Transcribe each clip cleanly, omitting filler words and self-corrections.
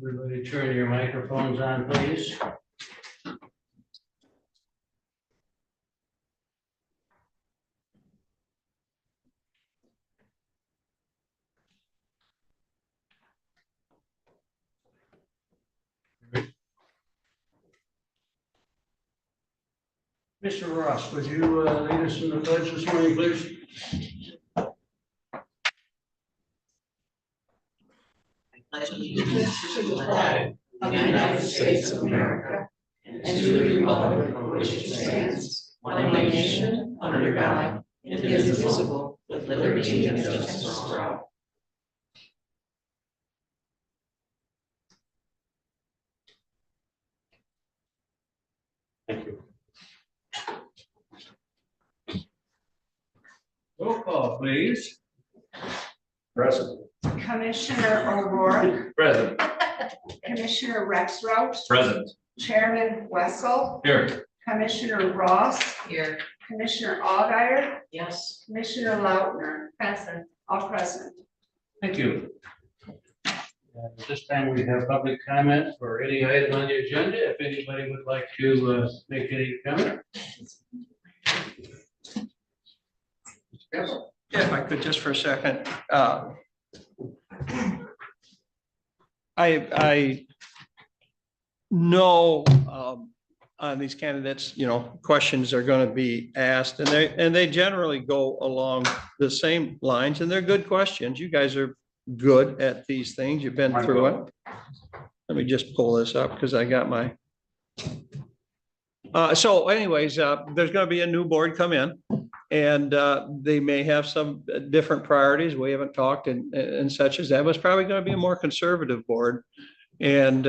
Everybody turn your microphones on, please. Mr. Ross, would you lead us in the pledge this morning, please? Pledge allegiance to the flag of the United States of America and to the republic for which it stands, one nation, under God, indivisible, with liberty and justice for all. Thank you. Roll call, please. Present. Commissioner O'Rourke, Present. Commissioner Rexroth, Present. Chairman Wessel, Here. Commissioner Ross, Here. Commissioner Allgaier, Yes. Commissioner Lautner, Present. all present. Thank you. At this time, we have public comment for any item on the agenda. If anybody would like to make any comment. If I could just for a second. I know on these candidates, questions are going to be asked and they generally go along the same lines and they're good questions. You guys are good at these things. You've been through it. Let me just pull this up because I got my. So anyways, there's going to be a new board come in. And they may have some different priorities. We haven't talked and such as that, but it's probably going to be a more conservative board. And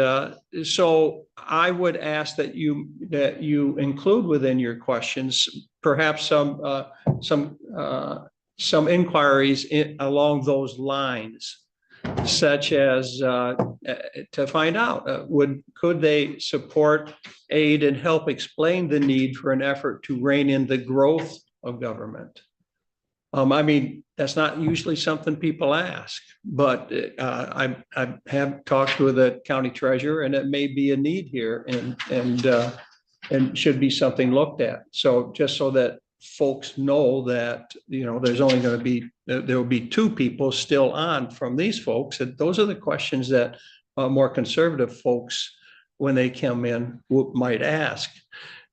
so I would ask that you include within your questions, perhaps some inquiries along those lines, such as to find out, could they support, aid, and help explain the need for an effort to rein in the growth of government. I mean, that's not usually something people ask, but I have talked with the county treasurer and it may be a need here and should be something looked at. So just so that folks know that, there's only going to be, there will be two people still on from these folks. And those are the questions that more conservative folks, when they come in, might ask.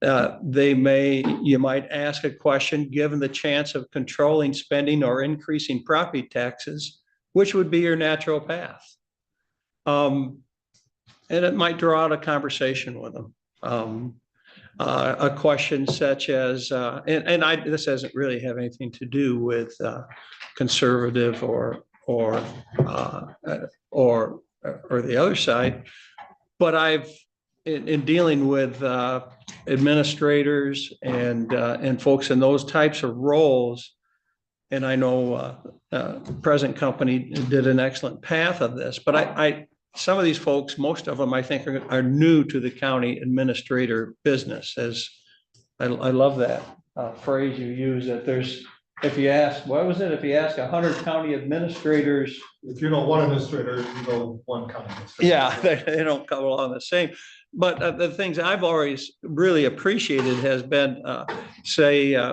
You might ask a question, given the chance of controlling spending or increasing property taxes, which would be your natural path? And it might draw out a conversation with them. A question such as, this doesn't really have anything to do with conservative or the other side, but in dealing with administrators and folks in those types of roles, and I know present company did an excellent path of this, but some of these folks, most of them, I think, are new to the county administrator business. As I love that phrase you use, that if you ask 100 county administrators, If you know one administrator, you know one county administrator. yeah, they don't come along the same. But the things I've always really appreciated has been,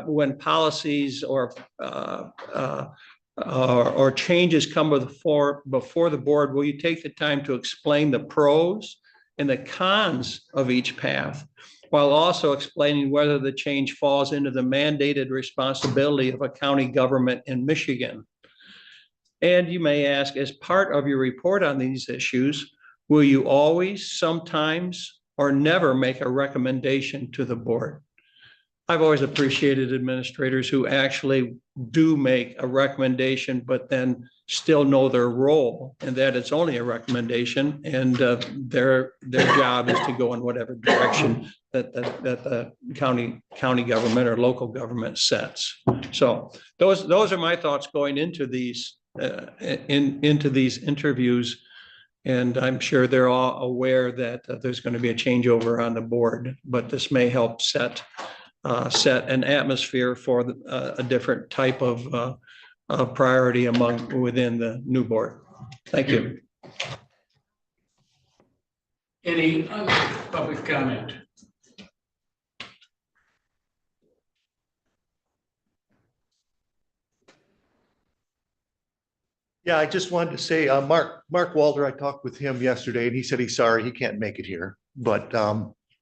when policies or changes come before the board, will you take the time to explain the pros and the cons of each path, while also explaining whether the change falls into the mandated responsibility of a county government in Michigan? And you may ask, as part of your report on these issues, will you always, sometimes, or never make a recommendation to the board? I've always appreciated administrators who actually do make a recommendation, but then still know their role and that it's only a recommendation, and their job is to go in whatever direction that the county government or local government sets. So those are my thoughts going into these interviews. And I'm sure they're all aware that there's going to be a changeover on the board, but this may help set an atmosphere for a different type of priority within the new board. Thank you. Any other public comment? Yeah, I just wanted to say, Mark Walter, I talked with him yesterday and he said he's sorry, he can't make it here. But,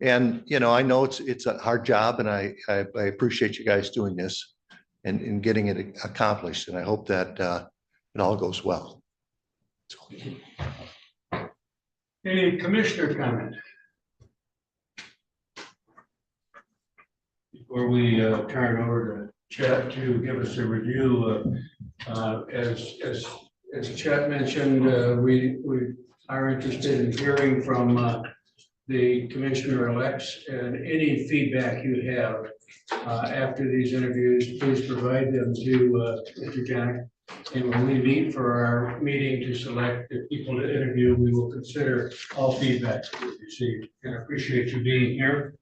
and you know, I know it's a hard job and I appreciate you guys doing this and getting it accomplished. And I hope that it all goes well. Any commissioner comment? Before we turn over to Chet to give us a review, as Chet mentioned, we are interested in hearing from the commissioner-elects, and any feedback you have after these interviews, please provide them to Mr. Janik. And when we meet for our meeting to select the people to interview, we will consider all feedback that we receive. And I appreciate you being here.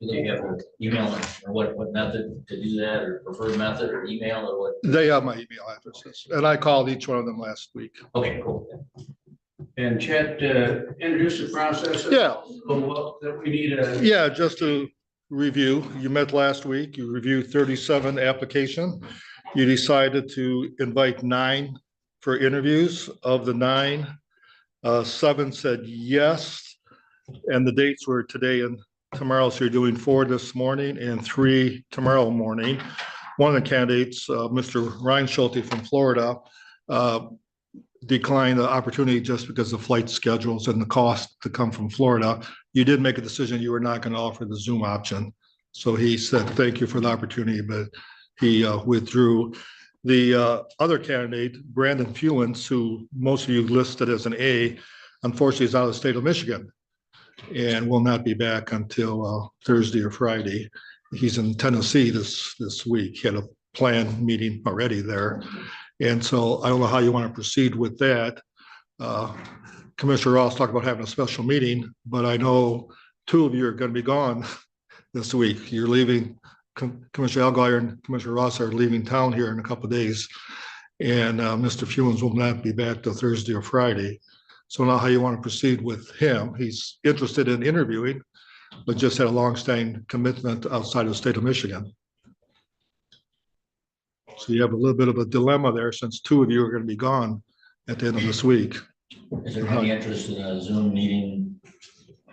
Do they have an email or what method to do that, or preferred method or email or what? They have my email addresses and I called each one of them last week. Okay, cool. And Chet, introduce the process. Yeah. That we need a. Yeah, just to review, you met last week, you reviewed 37 applications. You decided to invite 9 for interviews. Of the 9, 7 said yes. And the dates were today and tomorrow. So you're doing 4 this morning and 3 tomorrow morning. One of the candidates, Mr. Ryan Schulte from Florida, declined the opportunity just because of flight schedules and the cost to come from Florida. You did make a decision you were not going to offer the Zoom option. So he said, thank you for the opportunity, but he withdrew. The other candidate, Brandon Fewens, who most of you listed as an A, unfortunately is out of the state of Michigan and will not be back until Thursday or Friday. He's in Tennessee this week. He had a planned meeting already there. And so I don't know how you want to proceed with that. Commissioner Ross talked about having a special meeting, but I know 2 of you are going to be gone this week. You're leaving, Commissioner Alguier and Commissioner Ross are leaving town here in a couple of days. And Mr. Fewens will not be back till Thursday or Friday. So now how you want to proceed with him? He's interested in interviewing, but just had a long-standing commitment outside of the state of Michigan. So you have a little bit of a dilemma there since 2 of you are going to be gone at the end of this week. Is there any interest in a Zoom meeting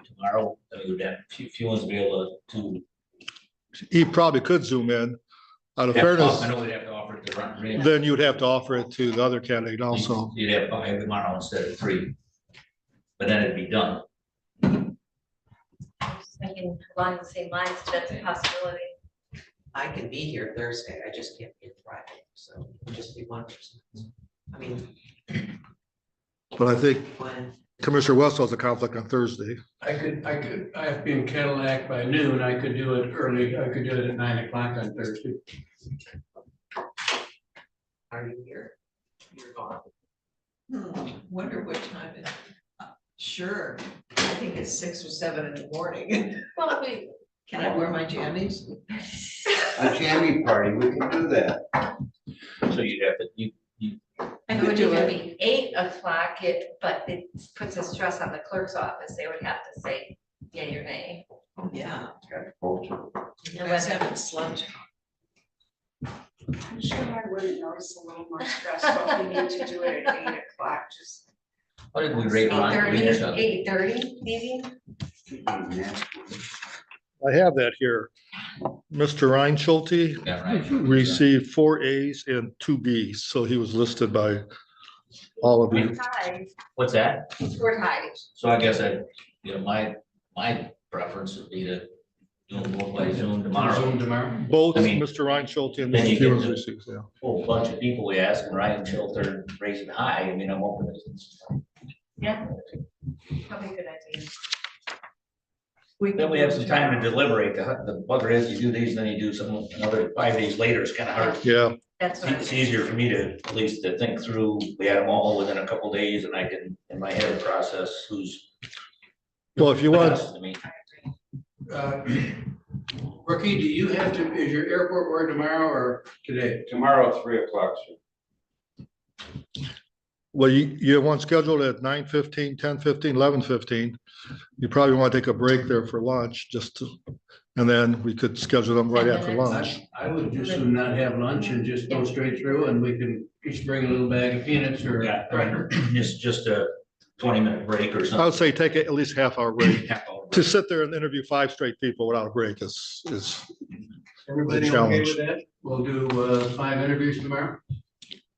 tomorrow? If you want to be able to. He probably could zoom in. Out of fairness, I know we'd have to offer it to run. then you would have to offer it to the other candidate also. You'd have 5 tomorrow instead of 3. But then it'd be done. Thinking along the same lines, that's a possibility. I can be here Thursday, I just can't be Friday, so it'll just be one person. I mean, But I think when, Commissioner West has a conflict on Thursday. I have to be in Cadillac by noon. I could do it early. I could do it at 9 o'clock on Thursday. are you here? You're gone. Wonder what time it, sure, I think it's 6 or 7 in the morning. Well, Can I wear my jammies? A jammy party, we can do that. So you'd have to, it would either be 8 o'clock, but it puts a stress on the clerk's office. They would have to say yea or nay. Yeah, And let's whether- have it slumped. I'm sure I wouldn't notice a little more stress, but we need to do it at 8 o'clock, just. what did we rate Ron? 8:30, 8:30 maybe? I have that here. Mr. Ryan Schulte Yeah, right. received 4 A's and 2 B's, so he was listed by all of you. Ties, What's that? 4 ties. So I guess my preference would be to do them both by Zoom tomorrow. Zoom tomorrow. Both I mean, Mr. Ryan Schulte and then Mr. you get Fewens the- received, yeah. Whole bunch of people we ask, and Ryan Chilter raising high. I mean, I'm open to. Yeah. Probably a good idea. Then we have some time to deliberate. The bugger is you do these, then you do some, another 5 days later. It's kind of hard. Yeah, That's what I'm It's easier for me to, at least to think through. We had them all within a couple days and I can, in my head, process who's. well, if you the want, best to me. Rookie, do you have to, is your airport work tomorrow or today? Tomorrow, 3 o'clock, sir. Well, you have one scheduled at 9:15, 10:15, 11:15. You probably want to take a break there for lunch and then we could schedule them right after lunch. I would just soon not have lunch and just go straight through and we can each bring a little bag of peanuts or. Yeah, it's just a 20-minute break or I would something. say take at least half-hour break. Half-hour break. To sit there and interview 5 straight people without a break is Everybody okay challenge. with that? We'll do 5 interviews tomorrow.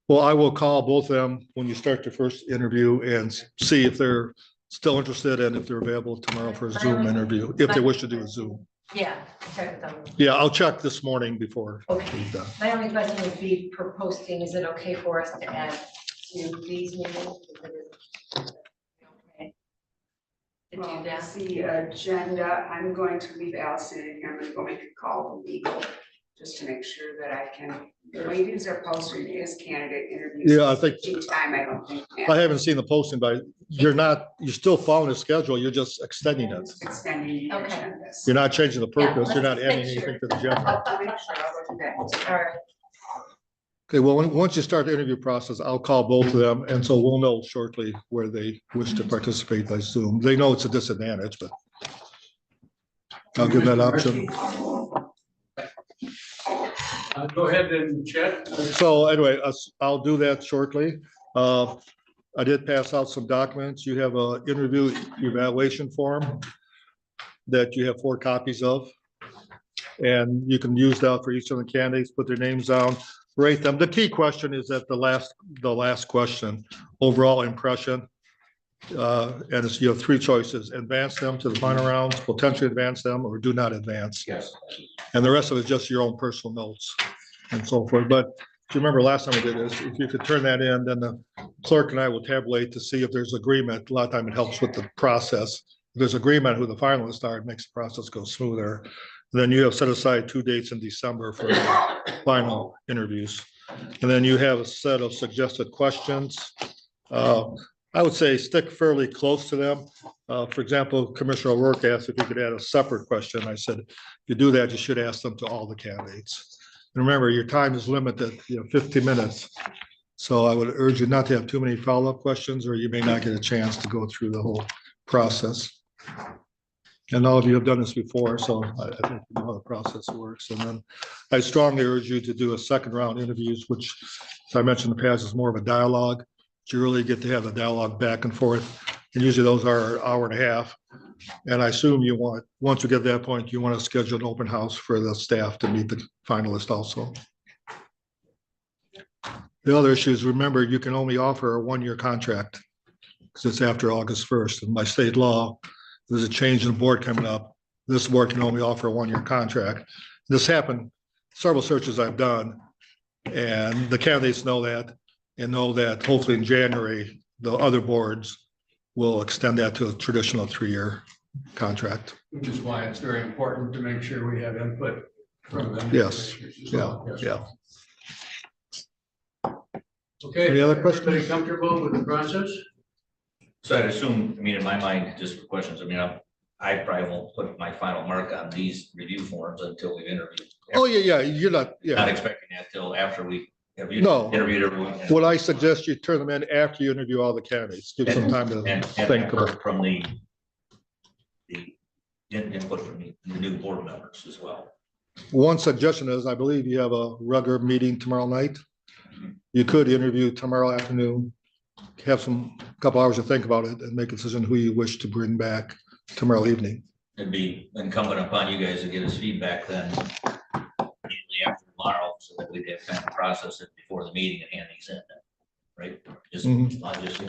well, I will call both of them when you start the first interview and see if they're still interested and if they're available tomorrow for a Zoom interview, if they wish to do a Zoom. Yeah, check with them. Yeah, I'll check this morning before. Okay. we're done. My only question would be for posting, is it okay for us to add to these meetings? Okay. To Well, do that? the agenda, I'm going to leave Allison in here, I'm going to call the legal, just to make sure that I can, the way these are posted is candidate interviews. Yeah, I think- Each time, I don't think. I haven't seen the posting, but you're still following the schedule, you're just extending it. Extending the Okay. agendas. You're not changing the purpose, you're not let's adding make sure. anything to the agenda. I'll make sure, I'll go do that. All right. Okay, well, once you start the interview process, I'll call both of them, and so we'll know shortly where they wish to participate by Zoom. They know it's a disadvantage, but I'll give that option. Go ahead and Chet. So anyway, I'll do that shortly. I did pass out some documents. You have a interview evaluation form that you have 4 copies of. And you can use that for each of the candidates, put their names down, rate them. The key question is that the last question, overall impression. And it's, you have 3 choices: advance them to the final rounds, potentially advance them, or do not advance. Yes. And the rest of it is just your own personal notes and so forth. But if you remember last time we did this, if you could turn that in, then the clerk and I will tabulate to see if there's agreement. A lot of time it helps with the process. If there's agreement who the finalists are, it makes the process go smoother. Then you have set aside 2 dates in December for the final interviews. And then you have a set of suggested questions. I would say stick fairly close to them. For example, Commissioner O'Rourke asked if you could add a separate question. I said, if you do that, you should ask them to all the candidates. And remember, your time is limited, 15 minutes. So I would urge you not to have too many follow-up questions, or you may not get a chance to go through the whole process. And all of you have done this before, so I think you know how the process works. And then I strongly urge you to do a second round interviews, which, as I mentioned in the past, is more of a dialogue. You really get to have the dialogue back and forth. And usually those are an hour and a half. And I assume you want, once we get to that point, you want to schedule an open house for the staff to meet the finalists also. The other issue is, remember, you can only offer a 1-year contract because it's after August 1st. And by state law, there's a change in the board coming up. This board can only offer a 1-year contract. This happened several searches I've done, and the candidates know that, and know that hopefully in January, the other boards will extend that to a traditional 3-year contract. Which is why it's very important to make sure we have input from them. Yes. As Yeah, well. Yes. yeah. Okay. Any other questions? Everybody comfortable with the process? So I'd assume, I mean, in my mind, just for questions, I mean, I probably won't put my final mark on these review forms until we've interviewed. Oh, yeah, you're not, Not yeah. expecting that till after we have No. interviewed everyone. What I suggest you turn them in after you interview all the candidates. Give some time to And think about it. from the input from the new board members as well. One suggestion is, I believe you have a regular meeting tomorrow night. You could interview tomorrow afternoon, have couple hours to think about it and make a decision who you wish to bring back tomorrow evening. It'd be incumbent upon you guys to get us feedback then immediately after tomorrow, so that we'd have time to process it before the meeting and hand these in, right? Just, not just.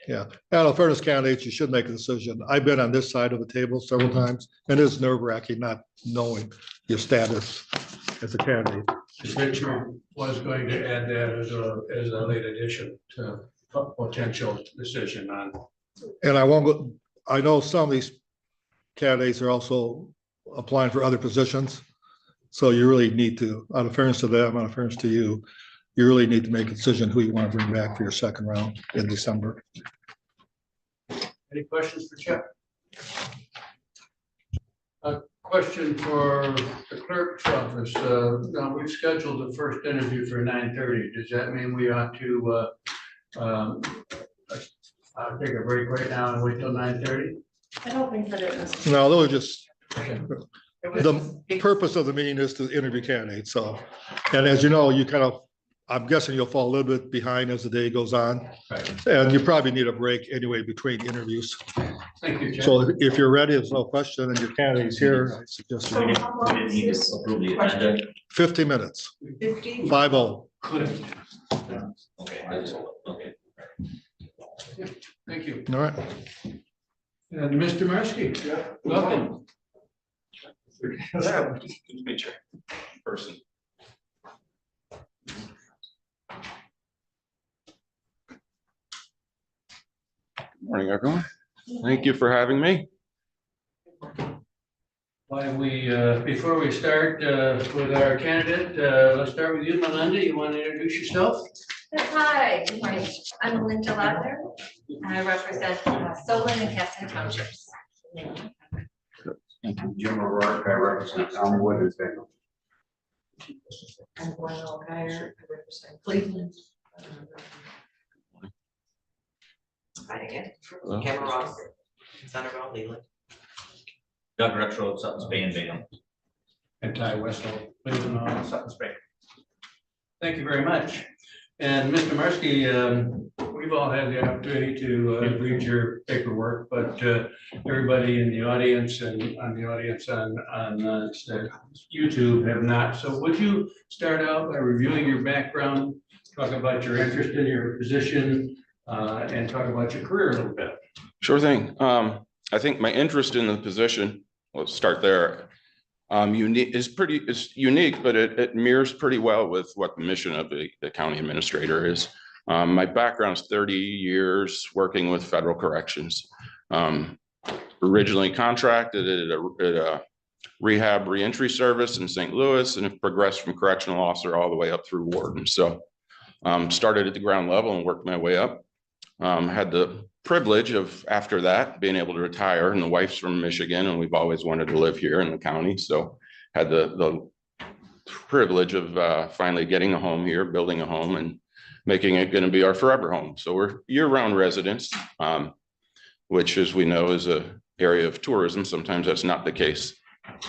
Yeah, and in fairness, candidates, you should make a decision. I've been on this side of the table several times, and it's nerve-wracking not knowing your status as a candidate. Richard was going to add that as a late addition to a potential decision on. And I won't go, I know some of these candidates are also applying for other positions. So you really need to, out of fairness to them, out of fairness to you, you really need to make a decision who you want to bring back for your second round in December. Any questions for Chuck? A question for the clerk's office. Now, we've scheduled the first interview for 9:30. Does that mean we ought to take a break right now and wait till 9:30? I don't think that it was. No, those are just, It was the purpose of the meeting is to interview candidates, so. And as you know, you kind of, I'm guessing you'll fall a little bit behind as the day goes on. Right. And you probably need a break anyway between interviews. Thank you, Chair. So if you're ready, there's no question, and your candidate's here, I suggest So you how long is this question? 50 minutes, 50? 5-0. Okay. Thank you. All right. And Mr. Marsky, welcome. Person. Morning, everyone. Thank you for having me. Why we, before we start with our candidate, let's start with you, Melinda. You want to introduce yourself? Hi, good morning. I'm Linda Ladner. And I represent Solon and Casson Townships. Jim O'Rourke, I represent Elmwood and Bingham. I'm Gwen O'Geyer, I represent Cleveland. Hi again. Cameron Ross, Centerville, Leland. Doug Rexroad, Sutton's Bay and Bingham. And Ty Wessel, Leelanau. Sutton's Bay. Thank you very much. And Mr. Marsky, we've all had the opportunity to read your paperwork, but everybody in the audience and on the audience on YouTube have not. So would you start out by reviewing your background, talk about your interest in your position, and talk about your career a little bit? Sure thing. I think my interest in the position, let's start there, is unique, but it mirrors pretty well with what the mission of the county administrator is. My background's 30 years working with federal corrections. Originally contracted at a rehab reentry service in St. Louis and have progressed from correctional officer all the way up through warden. So started at the ground level and worked my way up. Had the privilege of, after that, being able to retire, and the wife's from Michigan and we've always wanted to live here in the county. So had the privilege of finally getting a home here, building a home and making it going to be our forever home. So we're year-round residents, which, as we know, is an area of tourism. Sometimes that's not the case.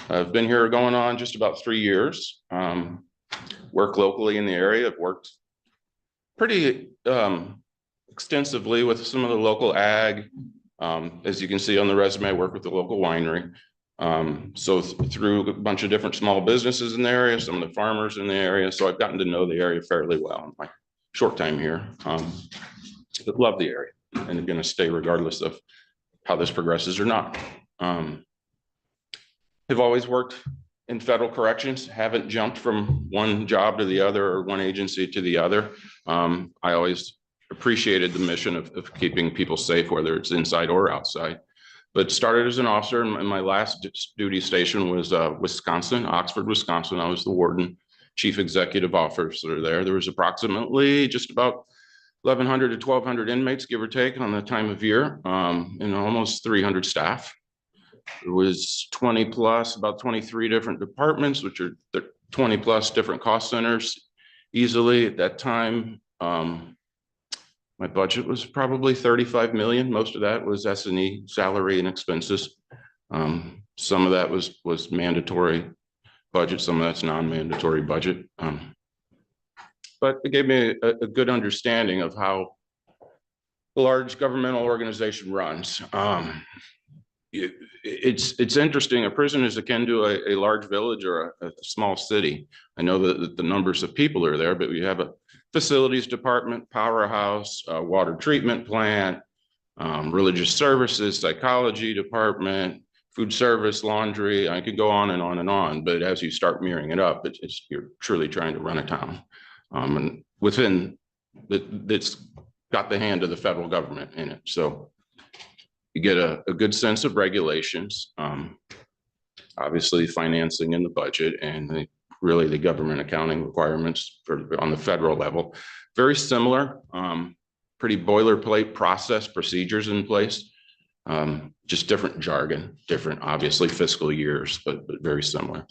I've been here going on just about 3 years. Work locally in the area. I've worked pretty extensively with some of the local ag. As you can see on the resume, I work with the local winery. So through a bunch of different small businesses in the area, some of the farmers in the area. So I've gotten to know the area fairly well in my short time here. But love the area and I'm going to stay regardless of how this progresses or not. Have always worked in federal corrections, haven't jumped from one job to the other or one agency to the other. I always appreciated the mission of keeping people safe, whether it's inside or outside. But started as an officer, and my last duty station was Wisconsin, Oxford, Wisconsin. I was the warden, chief executive officer there. There was approximately just about 1,100 to 1,200 inmates, give or take, on the time of year, and almost 300 staff. There was 20 plus, about 23 different departments, which are 20 plus different cost centers. Easily at that time, my budget was probably 35 million. Most of that was S&E, salary and expenses. Some of that was mandatory budget. Some of that's non-mandatory budget. But it gave me a good understanding of how a large governmental organization runs. It's interesting. A prison is akin to a large village or a small city. I know that the numbers of people are there, but we have a facilities department, powerhouse, water treatment plant, religious services, psychology department, food service, laundry. I could go on and on and on, but as you start mirroring it up, you're truly trying to run a town. And within it's got the hand of the federal government in it. So you get a good sense of regulations, obviously financing in the budget and really the government accounting requirements on the federal level. Very similar, pretty boilerplate process procedures in place, just different jargon, different obviously fiscal years, but very similar.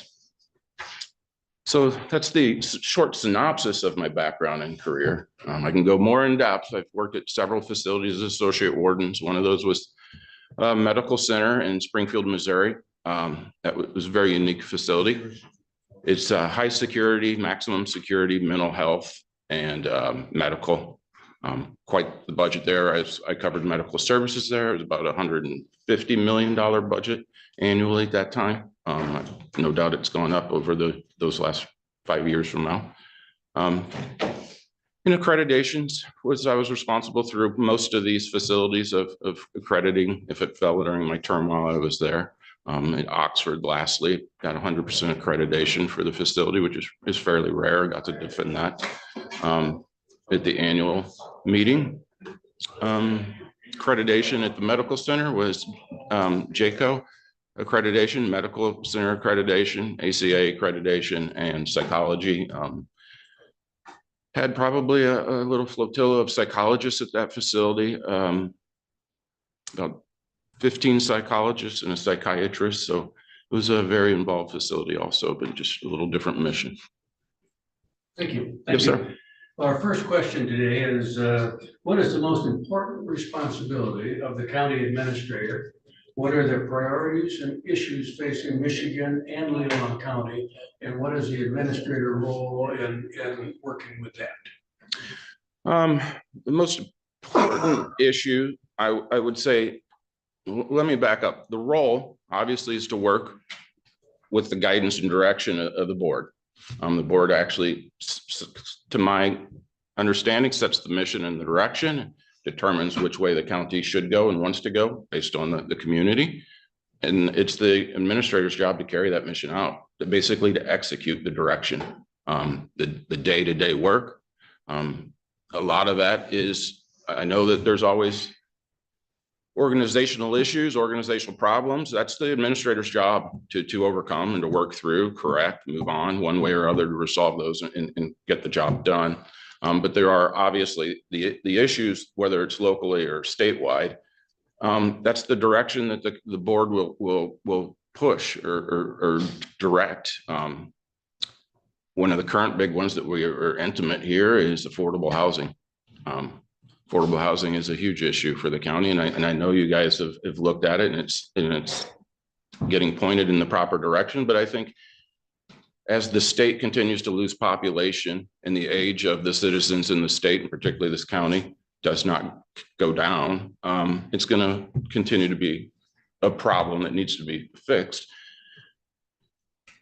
So that's the short synopsis of my background and career. I can go more in depth. I've worked at several facilities as associate wardens. One of those was a medical center in Springfield, Missouri. That was a very unique facility. It's high security, maximum security, mental health, and medical. Quite the budget there. I covered medical services there. It was about $150 million budget annually at that time. No doubt it's gone up over those last 5 years from now. In accreditations, I was responsible through most of these facilities of accrediting if it fell during my term while I was there. In Oxford, lastly, got 100% accreditation for the facility, which is fairly rare. I got to defend that at the annual meeting. Accreditation at the medical center was JACO accreditation, medical center accreditation, ACA accreditation, and psychology. Had probably a little flotilla of psychologists at that facility, about 15 psychologists and a psychiatrist. So it was a very involved facility also, but just a little different mission. Thank you. Yes, sir. Our first question today is, what is the most important responsibility of the county administrator? What are the priorities and issues facing Michigan and Leelanau County? And what is the administrator role in working with that? The most important issue, I would say, let me back up. The role obviously is to work with the guidance and direction of the board. The board actually, to my understanding, sets the mission and the direction, determines which way the county should go and wants to go based on the community. And it's the administrator's job to carry that mission out, basically to execute the direction, the day-to-day work. A lot of that is, I know that there's always organizational issues, organizational problems. That's the administrator's job to overcome and to work through, correct, move on one way or other to resolve those and get the job done. But there are obviously the issues, whether it's locally or statewide. That's the direction that the board will push or direct. One of the current big ones that we are intimate here is affordable housing. Affordable housing is a huge issue for the county, and I know you guys have looked at it, and it's getting pointed in the proper direction. But I think as the state continues to lose population and the age of the citizens in the state, and particularly this county, does not go down, it's going to continue to be a problem that needs to be fixed.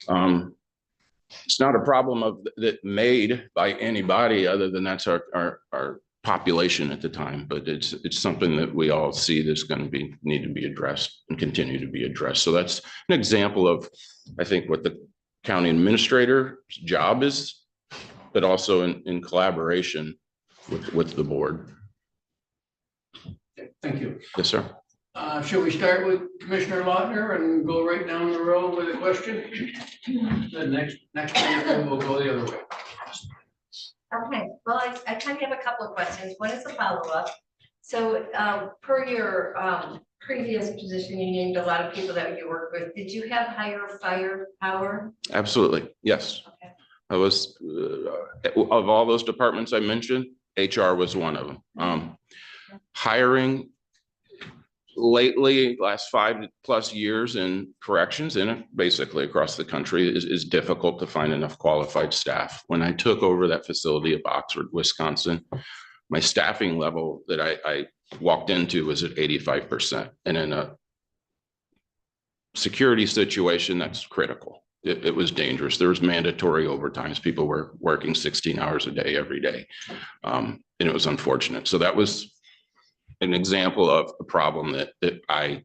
It's not a problem that made by anybody other than that's our population at the time, but it's something that we all see that's going to need to be addressed and continue to be addressed. So that's an example of, I think, what the county administrator's job is, but also in collaboration with the board. Thank you. Yes, sir. Shall we start with Commissioner Lautner and go right down the road with a question? The next one, we'll go the other way. Okay, well, I kind of have a couple of questions. One is a follow-up. So per your previous position, you named a lot of people that you worked with. Did you have higher firepower? Absolutely, yes. Okay. I was, of all those departments I mentioned, HR was one of them. Hiring lately, last 5+ years in corrections, basically across the country, is difficult to find enough qualified staff. When I took over that facility of Oxford, Wisconsin, my staffing level that I walked into was at 85%. And in a security situation, that's critical. It was dangerous. There was mandatory overtimes. People were working 16 hours a day, every day. And it was unfortunate. So that was an example of a problem that I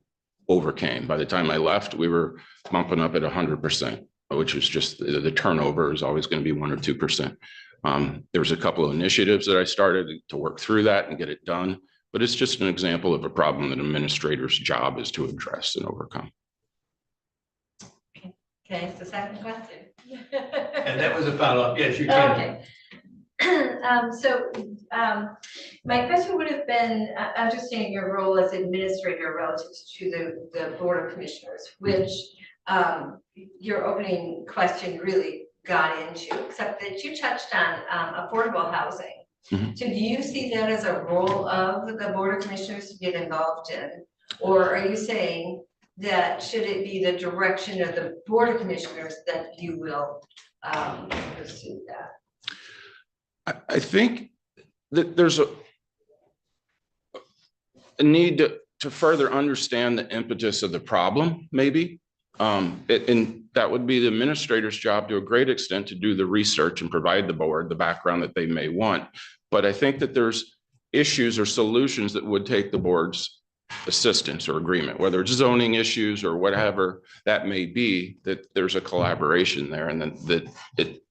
overcame. By the time I left, we were bumping up at 100%, which is just the turnover is always going to be 1 or 2%. There was a couple of initiatives that I started to work through that and get it done, but it's just an example of a problem that an administrator's job is to address and overcome. Okay, it's the second question. And that was a follow-up. Yes, you can. Okay. My question would have been, understanding your role as administrator relative to the Board of Commissioners, which your opening question really got into, except that you touched on affordable housing. Mhm. So do you see that as a role of the Board of Commissioners to get involved in? Or are you saying that should it be the direction of the Board of Commissioners that you will pursue that? I think that there's a need to further understand the impetus of the problem, maybe. And that would be the administrator's job to a great extent to do the research and provide the board the background that they may want. But I think that there's issues or solutions that would take the board's assistance or agreement, whether it's zoning issues or whatever that may be, that there's a collaboration there, and then that it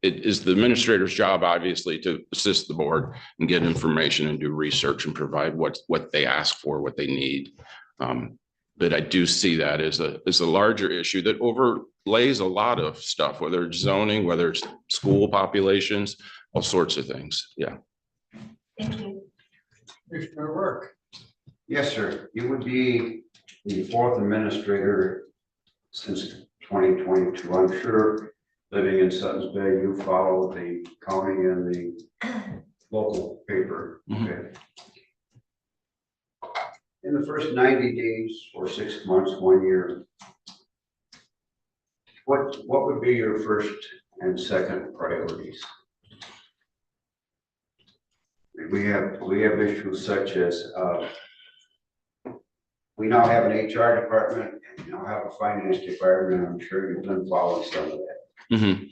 is the administrator's job, obviously, to assist the board and get information and do research and provide what they ask for, what they need. But I do see that as a larger issue that overlays a lot of stuff, whether it's zoning, whether it's school populations, all sorts of things. Yeah. Thank you. Commissioner Work. Yes, sir. You would be the fourth administrator since 2022. I'm sure living in Suttons Bay, you follow the county and the local paper. Okay. In the first 90 days or 6 months, 1 year, what would be your first and second priorities? We have issues such as we now have an HR department and we now have a finance department. I'm sure you've been following some of that. Mm-hmm.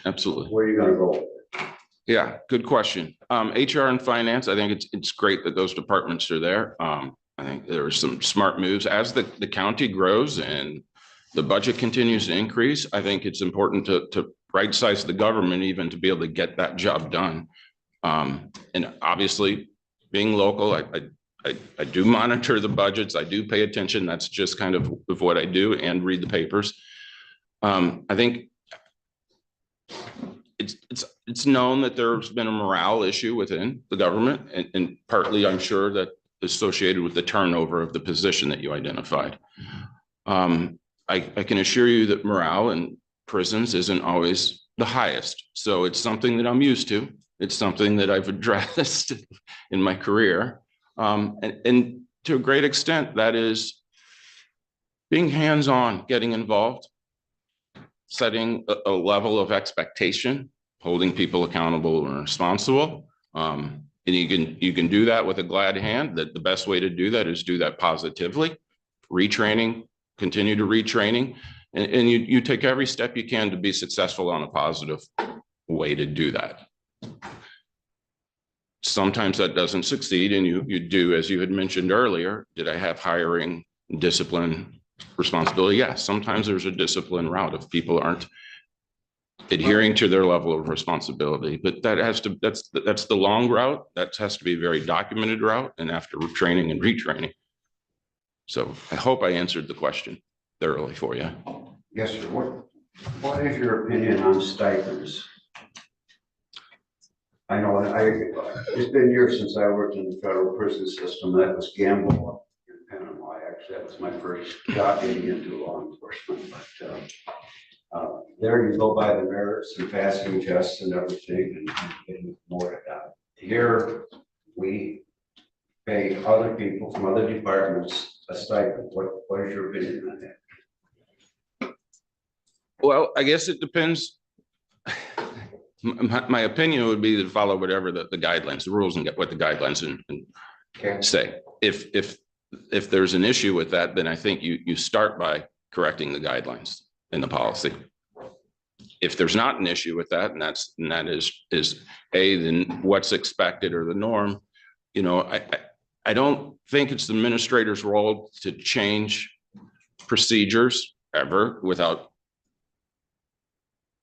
Absolutely. Where are you going to go? Yeah, good question. HR and finance, I think it's great that those departments are there. I think there are some smart moves as the county grows and the budget continues to increase. I think it's important to right size the government even to be able to get that job done. And obviously being local, I do monitor the budgets. I do pay attention. That's just kind of what I do, and read the papers. I think it's known that there's been a morale issue within the government, and partly I'm sure that associated with the turnover of the position that you identified. I can assure you that morale in prisons isn't always the highest. So it's something that I'm used to. It's something that I've addressed in my career. And to a great extent, that is being hands-on, getting involved, setting a level of expectation, holding people accountable and responsible. And you can do that with a glad hand. That the best way to do that is do that positively, retraining, continue to retraining, and you take every step you can to be successful on a positive way to do that. Sometimes that doesn't succeed, and you do, as you had mentioned earlier, did I have hiring, discipline, responsibility? Yes, sometimes there's a discipline route if people aren't adhering to their level of responsibility, but that's the long route. That has to be a very documented route, and after training and retraining. So I hope I answered the question thoroughly for you. Yes, sir. What is your opinion on stipends? I know it's been years since I worked in the federal prison system. That was Gamble in Panama. Actually, that was my first job getting into law enforcement. But there you go by the merits and passing tests and everything and getting promoted. Here we pay other people from other departments a stipend. What is your opinion on that? Well, I guess it depends. My opinion would be to follow whatever the guidelines, the rules, and get what the guidelines and say. If there's an issue with that, then I think you start by correcting the guidelines in the policy. If there's not an issue with that, and that is then what's expected or the norm. You know, I don't think it's the administrator's role to change procedures ever without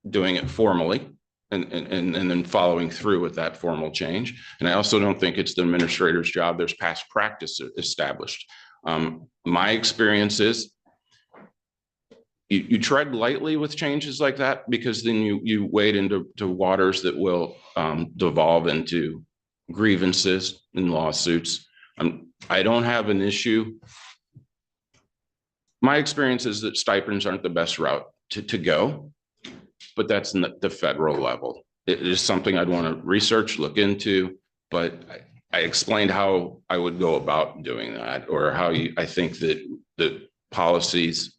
doing it formally. And then following through with that formal change. And I also don't think it's the administrator's job. There's past practice established. My experience is you tread lightly with changes like that, because then you wade into waters that will devolve into grievances and lawsuits. I don't have an issue. My experience is that stipends aren't the best route to go. but that's not the federal level. It is something I'd want to research, look into, but I explained how I would go about doing that, or how I think that the policies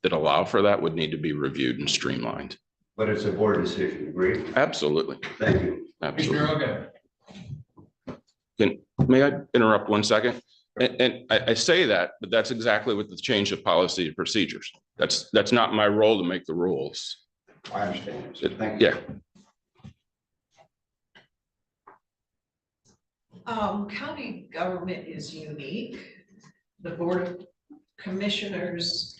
that allow for that would need to be reviewed and streamlined. But it's a board decision, agree? Absolutely. Thank you. Absolutely. May I interrupt 1 second? And I say that, but that's exactly what the change of policy and procedures. That's not my role to make the rules. I understand. So thank you. Yeah. County government is unique. The Board of Commissioners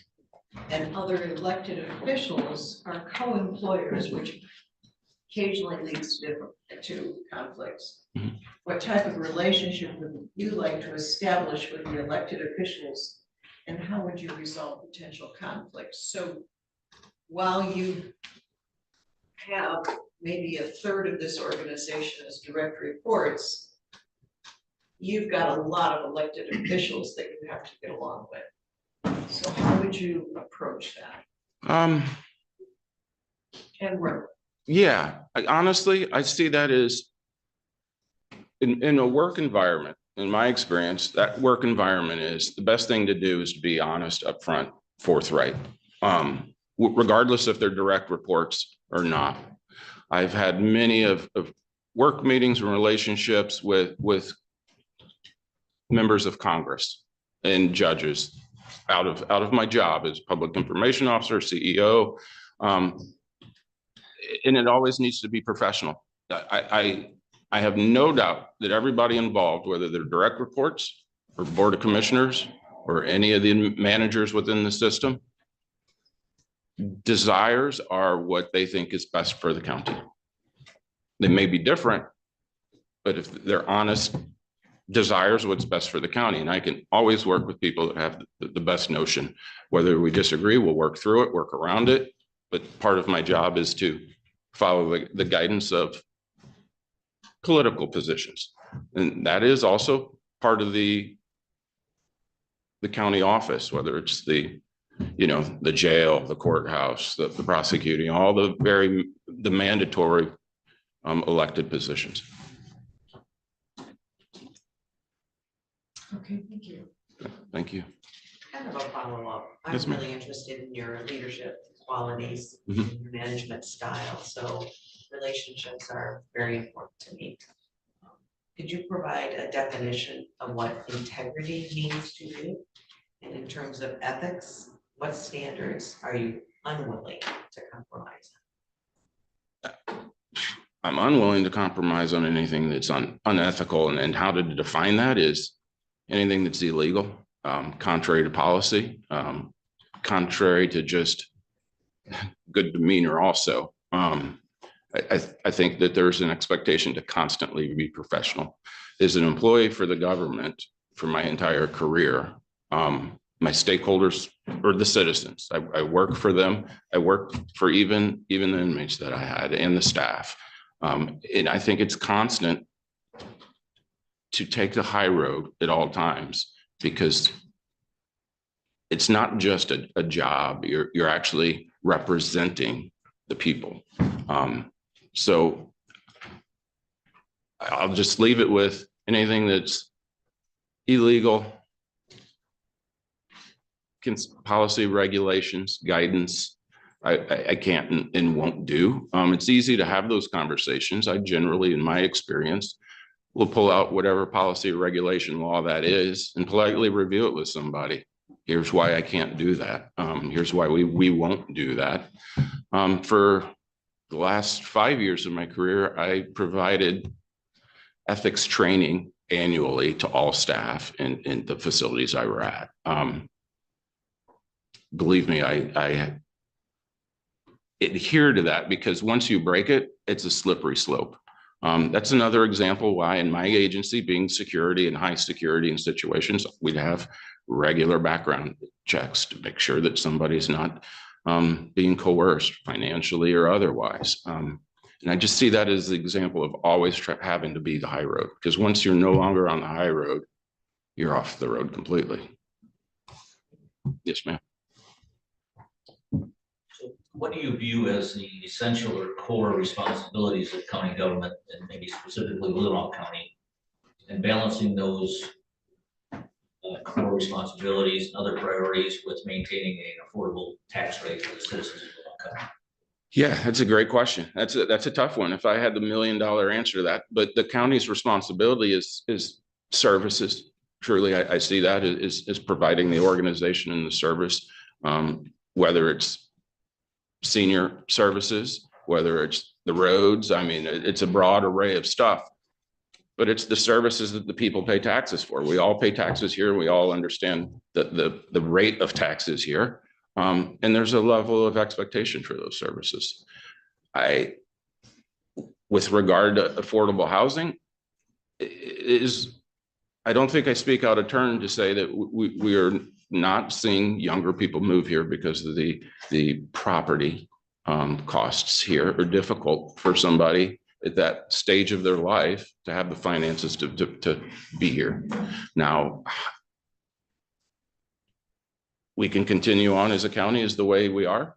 and other elected officials are co-employers, which occasionally leads to conflicts. Mhm. What type of relationship would you like to establish with the elected officials? And how would you resolve potential conflicts? So while you have maybe a third of this organization as direct reports, you've got a lot of elected officials that you have to get along with. So how would you approach that? And where? Yeah, honestly, I see that as in a work environment, in my experience, that work environment is the best thing to do is to be honest, upfront, forthright, regardless if they're direct reports or not. I've had many of work meetings and relationships with members of Congress and judges out of my job as public information officer, CEO. And it always needs to be professional. I have no doubt that everybody involved, whether they're direct reports or board of commissioners or any of the managers within the system, desires are what they think is best for the county. They may be different, but if they're honest, desires what's best for the county. And I can always work with people that have the best notion. Whether we disagree, we'll work through it, work around it. But part of my job is to follow the guidance of political positions. And that is also part of the county office, whether it's the jail, the courthouse, the prosecuting, all the mandatory elected positions. Okay, thank you. Thank you. Kind of a follow-up. I'm Yes, ma'am. really interested in your leadership qualities, Mhm. and your management style, so relationships are very important to me. Could you provide a definition of what integrity means to you? And in terms of ethics, what standards are you unwilling to compromise? I'm unwilling to compromise on anything that's unethical, and how to define that is anything that's illegal, contrary to policy, contrary to just good demeanor also. I think that there's an expectation to constantly be professional. As an employee for the government for my entire career, my stakeholders or the citizens, I work for them. I work for even the inmates that I had and the staff. And I think it's constant to take the high road at all times, because it's not just a job. You're actually representing the people. So I'll just leave it with anything that's illegal, policy, regulations, guidance, I can't and won't do. It's easy to have those conversations. I generally, in my experience, will pull out whatever policy or regulation law that is and politely review it with somebody. Here's why I can't do that. Here's why we won't do that. For the last 5 years of my career, I provided ethics training annually to all staff in the facilities I were at. Believe me, I adhere to that, because once you break it, it's a slippery slope. That's another example why in my agency, being security and high security in situations, we'd have regular background checks to make sure that somebody's not being coerced financially or otherwise. And I just see that as the example of always having to be the high road, because once you're no longer on the high road, you're off the road completely. Yes, ma'am. what do you view as the essential or core responsibilities of county government, and maybe specifically Leelanau County, and balancing those core responsibilities and other priorities with maintaining an affordable tax rate for the citizens of Leelanau County? Yeah, that's a great question. That's a tough one. If I had the $1 million answer to that, but the county's responsibility is services. Truly, I see that is providing the organization and the service, whether it's senior services, whether it's the roads. I mean, it's a broad array of stuff, but it's the services that the people pay taxes for. We all pay taxes here. We all understand the rate of taxes here. And there's a level of expectation for those services. With regard to affordable housing, I don't think I speak out of turn to say that we are not seeing younger people move here because of the property costs here are difficult for somebody at that stage of their life to have the finances to be here. Now, we can continue on as a county as the way we are,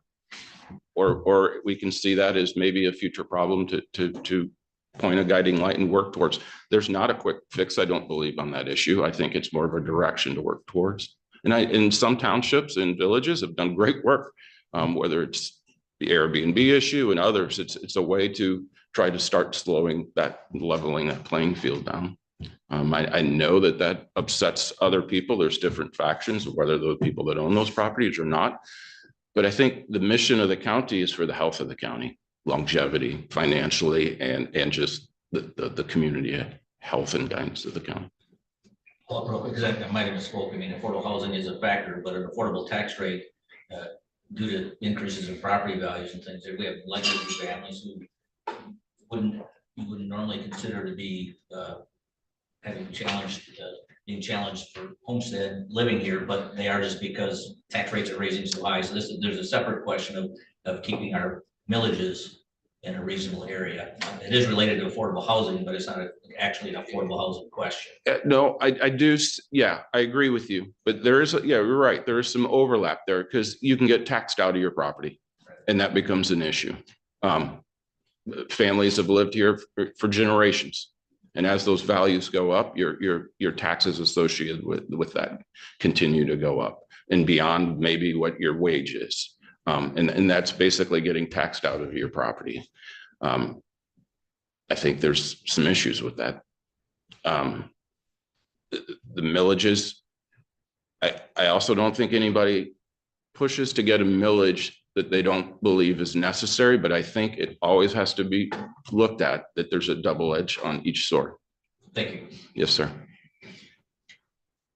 or we can see that as maybe a future problem to point a guiding light and work towards. There's not a quick fix, I don't believe, on that issue. I think it's more of a direction to work towards. And in some townships and villages have done great work, whether it's the Airbnb issue and others. It's a way to try to start leveling that playing field down. I know that upsets other people. There's different factions, whether those people that own those properties or not. But I think the mission of the county is for the health of the county, longevity, financially, and just the community health and guidance of the county. Well, exactly. I might have misspoken. I mean, affordable housing is a factor, but an affordable tax rate due to increases in property values and things. We have legacy families who you wouldn't normally consider to be being challenged for homestead living here, but they are just because tax rates are raising so high. So there's a separate question of keeping our millages in a reasonable area. It is related to affordable housing, but it's not actually an affordable housing question. No, I do. Yeah, I agree with you, but yeah, you're right. There is some overlap there because you can get taxed out of your property and that becomes an issue. Families have lived here for generations. And as those values go up, your taxes associated with that continue to go up and beyond maybe what your wage is. And that's basically getting taxed out of your property. I think there's some issues with that. The millages, I also don't think anybody pushes to get a millage that they don't believe is necessary, but I think it always has to be looked at that there's a double edge on each sword. Thank you. Yes, sir.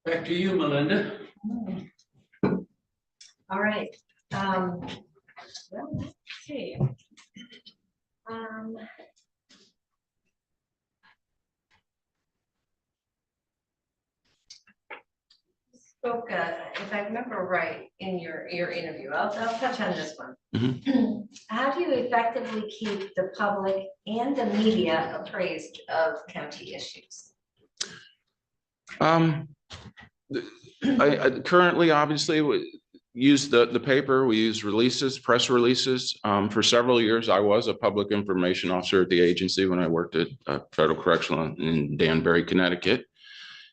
Back to you, Melinda. All right. Well, let's see. Spoke, if I remember right, in your interview, I'll touch on this one. Mhm. How do you effectively keep the public and the media appraised of county issues? I currently, obviously, we use the paper. We use releases, press releases. For several years, I was a public information officer at the agency when I worked at Federal Correctional in Danbury, Connecticut.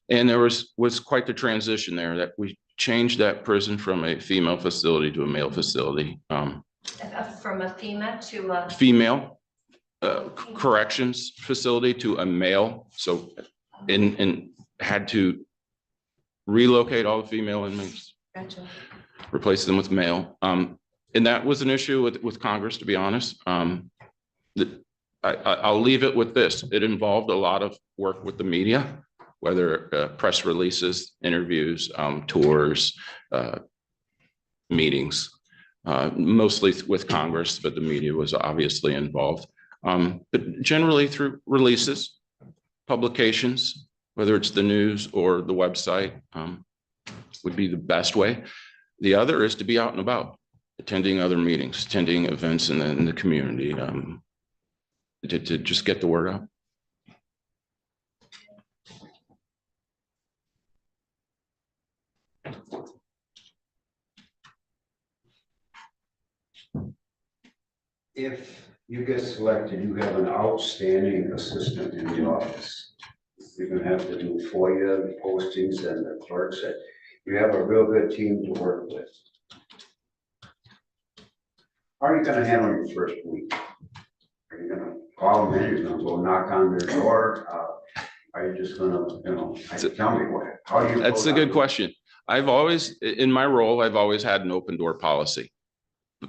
And there was quite the transition there that we changed that prison from a female facility to a male facility. From a FEMA to a female corrections facility to a male. So and had to relocate all the female inmates, Gotcha. replace them with male. And that was an issue with Congress, to be honest. I'll leave it with this. It involved a lot of work with the media, whether press releases, interviews, tours, meetings, mostly with Congress, but the media was obviously involved. But generally through releases, publications, whether it's the news or the website, would be the best way. The other is to be out and about, attending other meetings, attending events in the community, to just get the word out. if you get selected, you have an outstanding assistant in the office. You're gonna have to do FOIA, the postings and the clerks. You have a real good team to work with. How are you gonna handle your first week? Are you gonna call them in, you're gonna go knock on their door? Are you just gonna, tell me what, how do you? That's a good question. I've always, in my role, I've always had an open door policy.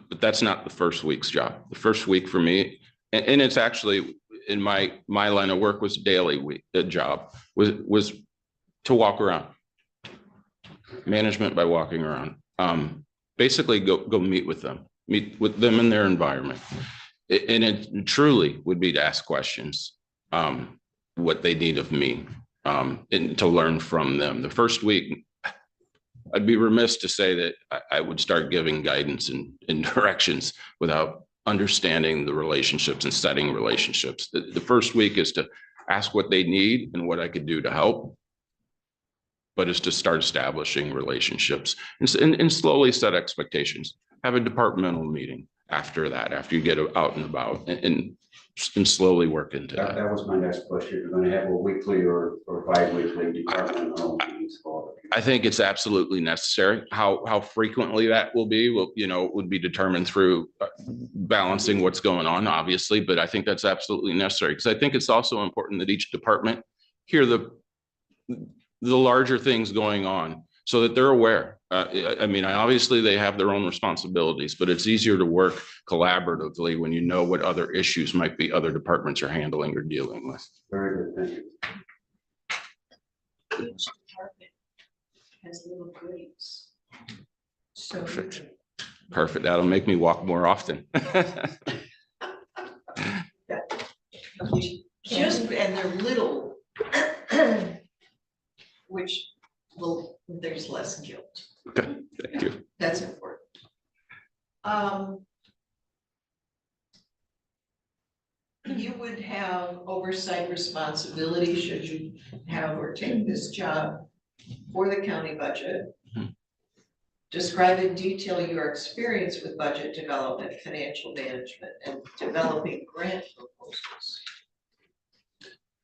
But that's not the first week's job. The first week for me, and it's actually in my line of work was daily job was to walk around. Management by walking around. Basically go meet with them in their environment. And it truly would be to ask questions, what they need of me, and to learn from them. The first week, I'd be remiss to say that I would start giving guidance and directions without understanding the relationships and setting relationships. The first week is to ask what they need and what I could do to help, but it's to start establishing relationships and slowly set expectations. Have a departmental meeting after that, after you get out and about, and slowly work into that. That was my next question. You're gonna have a weekly or bi-weekly departmental meetings. I think it's absolutely necessary. How frequently that will be, would be determined through balancing what's going on, obviously, but I think that's absolutely necessary, because I think it's also important that each department hear the larger things going on so that they're aware. Obviously they have their own responsibilities, but it's easier to work collaboratively when you know what other issues might be other departments are handling or dealing with. Very good, thank you. Each department has little grades. So. Perfect. Perfect. That'll make me walk more often. And they're little. Which there's less guilt. Okay, thank you. That's important. You would have oversight responsibility should you have or take this job for the county budget. Describe in detail your experience with budget development, financial management, and developing grant proposals.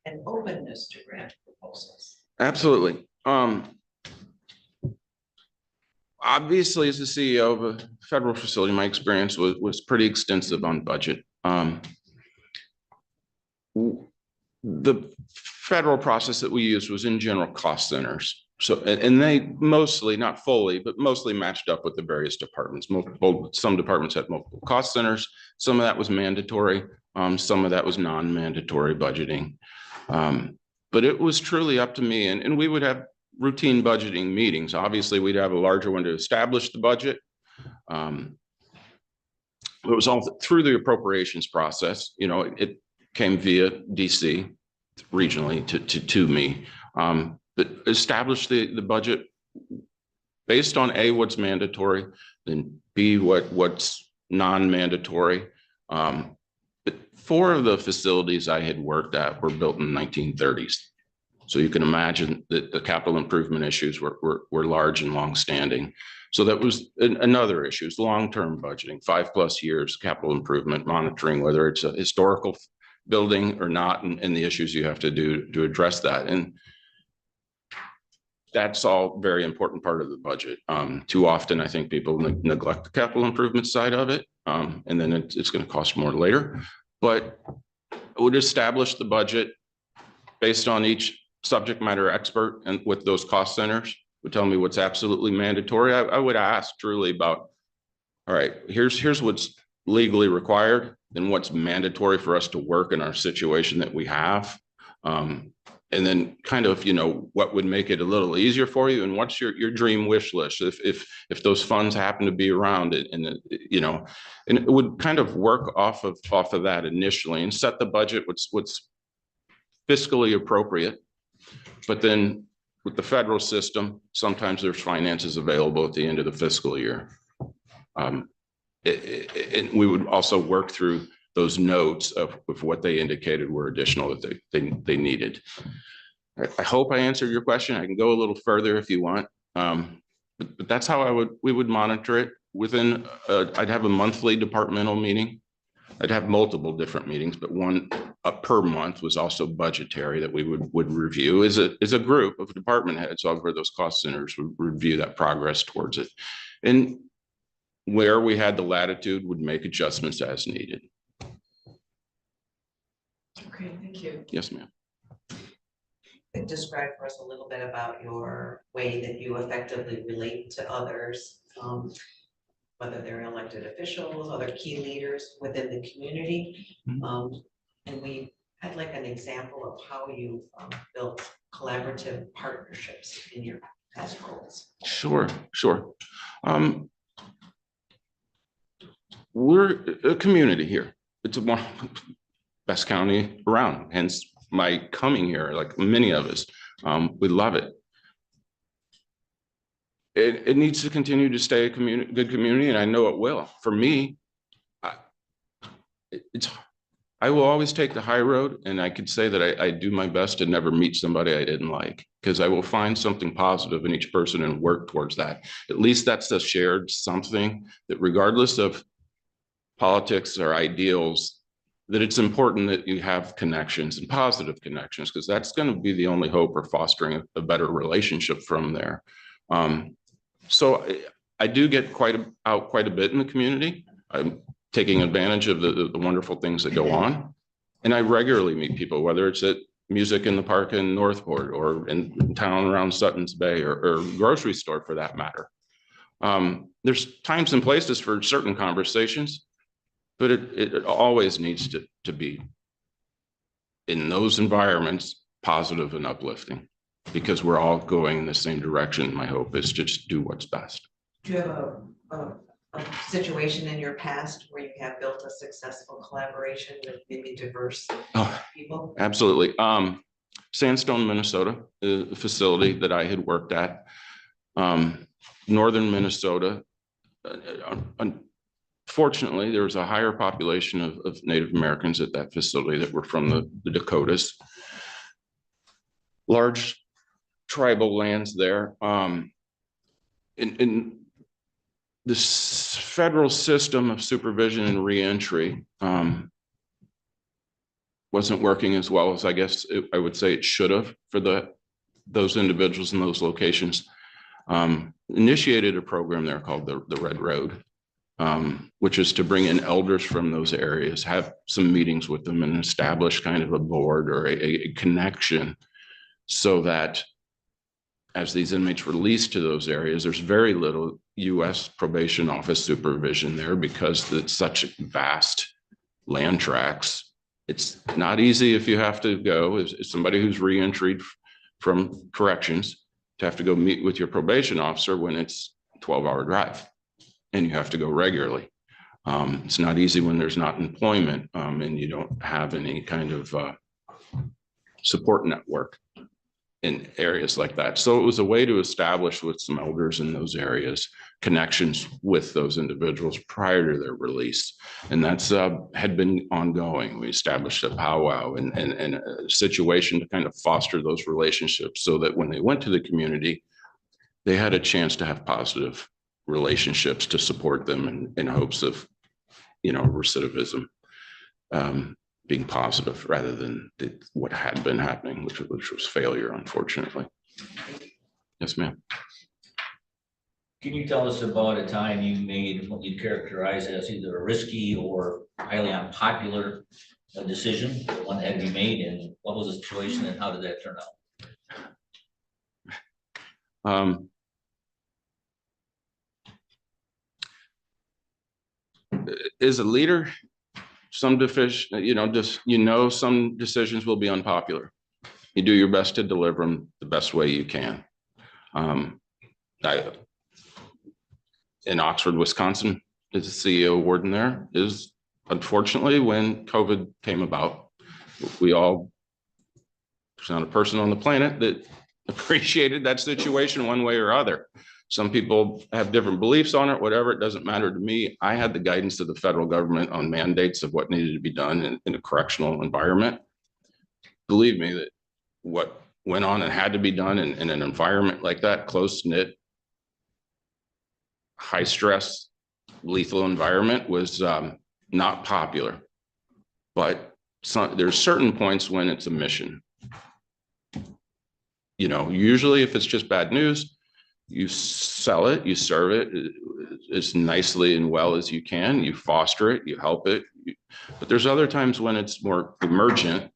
And openness to grant proposals. Absolutely. Obviously, as the CEO of a federal facility, my experience was pretty extensive on budget. The federal process that we used was in general cost centers. So, and they mostly, not fully, but mostly matched up with the various departments. Some departments had multiple cost centers. Some of that was mandatory. Some of that was non-mandatory budgeting. But it was truly up to me, and we would have routine budgeting meetings. Obviously, we'd have a larger one to establish the budget. It was all through the appropriations process. It came via DC regionally to me, but establish the budget based on A, what's mandatory, then B, what's non-mandatory. But 4 of the facilities I had worked at were built in the 1930s. So you can imagine that the capital improvement issues were large and long-standing. So that was another issue, is long-term budgeting, 5+ years, capital improvement, monitoring whether it's a historical building or not, and the issues you have to do to address that. And that's all very important part of the budget. Too often, I think people neglect the capital improvement side of it, and then it's going to cost more later. But it would establish the budget based on each subject matter expert, and with those cost centers would tell me what's absolutely mandatory. I would ask truly about, all right, here's what's legally required and what's mandatory for us to work in our situation that we have. And then kind of, what would make it a little easier for you, and what's your dream wish list if those funds happen to be around it, and and it would kind of work off of that initially and set the budget what's fiscally appropriate. But then with the federal system, sometimes there's finances available at the end of the fiscal year. And we would also work through those notes of what they indicated were additional that they needed. I hope I answered your question. I can go a little further if you want. But that's how we would monitor it. I'd have a monthly departmental meeting I'd have multiple different meetings, but one per month was also budgetary that we would review as a group of department heads over those cost centers would review that progress towards it. And where we had the latitude would make adjustments as needed. Okay, thank you. Yes, ma'am. Describe for us a little bit about your way that you effectively relate to others, whether they're elected officials, other key leaders within the community. And we had like an example of how you built collaborative partnerships in your past roles. Sure. We're a community here. It's one best county around, hence my coming here, like many of us. We love it. It needs to continue to stay a good community, and I know it will. For me, I will always take the high road, and I could say that I do my best to never meet somebody I didn't like, because I will find something positive in each person and work towards that. At least that's a shared something that regardless of politics or ideals, that it's important that you have connections and positive connections, because that's going to be the only hope for fostering a better relationship from there. So I do get out quite a bit in the community. I'm taking advantage of the wonderful things that go on. And I regularly meet people, whether it's at music in the park in Northport or in town around Sutton's Bay or grocery store for that matter. There's times and places for certain conversations, but it always needs to be in those environments, positive and uplifting, because we're all going in the same direction. My hope is to just do what's best. Do you have a situation in your past where you have built a successful collaboration with maybe diverse people? Absolutely. Sandstone, Minnesota, a facility that I had worked at. Northern Minnesota. Unfortunately, there was a higher population of Native Americans at that facility that were from the Dakotas. Large tribal lands there. In this federal system of supervision and reentry wasn't working as well as I guess I would say it should have for those individuals in those locations. Initiated a program there called the Red Road, which is to bring in elders from those areas, have some meetings with them and establish kind of a board or a connection, so that as these inmates released to those areas, there's very little U.S. probation office supervision there because it's such vast land tracts. It's not easy if you have to go as somebody who's reentry from corrections to have to go meet with your probation officer when it's a 12-hour drive and you have to go regularly. It's not easy when there's not employment and you don't have any kind of support network in areas like that. So it was a way to establish with some elders in those areas connections with those individuals prior to their release. And that's had been ongoing. We established a powwow and a situation to kind of foster those relationships so that when they went to the community, they had a chance to have positive relationships to support them in hopes of, recidivism being positive rather than what had been happening, which was failure, unfortunately. Yes, ma'am. Can you tell us about a time you made what you characterize as either a risky or highly unpopular decision, one that had to be made, and what was the situation and how did that turn out? As a leader, some some decisions will be unpopular. You do your best to deliver them the best way you can. In Oxford, Wisconsin, as a CEO warden there, is unfortunately when COVID came about, there's not a person on the planet that appreciated that situation one way or other. Some people have different beliefs on it, whatever, it doesn't matter to me. I had the guidance of the federal government on mandates of what needed to be done in a correctional environment. Believe me that what went on and had to be done in an environment like that, close-knit, high stress, lethal environment was not popular. But there's certain points when it's a mission. You know, usually if it's just bad news, you sell it, you serve it as nicely and well as you can, you foster it, you help it. But there's other times when it's more emergent.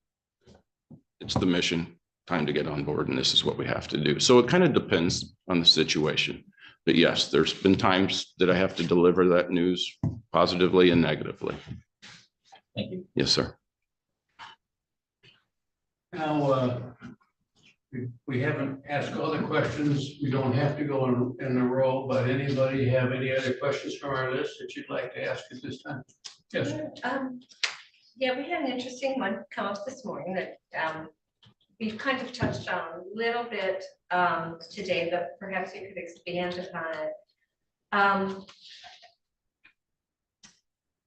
It's the mission, time to get on board, and this is what we have to do. So it kind of depends on the situation. But yes, there's been times that I have to deliver that news positively and negatively. Thank you. Yes, sir. Now, we haven't asked all the questions. We don't have to go in a row, but anybody have any other questions from our list that you'd like to ask at this time? Yes. Yeah, we had an interesting one come up this morning that we've kind of touched on a little bit today, but perhaps you could expand upon it.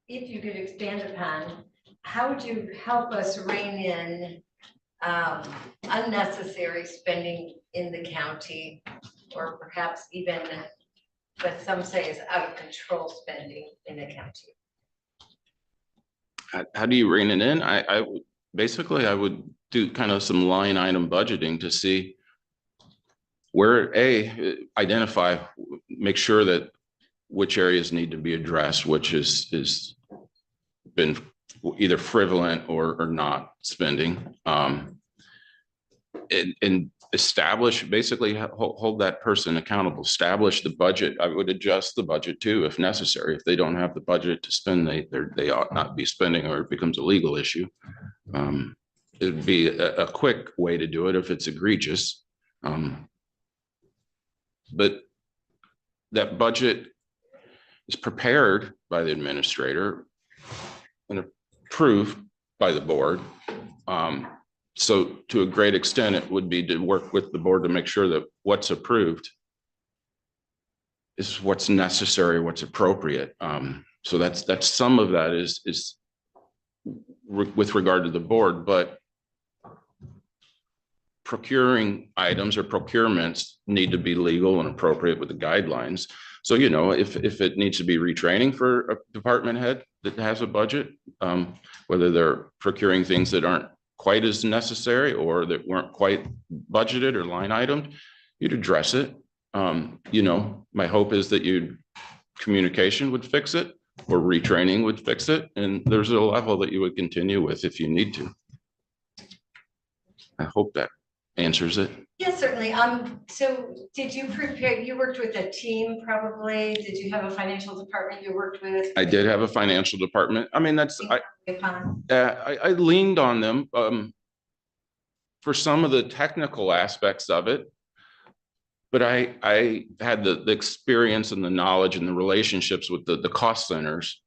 If you could expand upon, how would you help us rein in unnecessary spending in the county, or perhaps even what some say is out of control spending in the county? How do you rein it in? I would do kind of some line item budgeting to see where identify, make sure that which areas need to be addressed, which is been either frivolent or not spending, and establish, basically hold that person accountable, establish the budget. I would adjust the budget too, if necessary. If they don't have the budget to spend, they ought not be spending, or it becomes a legal issue. It'd be a quick way to do it if it's egregious. But that budget is prepared by the administrator and approved by the board. So to a great extent, it would be to work with the board to make sure that what's approved is what's necessary, what's appropriate. So that's some of that is with regard to the board, but procuring items or procurements need to be legal and appropriate with the guidelines. So, you know, if it needs to be retraining for a department head that has a budget, whether they're procuring things that aren't quite as necessary or that weren't quite budgeted or line itemed, you'd address it. You know, my hope is that communication would fix it, or retraining would fix it. And there's a level that you would continue with if you need to. I hope that answers it. Yes, certainly. So did you prepare, you worked with a team probably? Did you have a financial department you worked with? I did have a financial department. I mean, I leaned on them for some of the technical aspects of it, but I had the experience and the knowledge and the relationships with the cost centers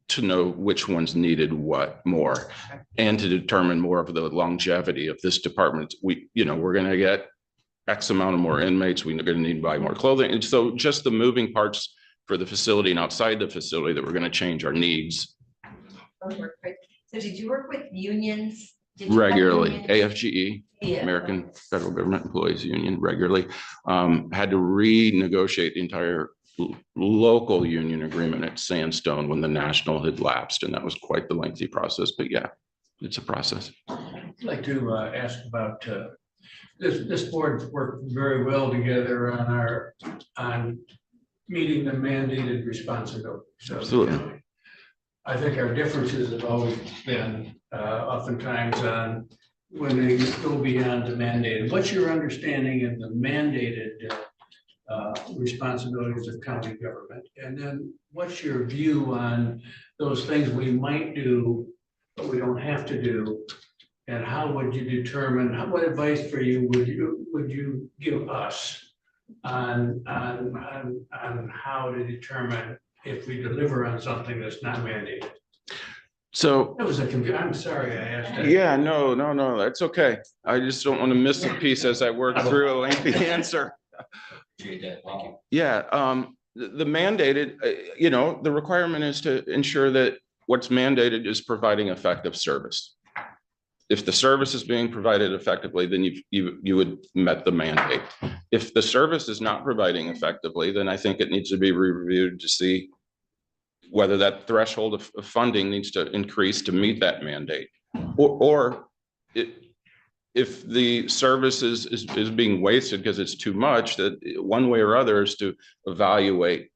to know which ones needed what more, and to determine more of the longevity of this department. We're going to get X amount of more inmates. We're going to need to buy more clothing. And so just the moving parts for the facility and outside the facility that we're going to change our needs. So did you work with unions? Did you Regularly, have unions? AFGE, Yeah. American Federal Government Employees Union, regularly. Had to renegotiate the entire local union agreement at Sandstone when the national had lapsed, and that was quite the lengthy process. But yeah, it's a process. I'd like to ask about this board worked very well together on meeting the mandated responsibilities. So, Absolutely. I think our differences have always been oftentimes on when they go beyond the mandated. What's your understanding of the mandated responsibilities of county government? And then what's your view on those things we might do, but we don't have to do? And how would you determine, what advice for you would you give us on how to determine if we deliver on something that's not mandated? So That was I'm sorry I asked that. yeah, no, that's okay. I just don't want to miss a piece as I work through a lengthy answer. Appreciate that. Thank you. Yeah, the mandated, the requirement is to ensure that what's mandated is providing effective service. If the service is being provided effectively, then you would met the mandate. If the service is not providing effectively, then I think it needs to be reviewed to see whether that threshold of funding needs to increase to meet that mandate. Or if the service is being wasted because it's too much, that one way or other is to evaluate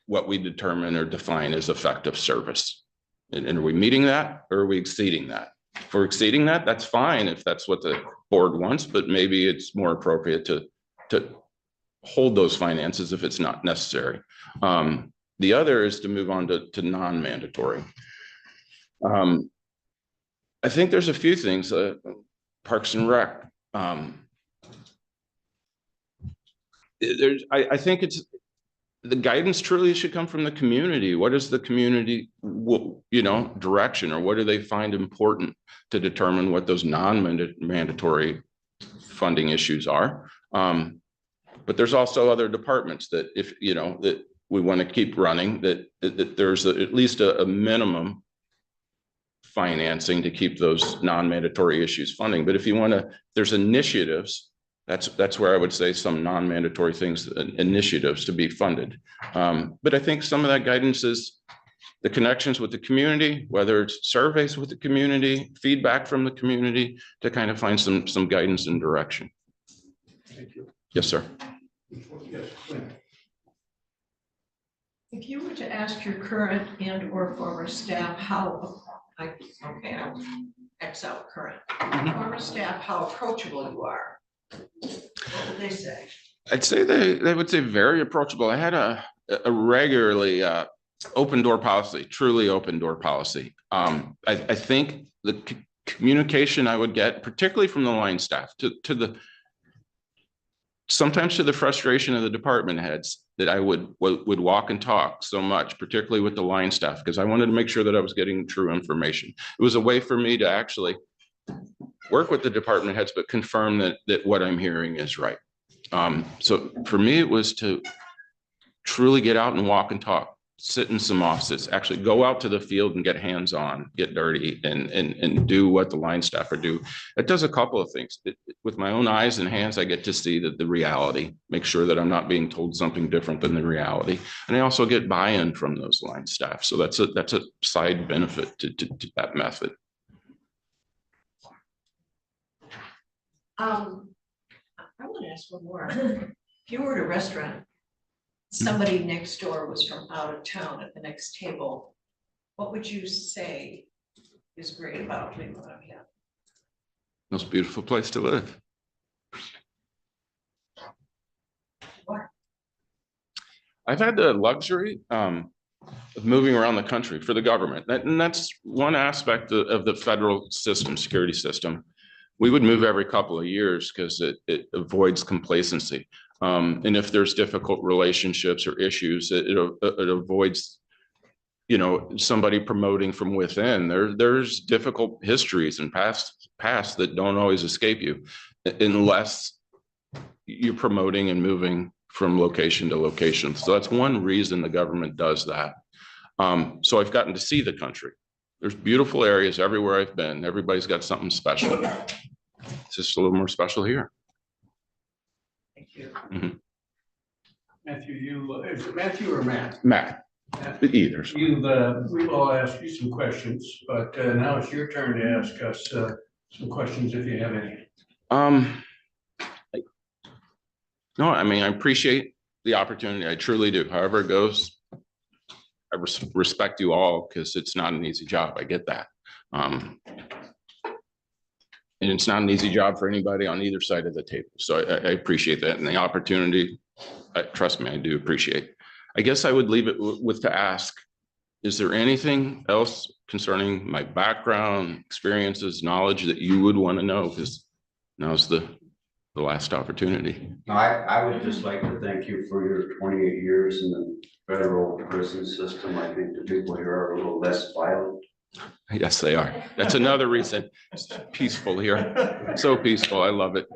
what we determine or define as effective service. And are we meeting that or are we exceeding that? If we're exceeding that, that's fine if that's what the board wants, but maybe it's more appropriate to hold those finances if it's not necessary. The other is to move on to non-mandatory. I think there's a few things, Parks and Rec. I think it's, the guidance truly should come from the community. What is the community, direction, or what do they find important to determine what those non-mandatory funding issues are? But there's also other departments that that we want to keep running, that there's at least a minimum financing to keep those non-mandatory issues funding. But if you want to, there's initiatives, that's where I would say some non-mandatory things, initiatives to be funded. But I think some of that guidance is the connections with the community, whether it's surveys with the community, feedback from the community, to kind of find some guidance and direction. Thank you. Yes, sir. Yes, Quinn. If you were to ask your current and or former staff how, I'll X out current, former staff, how approachable you are, what would they say? I'd say they would say very approachable. I had a regularly open door policy, truly open door policy. I think the communication I would get, particularly from the line staff, sometimes to the frustration of the department heads, that I would walk and talk so much, particularly with the line staff, because I wanted to make sure that I was getting true information. It was a way for me to actually work with the department heads, but confirm that what I'm hearing is right. So for me, it was to truly get out and walk and talk, sit in some offices, actually go out to the field and get hands-on, get dirty, and do what the line staff are do. It does a couple of things. With my own eyes and hands, I get to see the reality, make sure that I'm not being told something different than the reality. And I also get buy-in from those line staff. So that's a side benefit to that method. I want to ask one more. If you were at a restaurant, somebody next door was from out of town at the next table, what would you say is great about Leelanau County? Most beautiful place to live. What? I've had the luxury of moving around the country for the government. And that's one aspect of the federal system, security system. We would move every couple of years because it avoids complacency. And if there's difficult relationships or issues, it avoids, somebody promoting from within. There's difficult histories and past that don't always escape you unless you're promoting and moving from location to location. So that's one reason the government does that. So I've gotten to see the country. There's beautiful areas everywhere I've been. Everybody's got something special. It's just a little more special here. Thank you. Mm-hmm. Matthew, is it Matthew or Matt? Matt, either. We've all asked you some questions, but now it's your turn to ask us some questions if you have any. No, I mean, I appreciate the opportunity. I truly do. However it goes, I respect you all because it's not an easy job. I get that. And it's not an easy job for anybody on either side of the table. So I appreciate that. And the opportunity, trust me, I do appreciate. I guess I would leave it with to ask, is there anything else concerning my background, experiences, knowledge that you would want to know? Because now's the last opportunity. No, I would just like to thank you for your 28 years in the federal prison system. I think the people here are a little less violent. Yes, they are. That's another reason. It's peaceful here. So peaceful. I love it.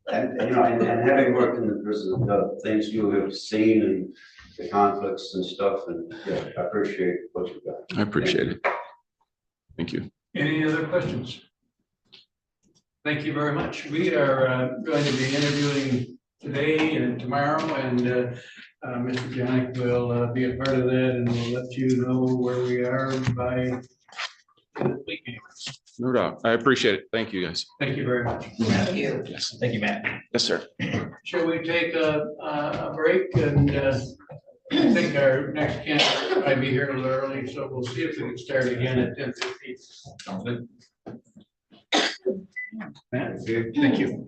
And having worked in the prison, the things you have seen and the conflicts and stuff, and yeah, I appreciate what you've done. I appreciate it. Thank you. Any other questions? Thank you very much. We are going to be interviewing today and tomorrow, and Mr. Janik will be a part of that, and we'll let you know where we are by the weekend. No doubt. I appreciate it. Thank you, guys. Thank you very much. Thank you. Yes, thank you, Matt. Yes, sir. Shall we take a break and I think our next candidate might be here a little early, so we'll see if we can start again at 10:15. Sounds good. Matt? Thank you.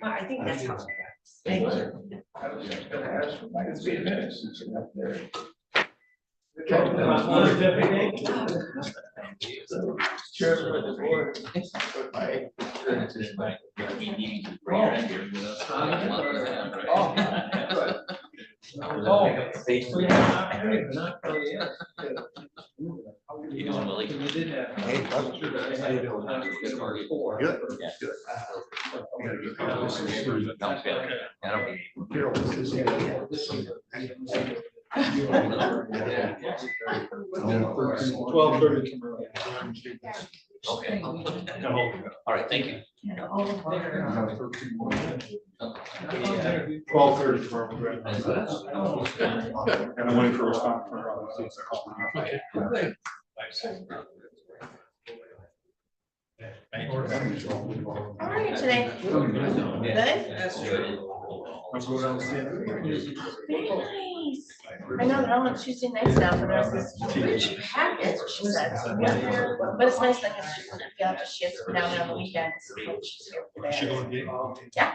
I think that's how. Thank you. You doing, Willie? Hey, Okay. All right, thank you. 12:30 tomorrow. And I'm waiting for a response from her. How are you today? Good? That's true. Very nice. I know they're on Tuesday nights now for the rest of this rich package, she said. But it's nice that she doesn't feel like she has to go down there on the weekends. When she's here for that. She going to be? Yeah.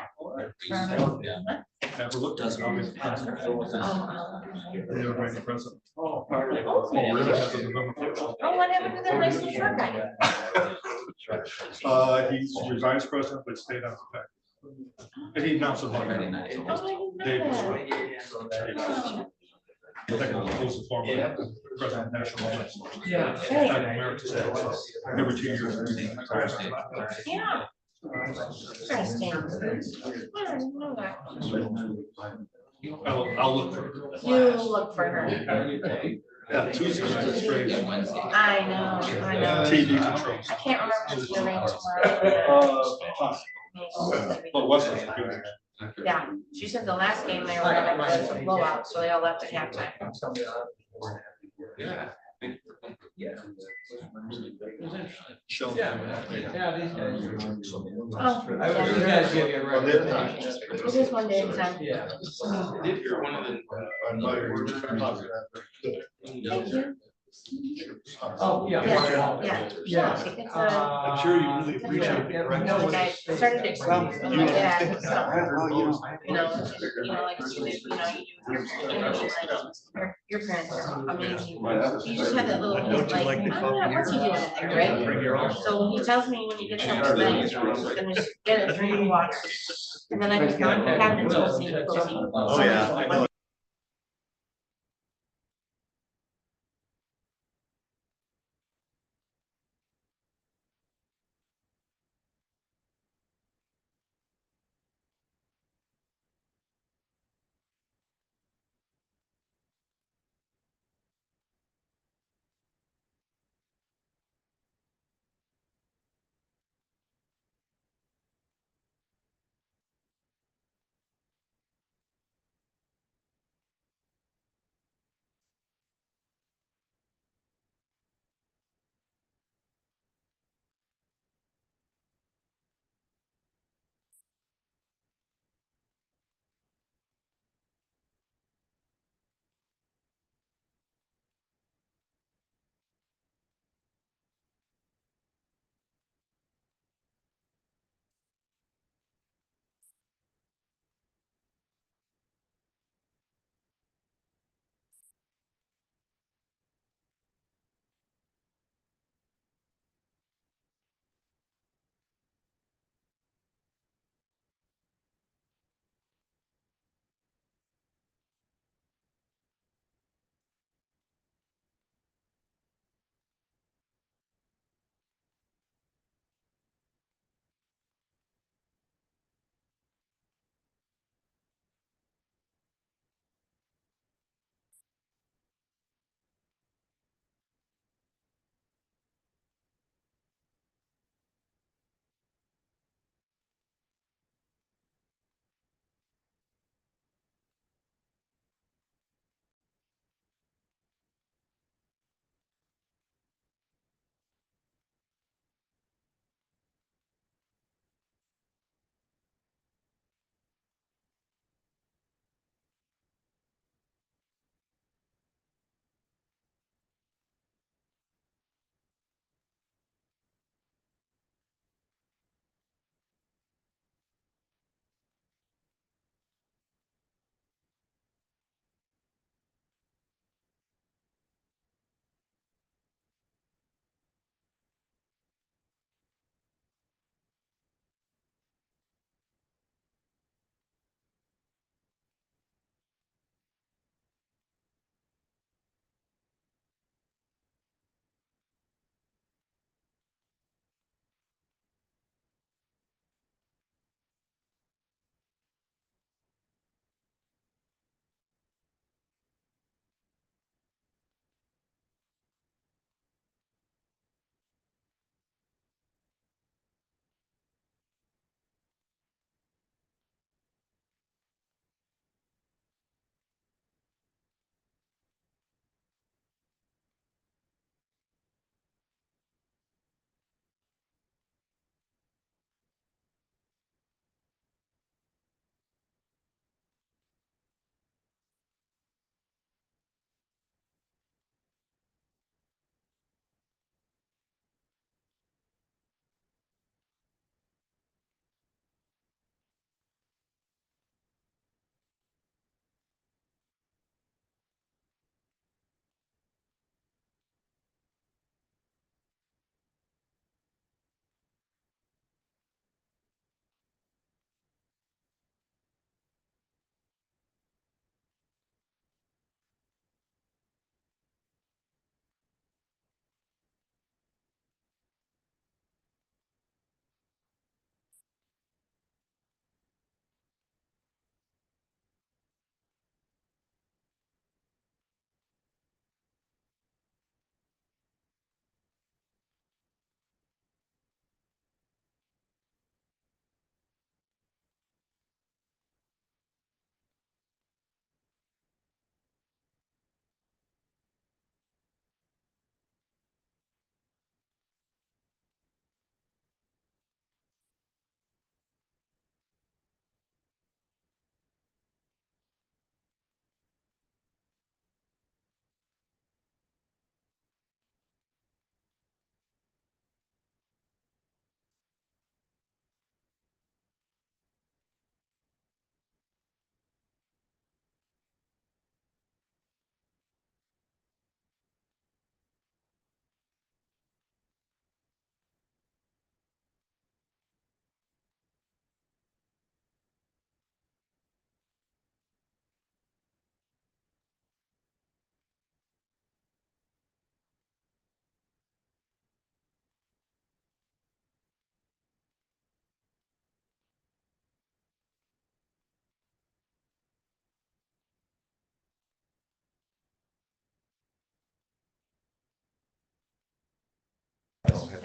Never looked at it. They were ready present. Oh, what happened to that nice little short guy? He's revised president, but stayed on the fact. And he announced it like. Oh, I didn't know Dave was that. right. I think it was the former president of national. Yeah. Every 2 years. Yeah. Interesting. I didn't know that. I'll look for it. You look for her. Yeah, Tuesdays is great. I know. TV controls. I can't remember who's the ring tomorrow. Well, Weston's good. Yeah, she said the last game they were having was a blowout, so they all left at halftime. Show. Oh, I wish you guys gave you a record. it is one day at a time. Did hear one of the. Thank you. Oh, yeah. Yeah. It's a. I'm sure you really appreciate it. Like I started to explain to my dad, so, like, your parents are amazing. You just have that little, like, what's he doing in there, right? So he tells me when he gets home tonight, he's gonna just get a drink of water. And then I just go in the cabinet and go see. Oh, yeah, I know.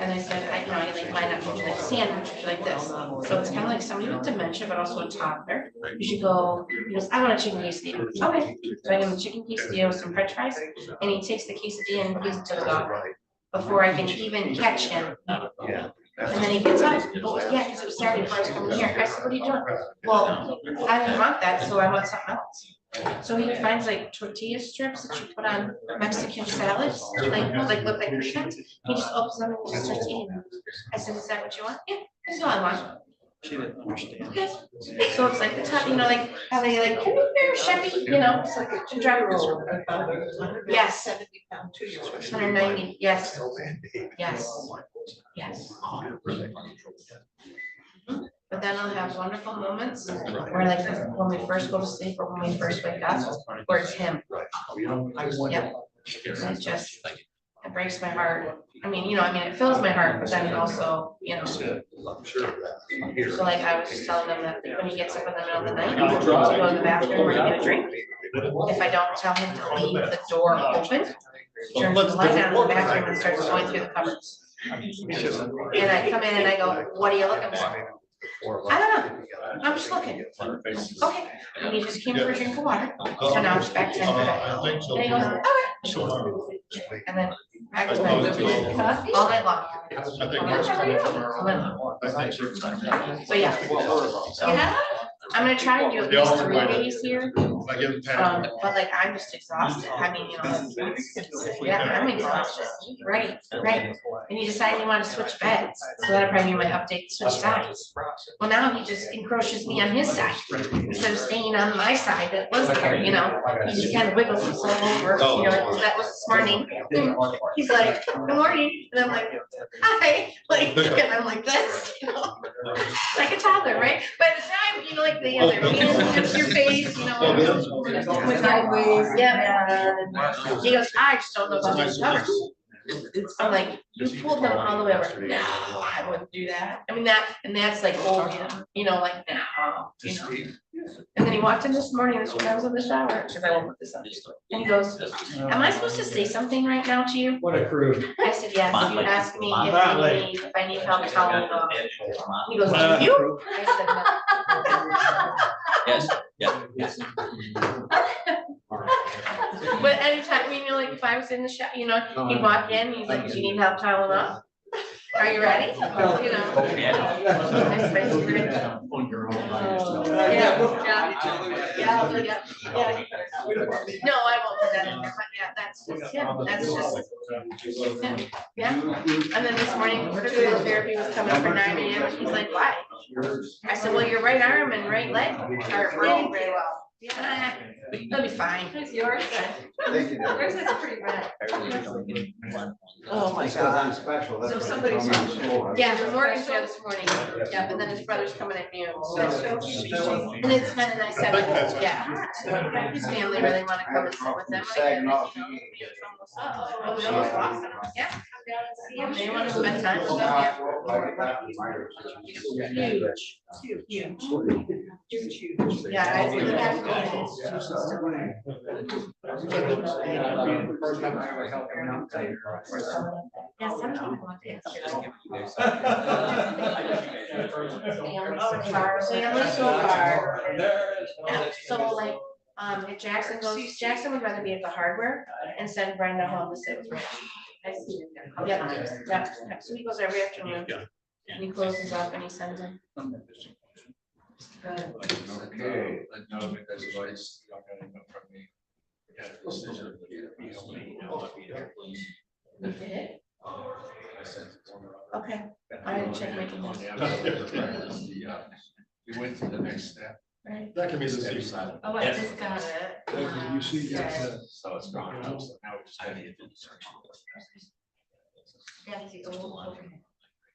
And I said, I like line up like sandwiches like this. So it's kind of like somebody with dementia, but also a toddler. You should go, he goes, I want a chicken quesadilla. Okay, so I give him a chicken quesadilla with some french fries, and he takes the quesadilla and gives it to the dog before I can even catch him. Yeah. And then he gets up, oh, yeah, because it was Saturday before I was coming here. I said, what are you doing? Well, I didn't want that, so I want something else. So he finds like tortilla strips that you put on Mexican salads, like look like croutons. He just opens them and just starts eating them. I said, is that what you want? Yeah, that's all I want. She didn't understand. Okay. So it's like the top, like how they like, come here, Chevy, it's like a drive. Yes. 70-pound 2-year-old. 190, yes. Yes. Yes. But then I'll have wonderful moments where like when we first go to sleep or when we first wake up, where it's him. Yep. And it breaks my heart. I mean, it fills my heart, but then it also, so like I was just telling them that when he gets up in the middle of the night, to go to the bathroom or to get a drink, if I don't tell him to leave the door open, turns the light on in the bathroom and starts going through the cupboards. And I come in and I go, what are you looking for? I don't know. I'm just looking. Okay. And he just came for a drink of water. So now I'm just back to him for that. And he goes, okay. And then back to bed all night long. All night long. So yeah. So I'm gonna try and do at least 3 days here. But like I'm just exhausted. I mean, yeah, I'm exhausted. Right. And he decided he wanted to switch beds. So that'll probably be my update, switch sides. Well, now he just encroaches me on his side instead of staying on my side that was there, he just kind of wiggles himself over, that was this morning. He's like, good morning. And I'm like, hi, and I'm like this, like a toddler, right? By the time, like the other hand hits your face, with sideways, yeah. He goes, I just don't know about these covers. I'm like, you pulled them all the way over. No, I wouldn't do that. I mean, that's like old, like now, And then he walked in this morning, when I was in the shower, because I won't put this on. And he goes, am I supposed to say something right now to you? What a crew. I said, yes. You asked me if I need help telling them. He goes, do you? I Yes, yeah. said, but anytime, like if I was in the shop, he'd walk in, he's like, do you need help tying them up? Are you ready? Yeah. No, I won't put that in there, but yeah, that's just him. That's just him. Yeah. And then this morning, physical therapy was coming for 9 a.m. He's like, why? I said, well, your right arm and right leg are breathing very well. Yeah, that'll be fine. It's yours. Thank you. Yours is pretty red. Oh, my God. So somebody's, Morgan's there this morning, but then his brother's coming at noon, so. And it's kind of nice having, his family really want to come and sit with them. Oh, we almost lost them, yeah. They want to spend time with them. Huge. Yeah, I really have to go. Yeah, sometimes I want to. Family so far. Yeah, so like, if Jackson would rather be at the hardware and send Brenda home to sit with Rich. Yeah, so he goes every afternoon. And he closes up and he sends him. Good. Okay. No, because advice, y'all got enough from me. We had a decision. We did it? Okay. I didn't check my email. We went to the next step. Right. That can be the safe side. Oh, I just got it. You see, So it's gone. Now we just had to get the search. That's the old, okay.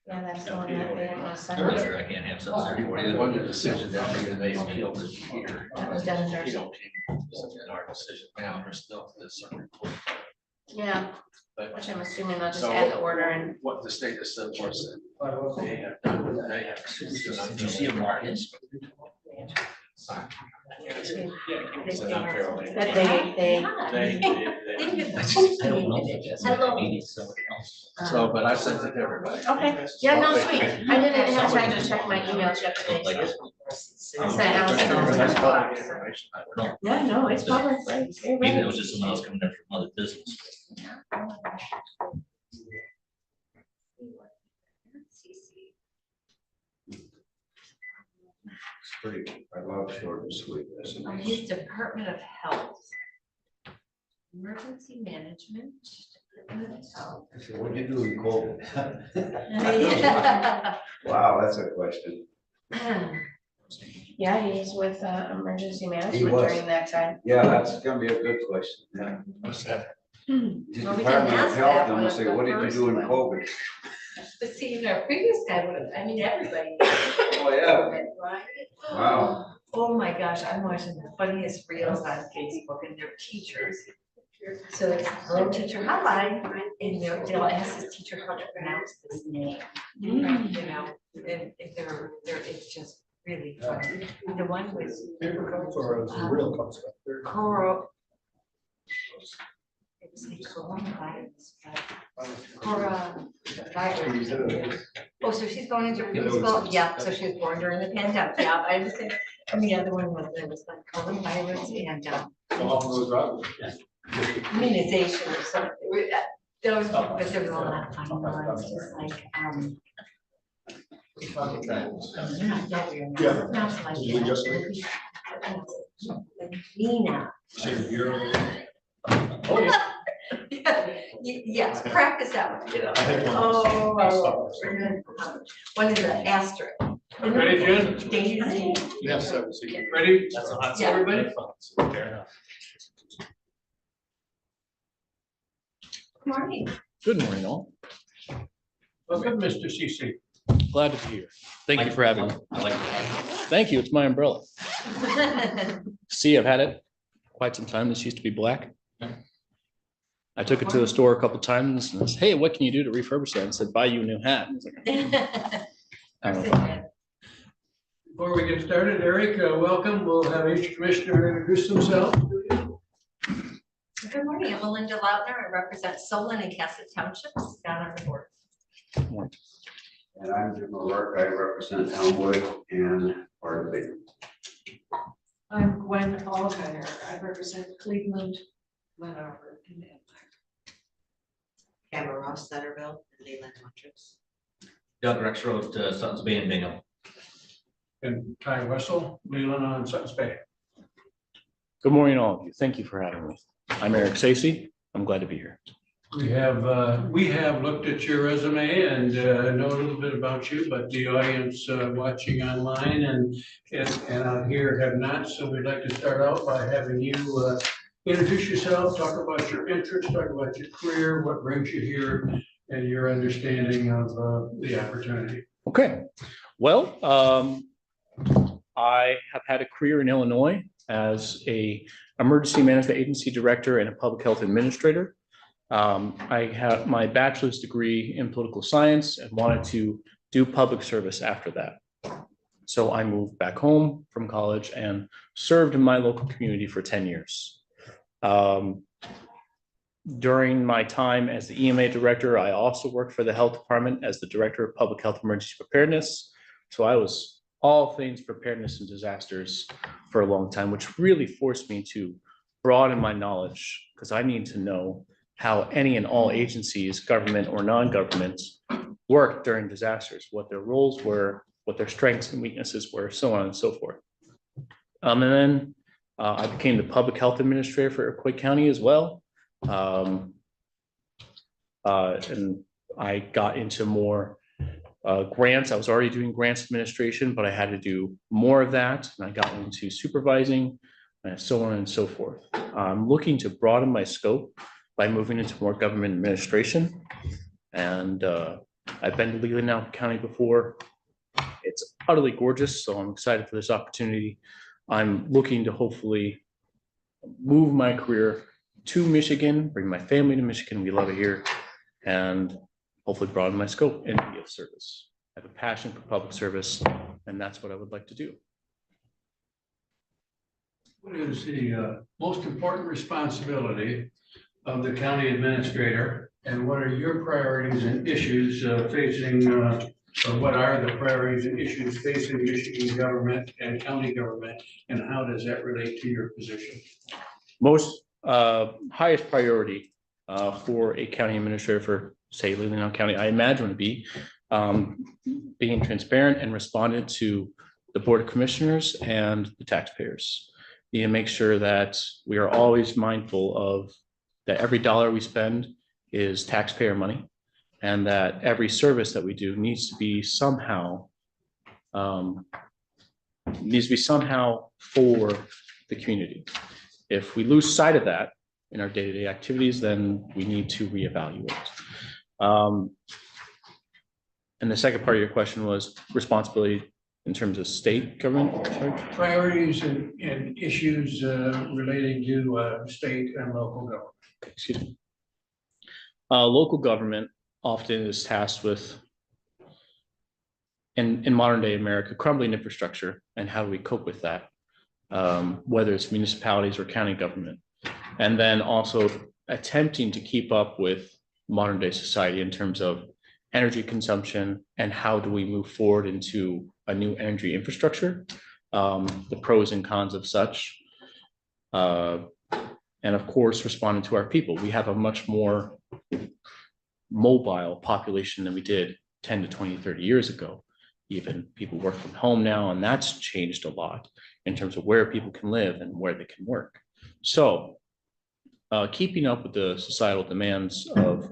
Yeah, that's the one that they didn't want to send. I'm sure I can't have something for you. One of the decisions that we made on Hill this year. That was done We Thursday. don't change our decision now, we're still to this certain point. Yeah, But which I'm assuming they'll just add the order and. what the state of Civil said. They have done, they have. Did you see a market? So not fairly. That they. I don't know if it's just Hello. maybe somebody else. So, but I sent it to everybody. Okay, yeah, no, sweet. I didn't have time to check my emails yet today. Like it. I said, I was gonna That's check public it. information. I don't know. Yeah, no, it's public, right? You're Maybe right. it was just someone else coming in from other business. It's pretty, I love short and sweet. His Department of Health. Emergency Management. Department of Health. So what do you do in COVID? Yeah, Wow, that's a question. he's with emergency management He was. during that time. Yeah, that's gonna be a good question, yeah. What's that? The Well, we didn't Department of ask Health, that I'm gonna one, say, the what did you first do in one. COVID? But see, our previous guy would have, I mean, everybody. Oh, yeah. Right? Wow. Oh my gosh, I'm watching the funniest reels on Facebook and they're teachers. So it's hello teacher hotline, and they'll ask this teacher how to pronounce this name. You know, and it's just really funny. The one was Coro. It was like coronavirus, but Cora. Oh, so she's going into preschool? Yeah, so she was born during the pandemic. Yeah, I understand. And the other one was, there was like coronavirus and immunization or something. Those, but there was a lot of funny ones, just like, Nina. Yes, practice out, you know. Oh. One is an asterisk. Ready, Jen? Daisy. Yes, Ready? That's a hot. Yeah. Everybody? Fair enough. Morning. Good morning, all. Welcome, Mr. CC. Glad to be here. Thank you for having me. I like that. Thank you. It's my umbrella. See, I've had it quite some time. This used to be black. I took it to the store a couple times and said, hey, what can you do to refurbish it? And said, buy you a new hat. And I was like, I don't know. Before we get started, Eric, welcome. We'll have each commissioner introduce themselves. Good morning, I'm Melinda Lautner. I represent Solon and Cassett Townships down on the board. And I'm Jim O'Rourke, I represent Elmwood and part of it. I'm Gwen Allgaier. I represent Cleveland, Leonard, and Empire. Cameron Ross, Centerville, and Leelanau County. Doug Rex Road, Suttons Bay and Bingham. And Ty Wessel, Leelanau and Suttons Bay. Good morning, all of you. Thank you for having me. I'm Eric Sacy. I'm glad to be here. We have looked at your resume and know a little bit about you, but the audience watching online and out here have not. So we'd like to start out by having you introduce yourself, talk about your interests, talk about your career, what brings you here, and your understanding of the opportunity. Okay. Well, I have had a career in Illinois as a emergency management agency director and a public health administrator. I have my bachelor's degree in political science and wanted to do public service after that. So I moved back home from college and served in my local community for 10 years. During my time as the EMA director, I also worked for the health department as the director of public health emergency preparedness. So I was all things preparedness and disasters for a long time, which really forced me to broaden my knowledge because I need to know how any and all agencies, government or non-government, work during disasters, what their roles were, what their strengths and weaknesses were, so on and so forth. And then I became the public health administrator for Iroquois County as well. And I got into more grants. I was already doing grants administration, but I had to do more of that. And I got into supervising and so on and so forth. I'm looking to broaden my scope by moving into more government administration. And I've been to Leelanau County before. It's utterly gorgeous, so I'm excited for this opportunity. I'm looking to hopefully move my career to Michigan, bring my family to Michigan. We love it here. And hopefully broaden my scope and be of service. I have a passion for public service, and that's what I would like to do. What is the most important responsibility of the county administrator? And what are your priorities and issues facing, or what are the priorities and issues facing Michigan government and county government? And how does that relate to your position? Most highest priority for a county administrator for, say, Leelanau County, I imagine would be being transparent and responding to the Board of Commissioners and the taxpayers. You need to make sure that we are always mindful of that every dollar we spend is taxpayer money, and that every service that we do needs to be somehow for the community. If we lose sight of that in our day-to-day activities, then we need to reevaluate. And the second part of your question was responsibility in terms of state government. Sorry? Priorities and issues relating to state and local government. Excuse me. Local government often is tasked with, in modern day America, crumbling infrastructure, and how do we cope with that, whether it's municipalities or county government, and then also attempting to keep up with modern day society in terms of energy consumption and how do we move forward into a new energy infrastructure, the pros and cons of such. And of course, responding to our people. We have a much more mobile population than we did 10 to 20, 30 years ago. Even people work from home now, and that's changed a lot in terms of where people can live and where they can work. So keeping up with the societal demands of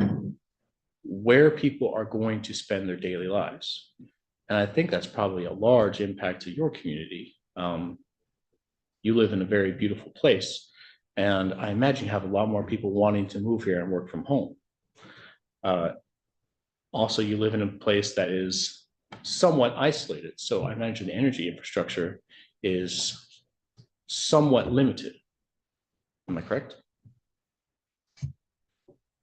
where people are going to spend their daily lives. And I think that's probably a large impact to your community. You live in a very beautiful place, and I imagine you have a lot more people wanting to move here and work from home. Also, you live in a place that is somewhat isolated. So I imagine the energy infrastructure is somewhat limited. Am I correct?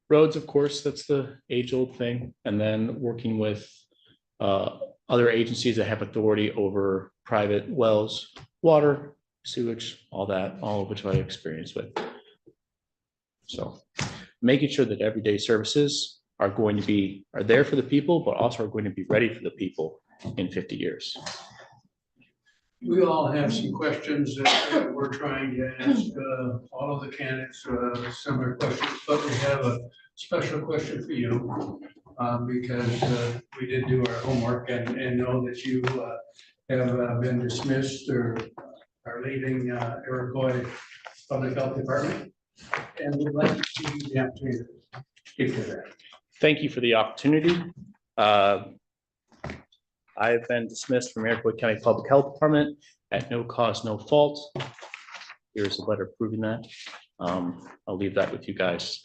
Roads, of course, that's the age-old thing. And then working with other agencies that have authority over private wells, water, sewage, all that, all of which I have experience with. So making sure that everyday services are there for the people, but also are going to be ready for the people in 50 years. We all have some questions that we're trying to ask all of the candidates similar questions, but we have a special question for you because we did do our homework and know that you have been dismissed or are leaving Iroquois Public Health Department, and we'd like to give you the opportunity to speak to that. Thank you for the opportunity. I've been dismissed from Iroquois County Public Health Department at no cause, no fault. Here's a letter proving that. I'll leave that with you guys.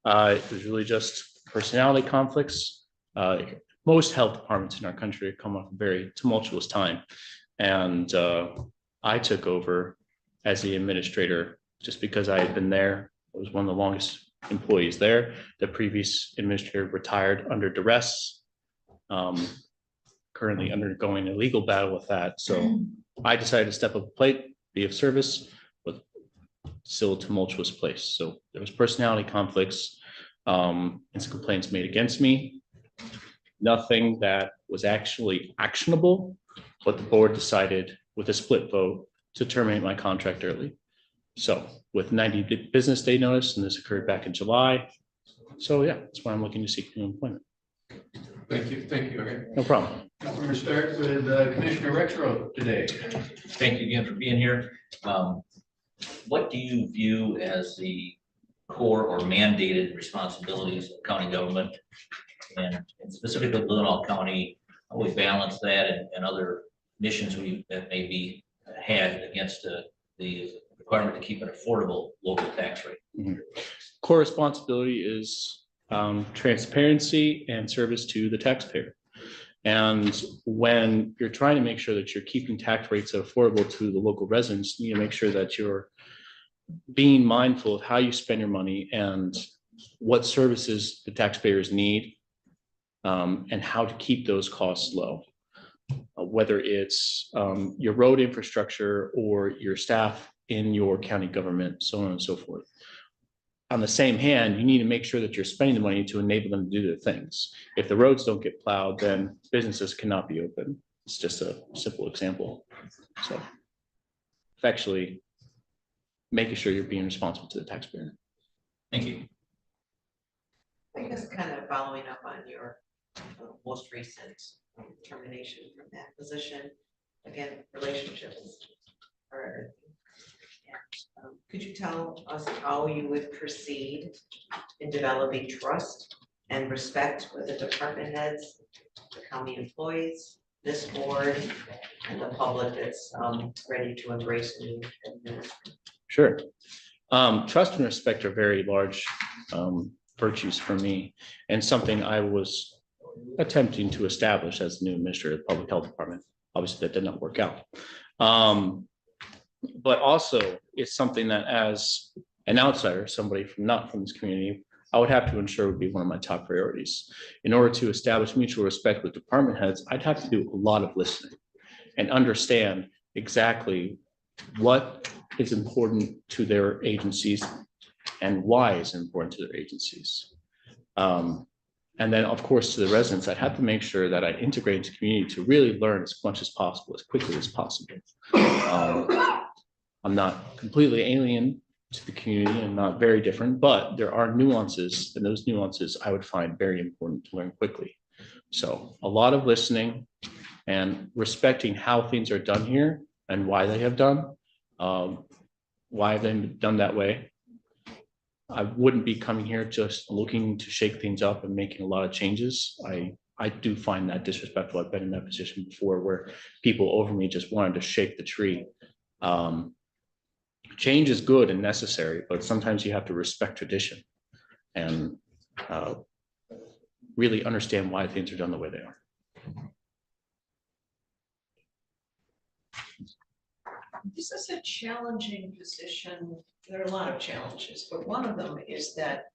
It was really just personality conflicts. Most health departments in our country have come off a very tumultuous time. And I took over as the administrator just because I had been there. I was one of the longest employees there. The previous administrator retired under duress. Currently undergoing a legal battle with that. So I decided to step up to the plate, be of service, but still a tumultuous place. So there was personality conflicts and some complaints made against me. Nothing that was actually actionable, but the board decided with a split vote to terminate my contract early. So with 90 business day notice, and this occurred back in July. So yeah, that's why I'm looking to seek new employment. Thank you. Thank you. Okay. No problem. We're going to start with Commissioner Rexroth today. Thank you again for being here. What do you view as the core or mandated responsibilities of county government? And specifically Leelanau County, how we balance that and other missions that may be had against the requirement to keep an affordable local tax rate? Mm-hmm. Core responsibility is transparency and service to the taxpayer. And when you're trying to make sure that you're keeping tax rates affordable to the local residents, you need to make sure that you're being mindful of how you spend your money and what services the taxpayers need, and how to keep those costs low. Whether it's your road infrastructure or your staff in your county government, so on and so forth. On the same hand, you need to make sure that you're spending the money to enable them to do their things. If the roads don't get plowed, then businesses cannot be open. It's just a simple example. So actually making sure you're being responsible to the taxpayer. Thank you. I guess kind of following up on your most recent termination from that position. Again, relationships are everything. And, could you tell us how you would proceed in developing trust and respect with the department heads, the county employees, this board, and the public that's ready to embrace new administration? Sure. Trust and respect are very large virtues for me, and something I was attempting to establish as the new administrator of the Public Health Department. Obviously, that did not work out. But also, it's something that as an outsider, somebody from not from this community, I would have to ensure would be one of my top priorities. In order to establish mutual respect with department heads, I'd have to do a lot of listening and understand exactly what is important to their agencies and why is important to their agencies. And then, of course, to the residents, I'd have to make sure that I integrate into the community to really learn as much as possible, as quickly as possible. I'm not completely alien to the community and not very different, but there are nuances, and those nuances I would find very important to learn quickly. So a lot of listening and respecting how things are done here and why they have done, why they've done that way. I wouldn't be coming here just looking to shake things up and making a lot of changes. I do find that disrespectful. I've been in that position before where people over me just wanted to shake the tree. Change is good and necessary, but sometimes you have to respect tradition and really understand why things are done the way they are. This is a challenging position. There are a lot of challenges, but one of them is that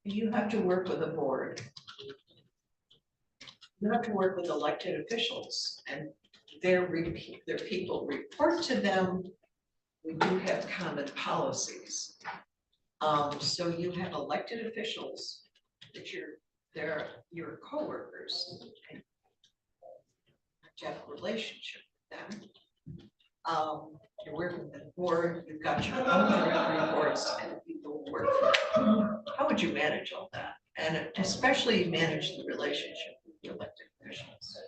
you have to work with a board. You have to work with elected officials, and their people report to them. We do have common policies. So you have elected officials that they're your coworkers. And you have a relationship with them. You're working with the board, you've got your own direct reports and people who work for you. How would you manage all that? And especially manage the relationship with the elected officials?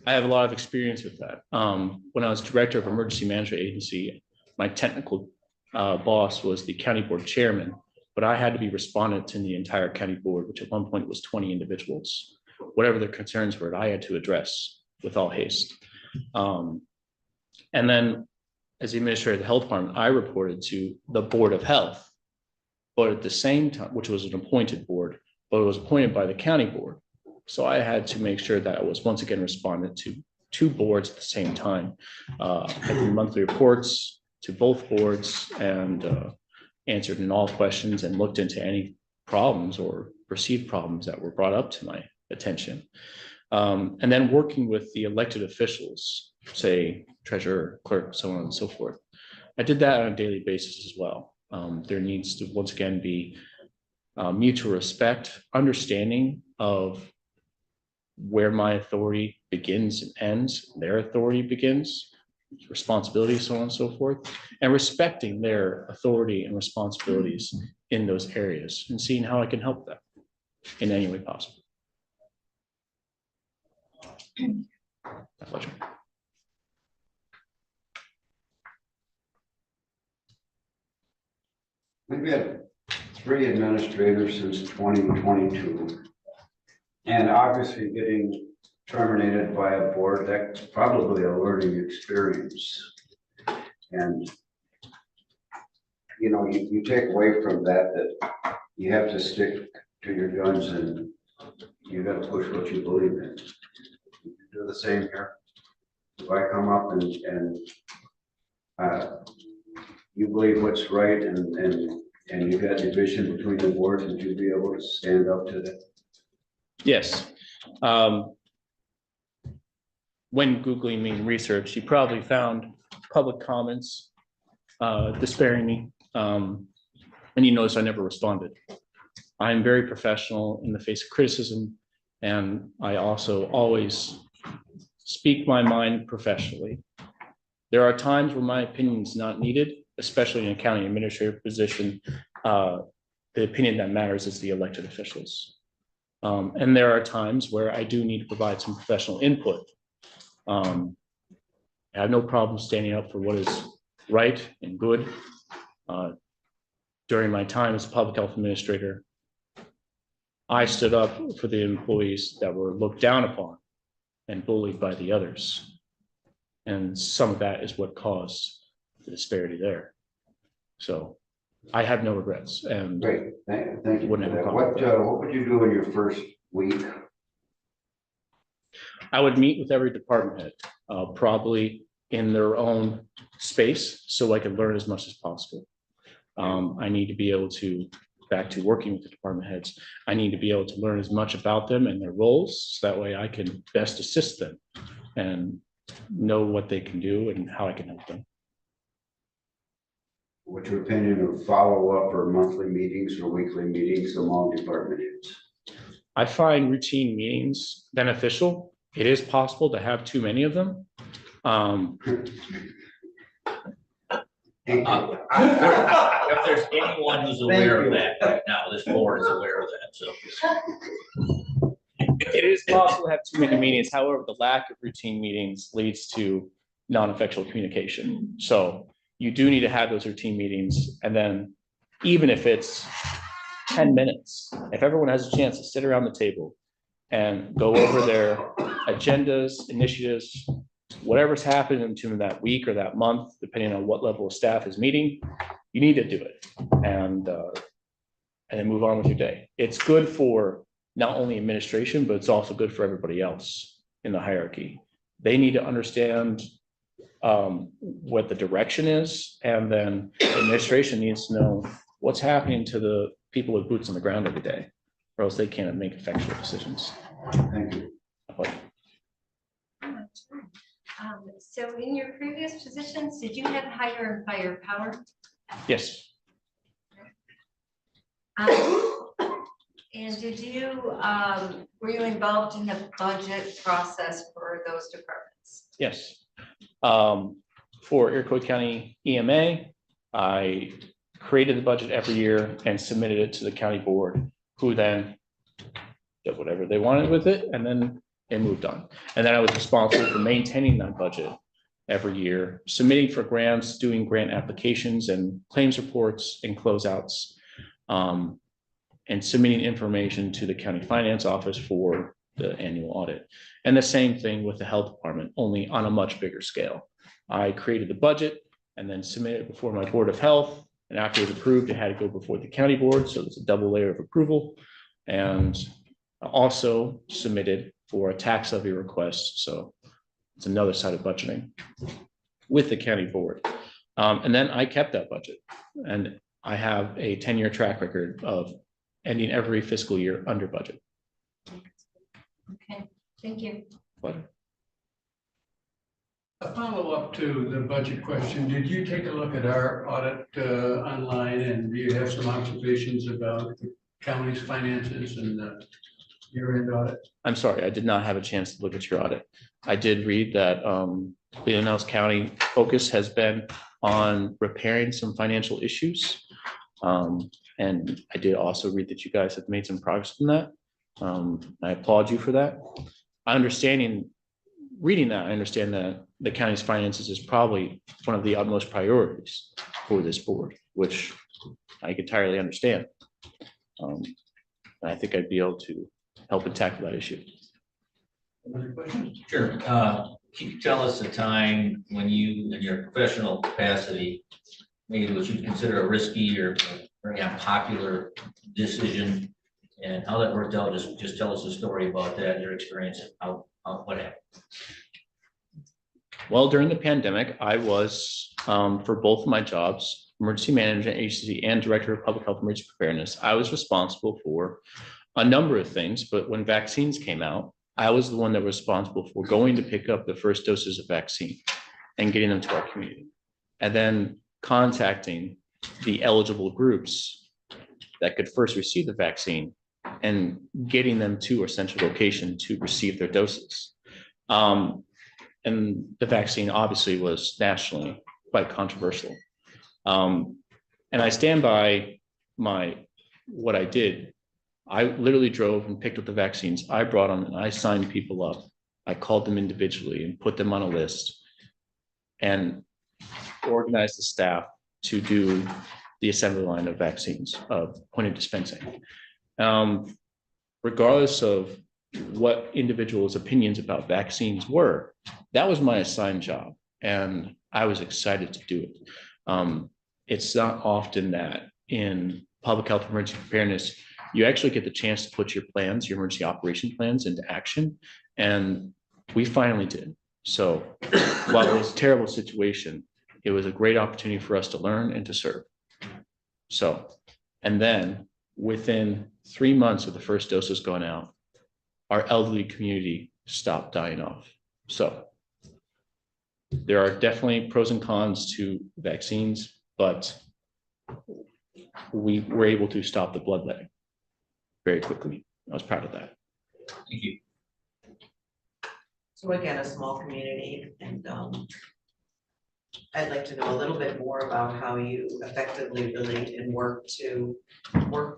I have a lot of experience with that. When I was director of emergency management agency, my technical boss was the county board chairman, but I had to be respondent to the entire county board, which at one point was 20 individuals. Whatever their concerns were, I had to address with all haste. And then as the administrator of the health department, I reported to the Board of Health, but at the same time, which was an appointed board, but it was appointed by the county board. So I had to make sure that I was once again responded to two boards at the same time, making monthly reports to both boards and answered in all questions and looked into any problems or perceived problems that were brought up to my attention. And then working with the elected officials, say treasurer, clerk, so on and so forth. I did that on a daily basis as well. There needs to once again be mutual respect, understanding of where my authority begins and ends, their authority begins, responsibility, so on and so forth, and respecting their authority and responsibilities in those areas and seeing how I can help them in any way possible. My pleasure. We've had 3 administrators since 2022. And obviously getting terminated by a board, that's probably a learning experience. And, you know, you take away from that you have to stick to your guns and you got to push what you believe in. You do the same here. If I come up and you believe what's right and you got division between the boards, would you be able to stand up to that? Yes. when Googling me and research, you probably found public comments despairing me. And you notice I never responded. I'm very professional in the face of criticism, and I also always speak my mind professionally. There are times where my opinion is not needed, especially in a county administrator position. The opinion that matters is the elected officials. And there are times where I do need to provide some professional input. I have no problem standing up for what is right and good. During my time as a public health administrator, I stood up for the employees that were looked down upon and bullied by the others. And some of that is what caused the disparity there. So I have no regrets, and Great, thank you. Wouldn't have a What, problem. what would you do in your first week? I would meet with every department head, probably in their own space, so I could learn as much as possible. I need to be able to, back to working with the department heads, I need to be able to learn as much about them and their roles, so that way I can best assist them and know what they can do and how I can help them. What's your opinion of follow-up or monthly meetings or weekly meetings among department heads? I find routine meetings beneficial. It is possible to have too many of them. If there's anyone who's aware of that right now, this board is aware of that, so. It is possible to have too many meetings. However, the lack of routine meetings leads to non-effectual communication. So you do need to have those routine meetings. And then even if it's 10 minutes, if everyone has a chance to sit around the table and go over their agendas, initiatives, whatever's happening to them that week or that month, depending on what level of staff is meeting, you need to do it and then move on with your day. It's good for not only administration, but it's also good for everybody else in the hierarchy. They need to understand what the direction is, and then administration needs to know what's happening to the people with boots on the ground every day, or else they can't make effective decisions. Thank you. So in your previous positions, did you have hire and fire power? Yes. And did you, were you involved in the budget process for those departments? Yes. For Iroquois County EMA, I created the budget every year and submitted it to the county board, who then did whatever they wanted with it, and then it moved on. And then I was responsible for maintaining that budget every year, submitting for grants, doing grant applications and claims reports and closeouts, and submitting information to the county finance office for the annual audit. And the same thing with the health department, only on a much bigger scale. I created the budget and then submitted it before my board of health. And after it was approved, it had to go before the county board. So there's a double layer of approval, and also submitted for a tax levy request. So it's another side of budgeting with the county board. And then I kept that budget, and I have a 10-year track record of ending every fiscal year under budget. Okay, thank you. A follow-up to the budget question, did you take a look at our audit online, and do you have some observations about the county's finances and the year-end audit? I'm sorry, I did not have a chance to look at your audit. I did read that Leelanau County focus has been on repairing some financial issues. And I did also read that you guys have made some progress in that. I applaud you for that. Reading that, I understand that the county's finances is probably one of the utmost priorities for this board, which I entirely understand. I think I'd be able to help and tackle that issue. Other questions? Sure. Can you tell us a time when you, in your professional capacity, made what you'd consider a risky or very unpopular decision, and how that worked out? Just tell us a story about that, your experience, what happened. Well, during the pandemic, I was, for both of my jobs, emergency management agency and director of public health emergency preparedness, I was responsible for a number of things. But when vaccines came out, I was the one that was responsible for going to pick up the first doses of vaccine and getting them to our community. And then contacting the eligible groups that could first receive the vaccine and getting them to a central location to receive their doses. And the vaccine obviously was nationally quite controversial. And I stand by what I did. I literally drove and picked up the vaccines. I brought them and I signed people up. I called them individually and put them on a list and organized the staff to do the assembly line of vaccines, of point of dispensing. Regardless of what individuals' opinions about vaccines were, that was my assigned job, and I was excited to do it. It's not often that in public health emergency preparedness, you actually get the chance to put your plans, your emergency operation plans into action, and we finally did. So while it was a terrible situation, it was a great opportunity for us to learn and to serve. So, and then within 3 months of the first doses going out, our elderly community stopped dying off. So there are definitely pros and cons to vaccines, but we were able to stop the bloodletting very quickly. I was proud of that. Thank you. So again, a small community, and I'd like to know a little bit more about how you effectively relate and work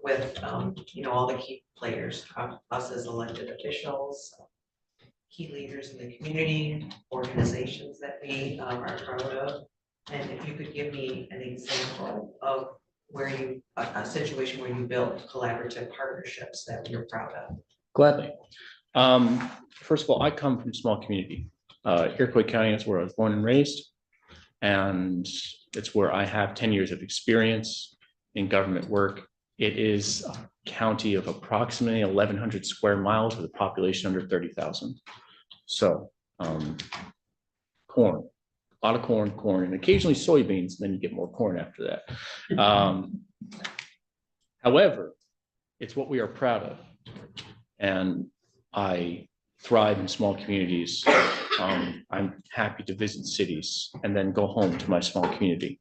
with, all the key players, us as elected officials, key leaders in the community, organizations that we are proud of. And if you could give me an example of a situation where you built collaborative partnerships that you're proud of. Gladly. First of all, I come from a small community. Iroquois County is where I was born and raised. And it's where I have 10 years of experience in government work. It is a county of approximately 1,100 square miles with a population under 30,000. So corn, a lot of corn, and occasionally soybeans, and then you get more corn after that. However, it's what we are proud of. And I thrive in small communities. I'm happy to visit cities and then go home to my small community.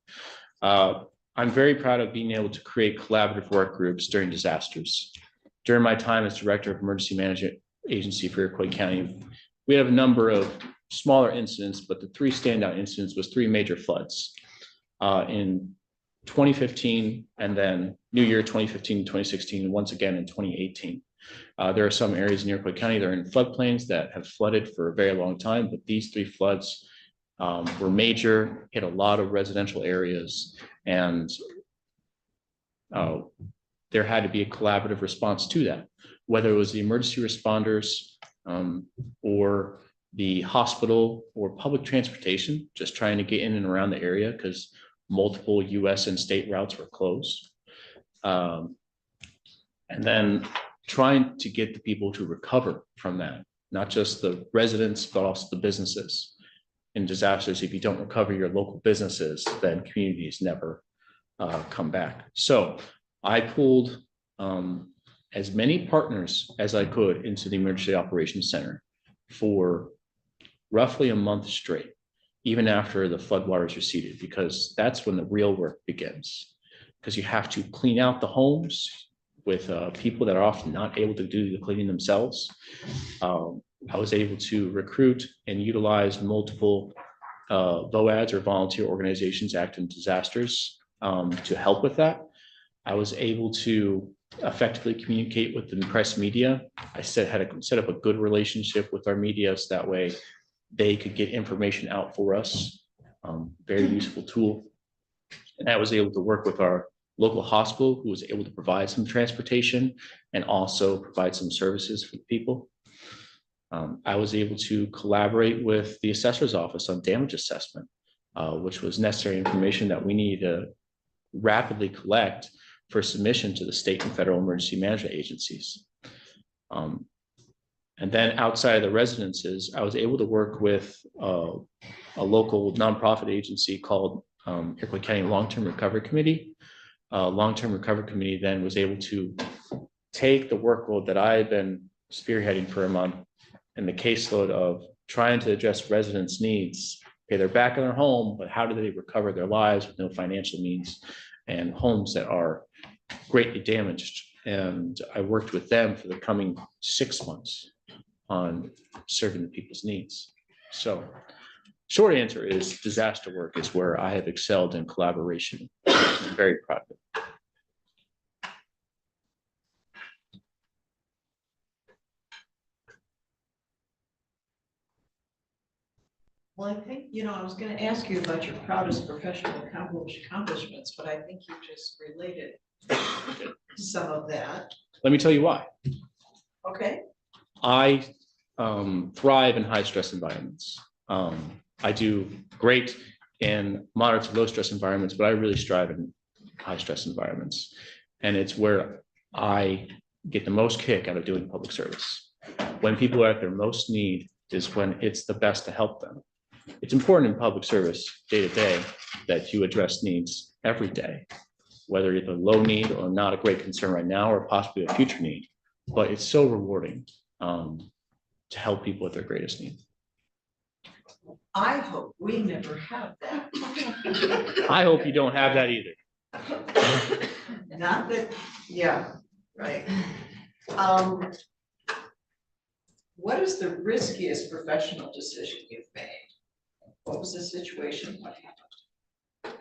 I'm very proud of being able to create collaborative work groups during disasters. During my time as Director of Emergency Management Agency for Iroquois County, we have a number of smaller incidents, but the 3 standout incidents was 3 major floods in 2015, and then New Year 2015, 2016, and once again in 2018. There are some areas in Iroquois County that are in floodplains that have flooded for a very long time, but these 3 floods were major, hit a lot of residential areas, and there had to be a collaborative response to that, whether it was the emergency responders or the hospital or public transportation, just trying to get in and around the area because multiple US and state routes were closed. And then trying to get the people to recover from that, not just the residents, but also the businesses. In disasters, if you don't recover your local businesses, then communities never come back. So I pulled as many partners as I could into the Emergency Operations Center for roughly a month straight, even after the floodwaters receded, because that's when the real work begins. Because you have to clean out the homes with people that are often not able to do the cleaning themselves. I was able to recruit and utilize multiple VOADs or volunteer organizations active in disasters to help with that. I was able to effectively communicate with the press media. I had to set up a good relationship with our media so that way they could get information out for us. Very useful tool. And I was able to work with our local hospital who was able to provide some transportation and also provide some services for people. I was able to collaborate with the assessor's office on damage assessment, which was necessary information that we needed to rapidly collect for submission to the state and federal emergency management agencies. And then outside of the residences, I was able to work with a local nonprofit agency called Iroquois County Long-Term Recovery Committee. Long-Term Recovery Committee then was able to take the workload that I had been spearheading for a month and the caseload of trying to address residents' needs. Okay, they're back in their home, but how do they recover their lives with no financial means and homes that are greatly damaged? And I worked with them for the coming 6 months on serving the people's needs. So short answer is disaster work is where I have excelled in collaboration. I'm very proud of it. Well, I think, I was gonna ask you about your proudest professional accomplishments, but I think you just related some of that. Let me tell you why. Okay. I thrive in high stress environments. I do great in moderate to low stress environments, but I really strive in high stress environments. And it's where I get the most kick out of doing public service. When people are at their most need is when it's the best to help them. It's important in public service day to day that you address needs every day, whether it's a low need or not a great concern right now, or possibly a future need. But it's so rewarding to help people at their greatest need. I hope we never have that. I hope you don't have that either. Not that, yeah, right. What is the riskiest professional decision you've made? What was the situation? What happened?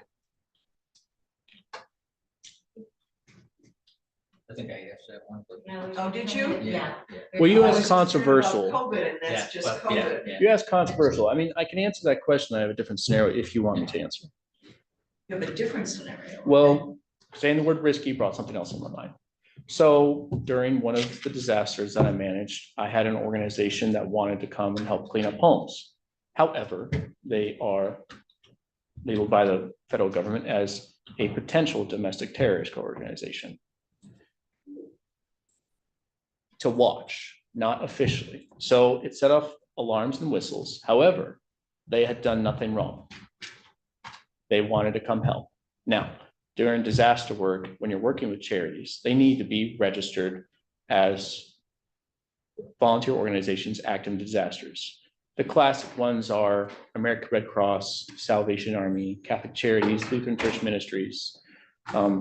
I think I asked that one. but- Oh, did you? Yeah. Well, you I asked was concerned about controversial. COVID, and that's Yeah, just but yeah, COVID. yeah. You asked controversial. I mean, I can answer that question. I have a different scenario if you want me to answer. You have a different scenario. Well, saying the word risky brought something else in my mind. So during one of the disasters that I managed, I had an organization that wanted to come and help clean up homes. However, they were by the federal government as a potential domestic terrorist organization to watch, not officially. So it set off alarms and whistles. However, they had done nothing wrong. They wanted to come help. Now, during disaster work, when you're working with charities, they need to be registered as volunteer organizations acting in disasters. The classic ones are American Red Cross, Salvation Army, Catholic Charities, Lutheran Church Ministries,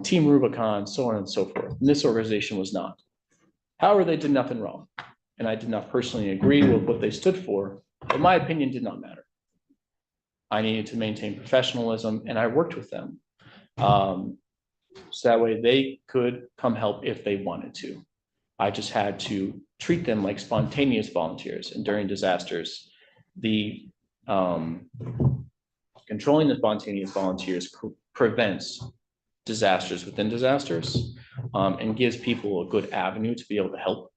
Team Rubicon, so on and so forth. And this organization was not. However, they did nothing wrong. And I did not personally agree with what they stood for, but my opinion did not matter. I needed to maintain professionalism, and I worked with them. So that way they could come help if they wanted to. I just had to treat them like spontaneous volunteers. And during disasters, the controlling the spontaneous volunteers prevents disasters within disasters and gives people a good avenue to be able to help.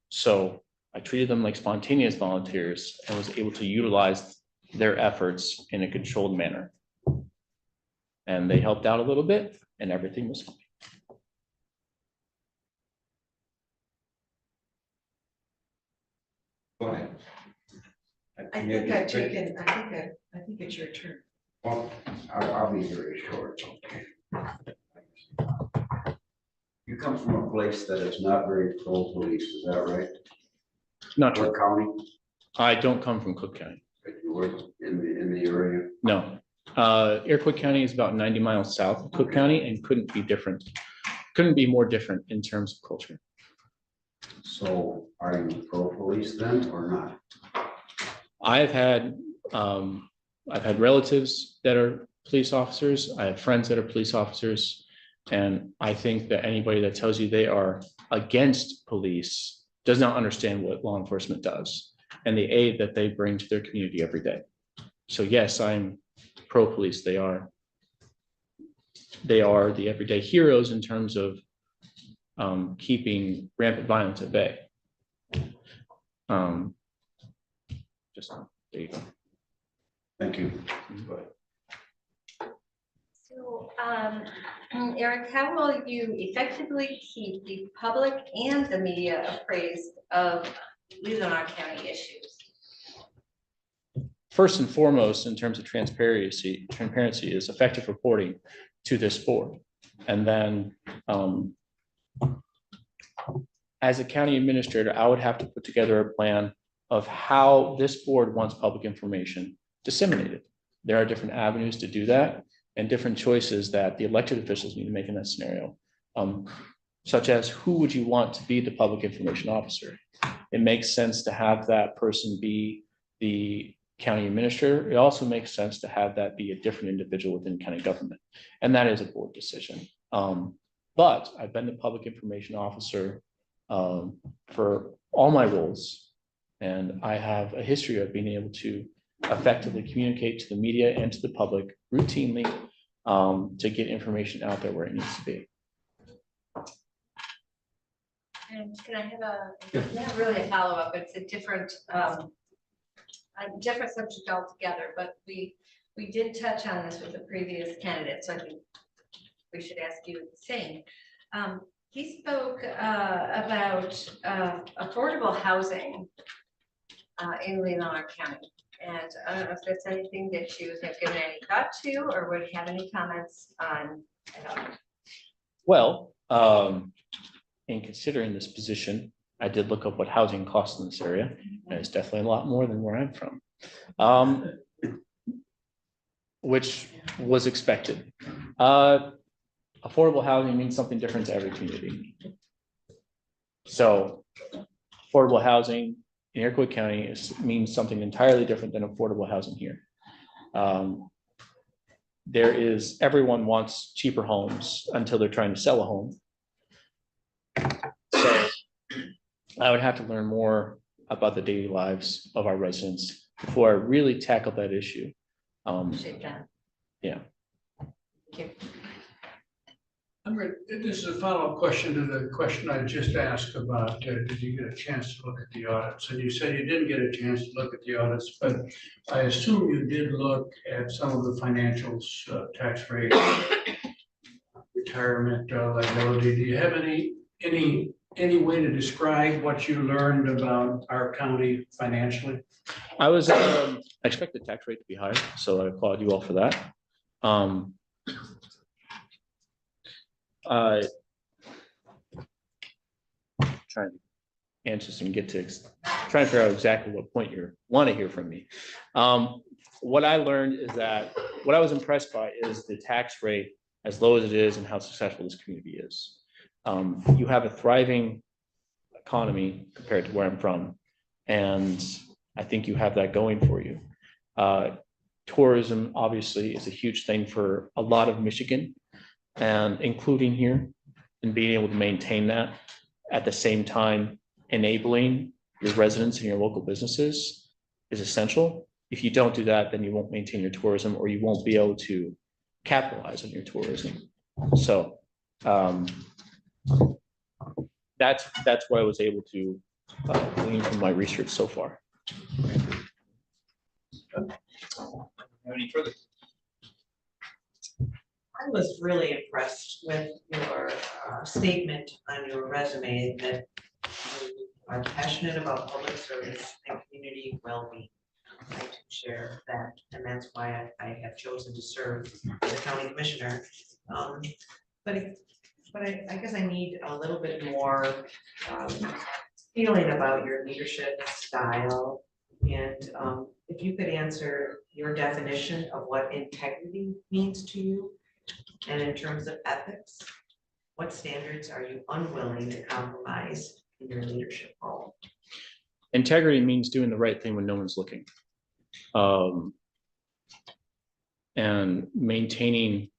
So I treated them like spontaneous volunteers and was able to utilize their efforts in a controlled manner. And they helped out a little bit and everything was fine. Go ahead. I think I've taken, I think it's your turn. Well, I'll be very short. You come from a place that is not very pro-police, is that right? Not true. What county? I don't come from Cook County. But you work in the area? No. Iroquois County is about 90 miles south of Cook County and couldn't be more different in terms of culture. So are you pro-police then or not? I've had relatives that are police officers. I have friends that are police officers. And I think that anybody that tells you they are against police does not understand what law enforcement does and the aid that they bring to their community every day. So yes, I'm pro-police. They are the everyday heroes in terms of keeping rampant violence at bay. Just there you go. Thank you. Go ahead. So, Eric, how will you effectively keep the public and the media appraised of Leelanau County issues? First and foremost, in terms of transparency is effective reporting to this board. And then as a county administrator, I would have to put together a plan of how this board wants public information disseminated. There are different avenues to do that and different choices that the elected officials need to make in that scenario. Such as, who would you want to be the public information officer? It makes sense to have that person be the county administrator. It also makes sense to have that be a different individual within county government. And that is a board decision. But I've been the public information officer for all my roles. And I have a history of being able to effectively communicate to the media and to the public routinely to get information out there where it needs to be. And can I have not really a follow-up, it's a different subject altogether, but we did touch on this with the previous candidate, so I think we should ask you the same. He spoke about affordable housing in Leelanau County. And I don't know if that's anything that you have given any thought to or would have any comments on at all. Well, in considering this position, I did look up what housing costs in this area, and it's definitely a lot more than where I'm from, which was expected. Affordable housing means something different to every community. So affordable housing in Iroquois County means something entirely different than affordable housing here. Everyone wants cheaper homes until they're trying to sell a home. So I would have to learn more about the daily lives of our residents before I really tackle that issue. Yeah. Thank you. This is a follow-up question to the question I just asked about, did you get a chance to look at the audits? And you said you didn't get a chance to look at the audits, but I assume you did look at some of the financials, tax rate, retirement liability. Do you have any way to describe what you learned about our county financially? I expect the tax rate to be higher, so I applaud you all for that. Trying to answer this and trying to figure out exactly what point you want to hear from me. What I learned is that what I was impressed by is the tax rate, as low as it is, and how successful this community is. You have a thriving economy compared to where I'm from, and I think you have that going for you. Tourism obviously is a huge thing for a lot of Michigan, and including here, and being able to maintain that at the same time enabling your residents and your local businesses is essential. If you don't do that, then you won't maintain your tourism, or you won't be able to capitalize on your tourism. So that's what I was able to glean from my research so far. Any further? I was really impressed with your statement on your resume that you are passionate about public service and community well-being. I do share that, and that's why I have chosen to serve as a county commissioner. But I guess I need a little bit more feeling about your leadership style, and if you could answer your definition of what integrity means to you. And in terms of ethics, what standards are you unwilling to compromise in your leadership role? Integrity means doing the right thing when no one's looking. And maintaining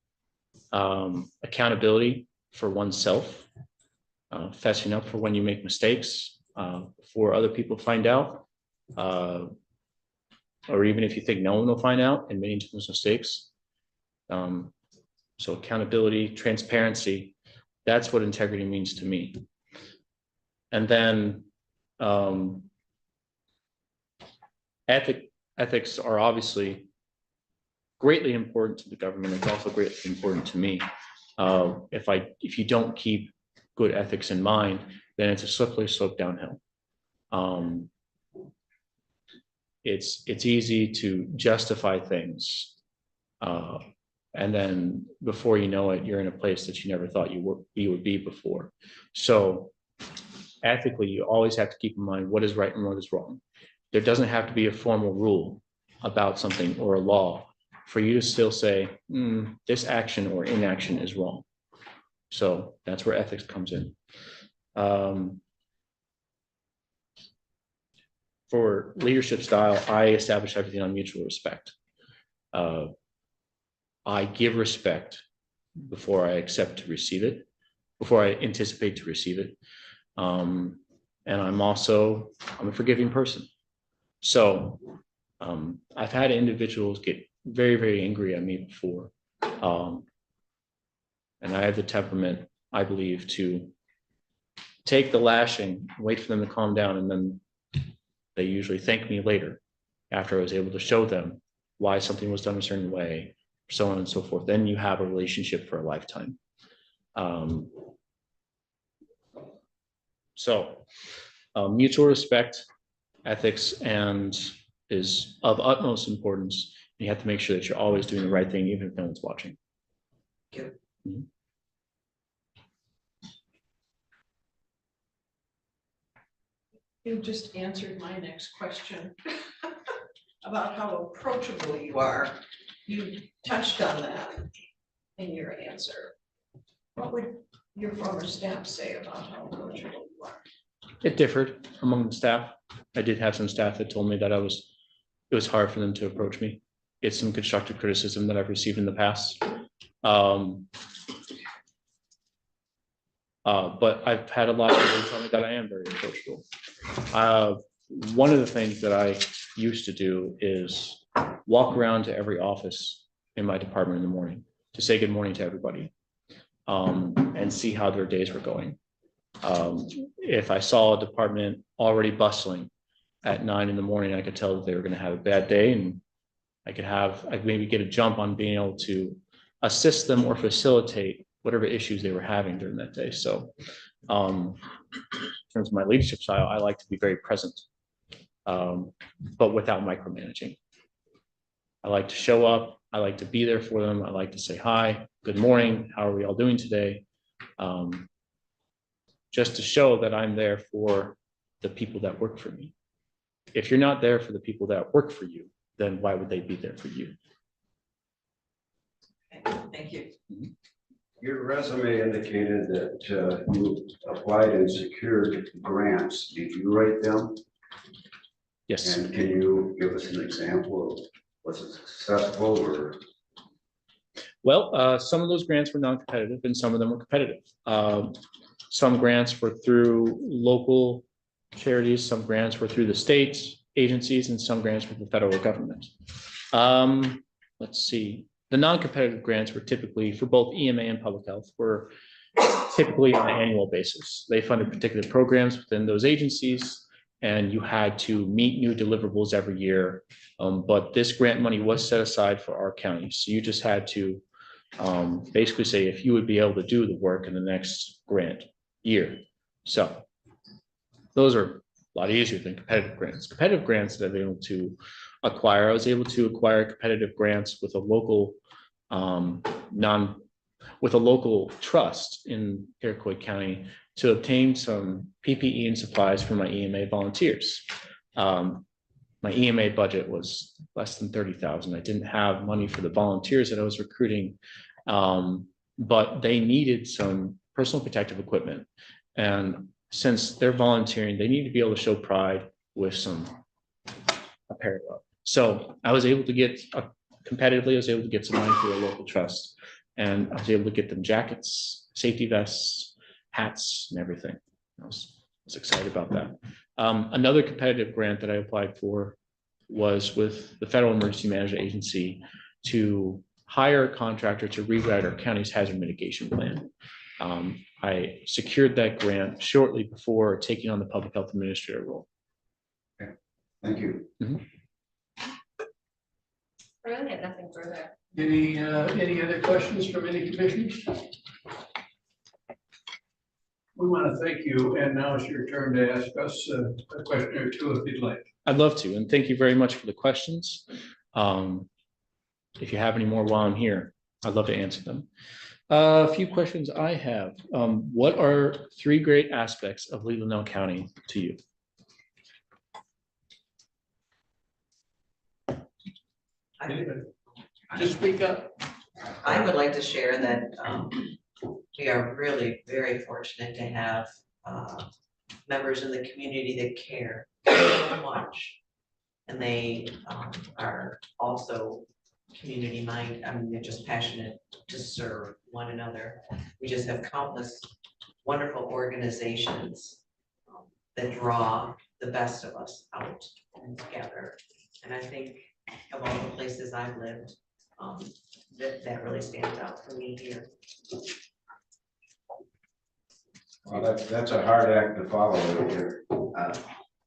accountability for oneself, fessing up for when you make mistakes before other people find out, or even if you think no one will find out, admitting to those mistakes. So accountability, transparency, that's what integrity means to me. And then ethics are obviously greatly important to the government. It's also greatly important to me. If you don't keep good ethics in mind, then it's a slippery slope downhill. It's easy to justify things. And then before you know it, you're in a place that you never thought you would be before. So ethically, you always have to keep in mind what is right and what is wrong. there doesn't have to be a formal rule about something or a law for you to still say, this action or inaction is wrong. So that's where ethics comes in. For leadership style, I establish everything on mutual respect. I give respect before I accept to receive it, before I anticipate to receive it. And I'm a forgiving person. So I've had individuals get very, very angry at me before. And I have the temperament, I believe, to take the lashing, wait for them to calm down, and then they usually thank me later after I was able to show them why something was done a certain way, so on and so forth. Then you have a relationship for a lifetime. Mutual respect, ethics, and is of utmost importance. You have to make sure that you're always doing the right thing, even if no one's watching. Thank you. Mhm. You just answered my next question about how approachable you are. You touched on that in your answer. What would your former staff say about how approachable you are? It differed among the staff. I did have some staff that told me that it was hard for them to approach me. It's some constructive criticism that I've received in the past. But I've had a lot of people tell me that I am very approachable. One of the things that I used to do is walk around to every office in my department in the morning to say good morning to everybody, and see how their days were going. If I saw a department already bustling at 9 in the morning, I could tell that they were going to have a bad day, and I'd maybe get a jump on being able to assist them or facilitate whatever issues they were having during that day. So in terms of my leadership style, I like to be very present, but without micromanaging. I like to show up. I like to be there for them. I like to say hi, good morning, how are we all doing today? Just to show that I'm there for the people that work for me. If you're not there for the people that work for you, then why would they be there for you? Thank you. Your resume indicated that you applied and secured grants. Did you write them? Yes. And can you give us an example of, was it successful or? Well, some of those grants were non-competitive and some of them were competitive. Some grants were through local charities, some grants were through the state agencies, and some grants were the federal government. Let's see. The non-competitive grants were typically for both EMA and public health, were typically on an annual basis. They funded particular programs within those agencies, and you had to meet new deliverables every year. But this grant money was set aside for our county. So you just had to basically say if you would be able to do the work in the next grant year. So those are a lot easier than competitive grants. Competitive grants that I've been able to acquire, I was able to acquire competitive grants with a local with a local trust in Iroquois County to obtain some PPE and supplies for my EMA volunteers. My EMA budget was less than 30,000. I didn't have money for the volunteers that I was recruiting, but they needed some personal protective equipment. And since they're volunteering, they need to be able to show pride with some apparel. So I was able to get competitively, I was able to get some money through a local trust, and I was able to get them jackets, safety vests, hats, and everything. I was excited about that. Another competitive grant that I applied for was with the Federal Emergency Management Agency to hire a contractor to rewrite our county's hazard mitigation plan. I secured that grant shortly before taking on the public health administrator role. Okay. Thank you. I really had nothing further. Any other questions from any commissioners? We want to thank you, and now it's your turn to ask us a question or two if you'd like. I'd love to, and thank you very much for the questions. If you have any more while I'm here, I'd love to answer them. A few questions I have. What are 3 great aspects of Leelanau County to you? Anybody? Just speak up. I would like to share that we are really very fortunate to have members in the community that care so much. And they are also community minded. I mean, they're just passionate to serve one another. We just have countless wonderful organizations that draw the best of us out and together. And I think of all the places I've lived, that really stands out for me here. Well, that's a hard act to follow here.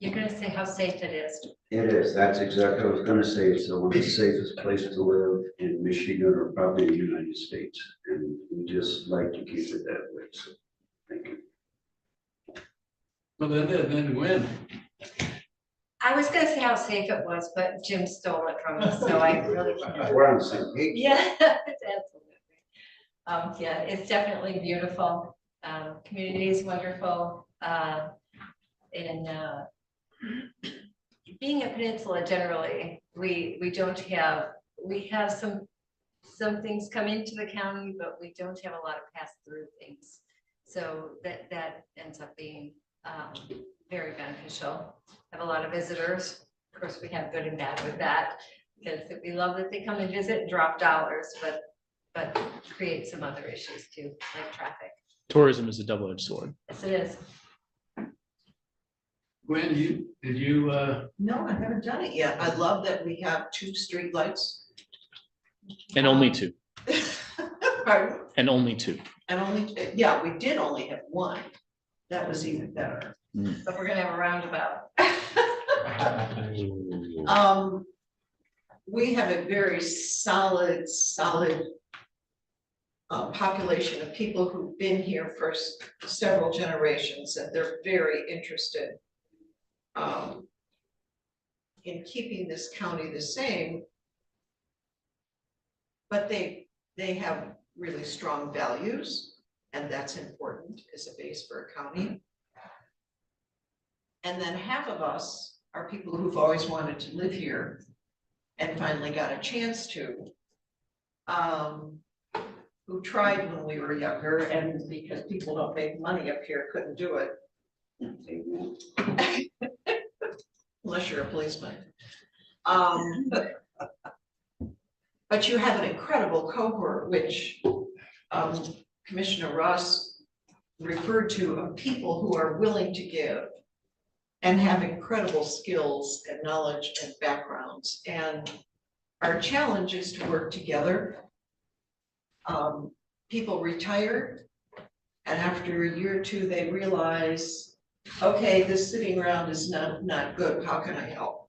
You're gonna say how safe it is. It is, that's exactly what I was gonna say. It's one of the safest places to live in Michigan or probably the United States. And we just like to keep it that way, so thank you. Well, then Gwen. I was gonna say how safe it was, but Jim stole it from us, so I really can't. We're on the same page. Yeah, absolutely. Yeah, it's definitely beautiful. Community is wonderful. And being a peninsula generally, we don't have, we have some things come into the county, but we don't have a lot of pass through things. So that ends up being very beneficial. Have a lot of visitors. Of course, we have good and bad with that, because we love that they come and visit and drop dollars, but create some other issues too, like traffic. Tourism is a double-edged sword. Yes, it is. Gwen, did you No, I haven't done it yet. I love that we have 2 streetlights. And only 2, Pardon? and only 2. And only, yeah, we did only have 1. That was even better. But we're gonna have a roundabout. We have a very solid population of people who've been here for several generations, and they're very interested in keeping this county the same. But they have really strong values, and that's important as a base for a county. And then half of us are people who've always wanted to live here and finally got a chance to. Who tried when we were younger, and because people don't make money up here, couldn't do it. Unless you're a policeman. But you have an incredible cohort, which Commissioner Ross referred to, of people who are willing to give and have incredible skills and knowledge and backgrounds. And our challenge is to work together. People retire, and after a year or two, they realize, okay, this sitting around is not good. How can I help?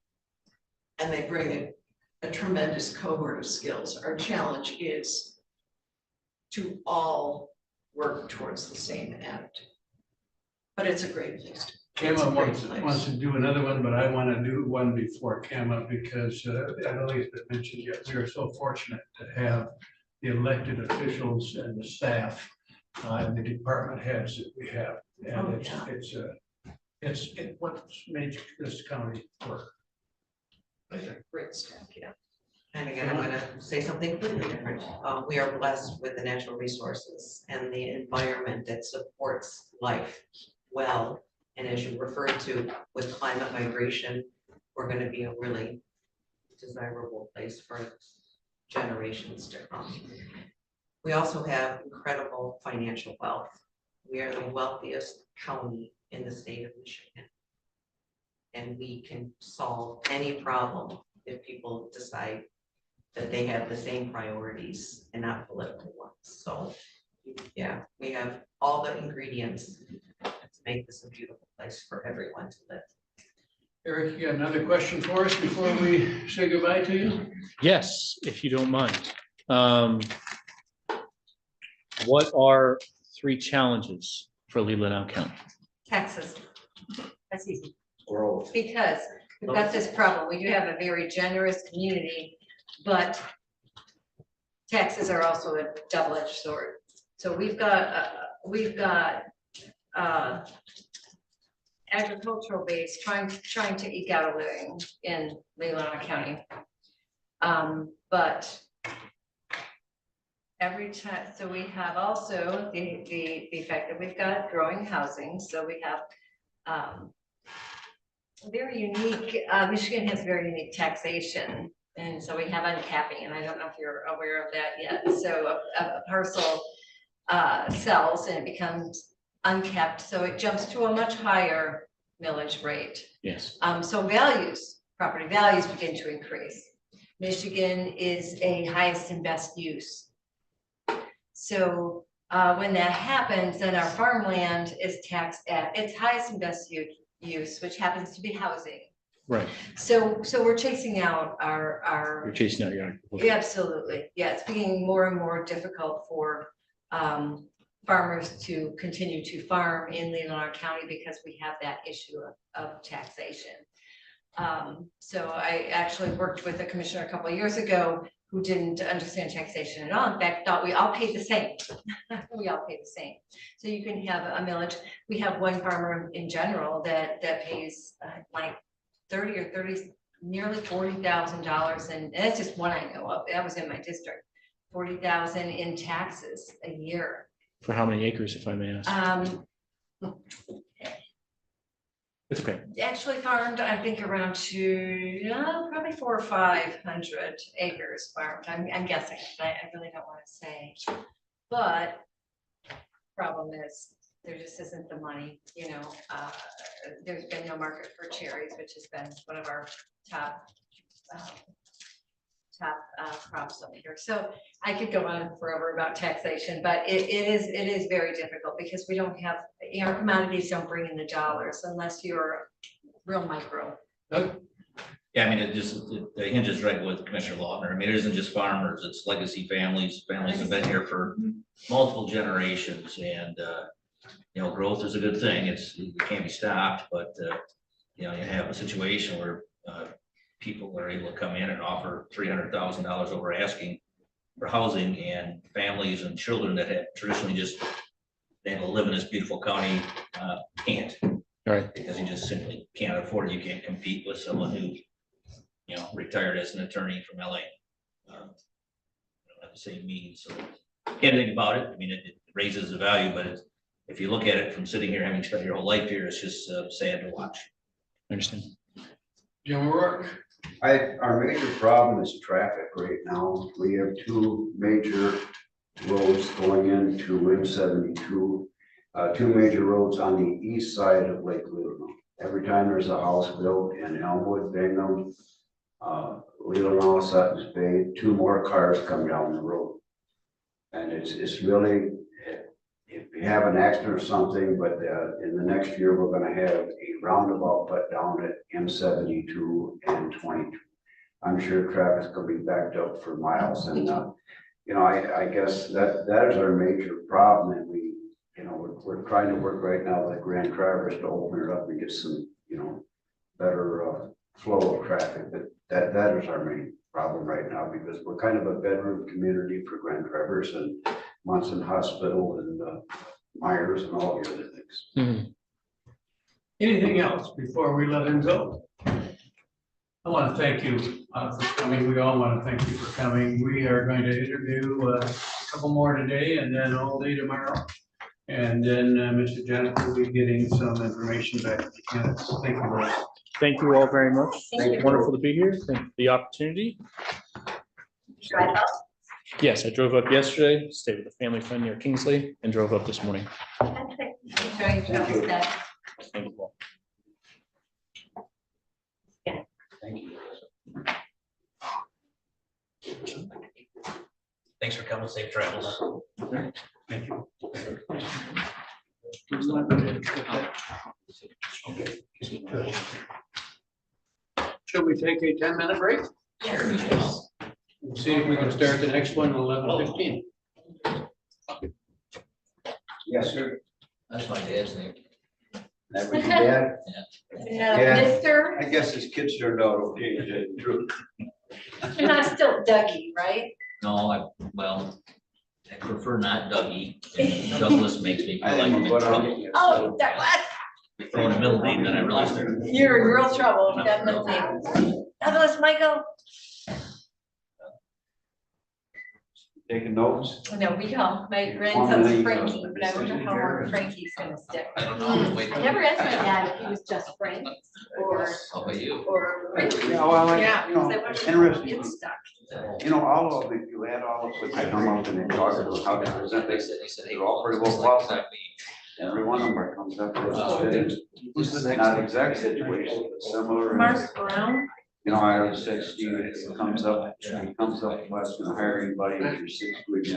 And they bring a tremendous cohort of skills. Our challenge is to all work towards the same end. But it's a great place. Kama wants to do another one, but I want to do one before Kama, because I don't think it's been mentioned yet. We are so fortunate to have the elected officials and the staff and the department heads that we have. And it's what's made this county work. Great staff, yeah. And again, I'm gonna say something completely different. We are blessed with the natural resources and the environment that supports life well. And as you referred to with climate migration, we're gonna be a really desirable place for generations to come. We also have incredible financial wealth. We are the wealthiest county in the state of Michigan. And we can solve any problem if people decide that they have the same priorities and not political ones. So yeah, we have all the ingredients to make this a beautiful place for everyone to live. Eric, you got another question for us before we say goodbye to you? Yes, if you don't mind. What are 3 challenges for Leelanau County? Taxes. That's easy. Because we've got this problem. We do have a very generous community, but taxes are also a double-edged sword. So we've got agricultural base trying to eke out a living in Leelanau County. But every time, so we have also the fact that we've got growing housing, so we have very unique, Michigan has very unique taxation. And so we have uncapping, and I don't know if you're aware of that yet. So a parcel sells and it becomes uncapped, so it jumps to a much higher millage rate. Yes. So property values begin to increase. Michigan is a highest and best use. So when that happens, then our farmland is taxed at its highest and best use, which happens to be housing. Right. So we're chasing out our. You're chasing out your. Yeah, absolutely. Yeah, it's becoming more and more difficult for farmers to continue to farm in Leelanau County because we have that issue of taxation. So I actually worked with a commissioner a couple of years ago who didn't understand taxation at all. In fact, thought we all paid the same. We all pay the same. So you can have a millage. We have one farmer in general that pays like 30 or 30, nearly $40,000, and that's just one I know of. That was in my district. 40,000 in taxes a year. For how many acres, if I may ask? It's okay. Actually farmed, I think around probably 400 or 500 acres farmed. I'm guessing. I really don't want to say, but problem is there just isn't the money. You know, there's been no market for cherries, which has been one of our top crops up here. So I could go on forever about taxation, but it is very difficult because we don't have, our commodities don't bring in the dollars unless you're real micro. Yeah, I mean, it hinges right with Commissioner Lautner. I mean, it isn't just farmers, it's legacy families. Families have been here for multiple generations, and you know, growth is a good thing. It can't be stopped, but you know, you have a situation where people are able to come in and offer $300,000 over asking for housing, and families and children that have traditionally just been able to live in this beautiful county can't. Right. Because you just simply can't afford it. You can't compete with someone who, you know, retired as an attorney from LA. Don't have the same means, so can't think about it. I mean, it raises the value, but if you look at it from sitting here, having spent your whole life here, it's just sad to watch. I understand. Jim Rourke. Our major problem is traffic right now. We have two major roads going into M72. Two major roads on the east side of Lake Leelanau. Every time there's a house built in Elmwood, Bingham, Leelanau, Sutton's Bay, two more cars come down the road. And it's really, if we have an accident or something, but in the next year, we're gonna have a roundabout put down at M72 and 22. I'm sure traffic's gonna be backed up for miles, and you know, I guess that is our major problem, and we, you know, we're trying to work right now with Grand Traverse to open it up and get some, you know, better flow of traffic. But that is our main problem right now, because we're kind of a bedroom community for Grand Traverse and Munson Hospital and Myers and all the other things. Mm-hmm. Anything else before we let him go? I want to thank you for coming. We all want to thank you for coming. We are going to interview a couple more today and then all day tomorrow. And then Mr. Jennifer will be getting some information back to the candidates. Thank you, Ross. Thank you all very much. Thank you. Wonderful to be here. Thank you for the opportunity. Yes, I drove up yesterday, stayed with a family friend near Kingsley, and drove up this morning. Okay. Enjoy your travels back. Thank you all. Thanks for coming. Safe travels. Thank you. Should we take a 10-minute break? Yes. We'll see if we can start the next one at 11:15. Yes, sir. That's my dad's name. That was your dad? Yeah. Mister, I guess his kids turned out okay, to tell you the truth. you're not still Dougie, right? No, I prefer not Dougie. And Douglas makes me feel I like I'm didn't in put on trouble. it. Oh, that what? Throwing a middle name, then I realized. You're in real trouble, definitely. Douglas Michael. taking notes? No, we don't. My grandson's Frankie, but I wonder how long Frankie's gonna stick. I don't know. Wait. I never asked my dad if he was just Frank or, How about you? or Frankie. Yeah, well, like, Yeah, you know, because I wonder how interesting. it gets stuck. You know, all of it, you add all of it, they come up and they talk about how to present, They said, hey, they're all pretty well it's like qualified. exactly. Every one of them comes up Oh, with, Who's the next not one? exact situation, but similar. Mark Brown. You know, I always say, Steve, it comes up, what's gonna hire anybody if you're 6 weeks.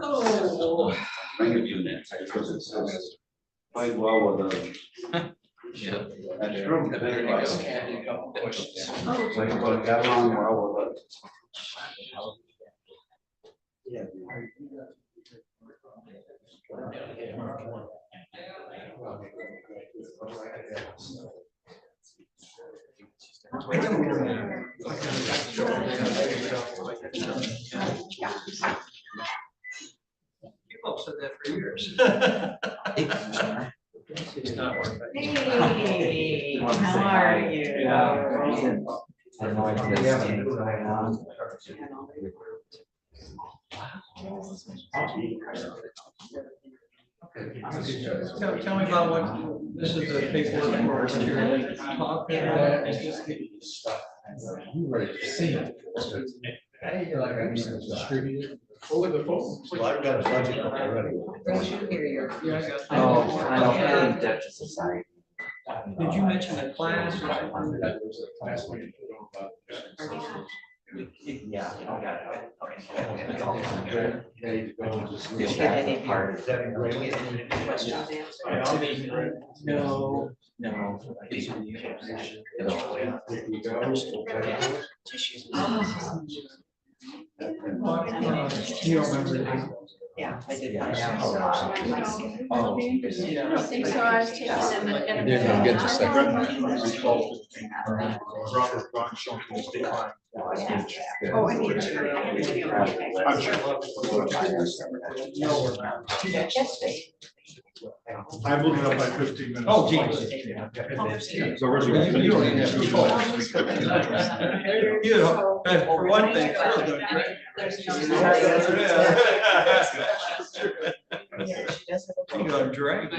Oh. Bring it to me, because it says, fight well with others. Yeah. That's true. There you go. A couple questions. Like, but got along well with others. People have said that for years. It's not working. Hey, how are you? Tell me about what, this is the paperwork for what you're talking about. Over the phone. Well, I've got a budget already. Yeah, I got that. Oh, I don't think that's society. Did you mention a class or something? That was a class we put on. Yeah, I got it. Ready to go, just. Did you get any part? Questions answered? No, no. You don't remember? Yeah, I did. Oh. I think so. I was taking them and. You're gonna get the second. Robert Brown showing his decline. Oh, I need to. I'm sure. I moved it up by 15 minutes. Oh, geez. It's already. You don't even have to call. You know, for one thing, Carol's doing great. Yeah, she does have a. You're gonna drag.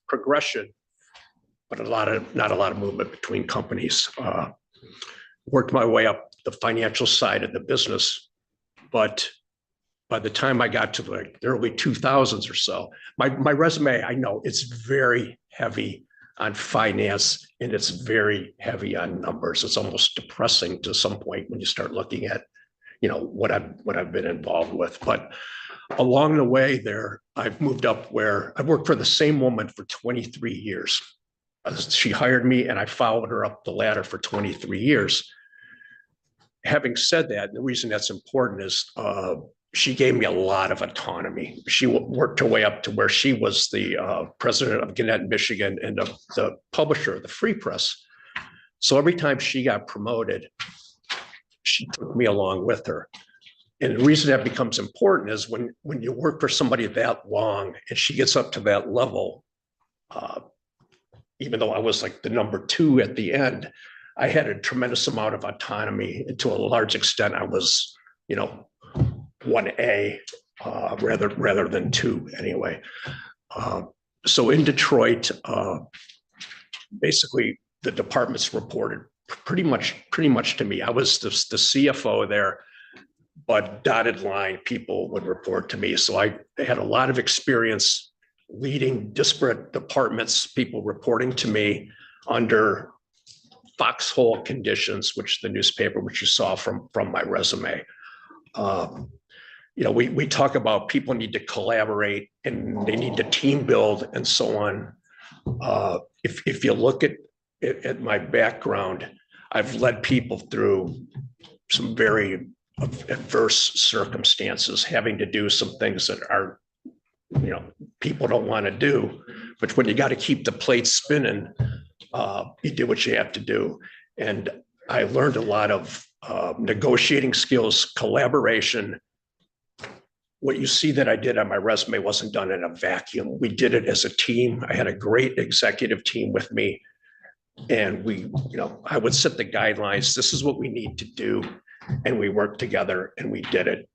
progression, but not a lot of movement between companies. Worked my way up the financial side of the business, but by the time I got to like the early 2000s or so, my resume, I know it's very heavy on finance and it's very heavy on numbers. It's almost depressing to some point when you start looking at, what I've been involved with. But along the way there, I've moved up where I've worked for the same woman for 23 years. She hired me and I followed her up the ladder for 23 years. Having said that, the reason that's important is she gave me a lot of autonomy. She worked her way up to where she was the president of Gannett, Michigan, and the publisher of the Free Press. So every time she got promoted, she took me along with her. And the reason that becomes important is when you work for somebody that long and she gets up to that level, even though I was like the number 2 at the end, I had a tremendous amount of autonomy. And to a large extent, I was, 1A rather than 2 anyway. So in Detroit, basically the departments reported pretty much to me. I was the CFO there, but dotted line people would report to me. So I had a lot of experience leading disparate departments, people reporting to me under foxhole conditions, which the newspaper, which you saw from my resume. We talk about people need to collaborate and they need to team build and so on. If you look at my background, I've led people through some very adverse circumstances, having to do some things that are, people don't want to do. But when you got to keep the plate spinning, you do what you have to do. And I learned a lot of negotiating skills, collaboration. What you see that I did on my resume wasn't done in a vacuum. We did it as a team. I had a great executive team with me. And I would set the guidelines. This is what we need to do. And we worked together and we did it.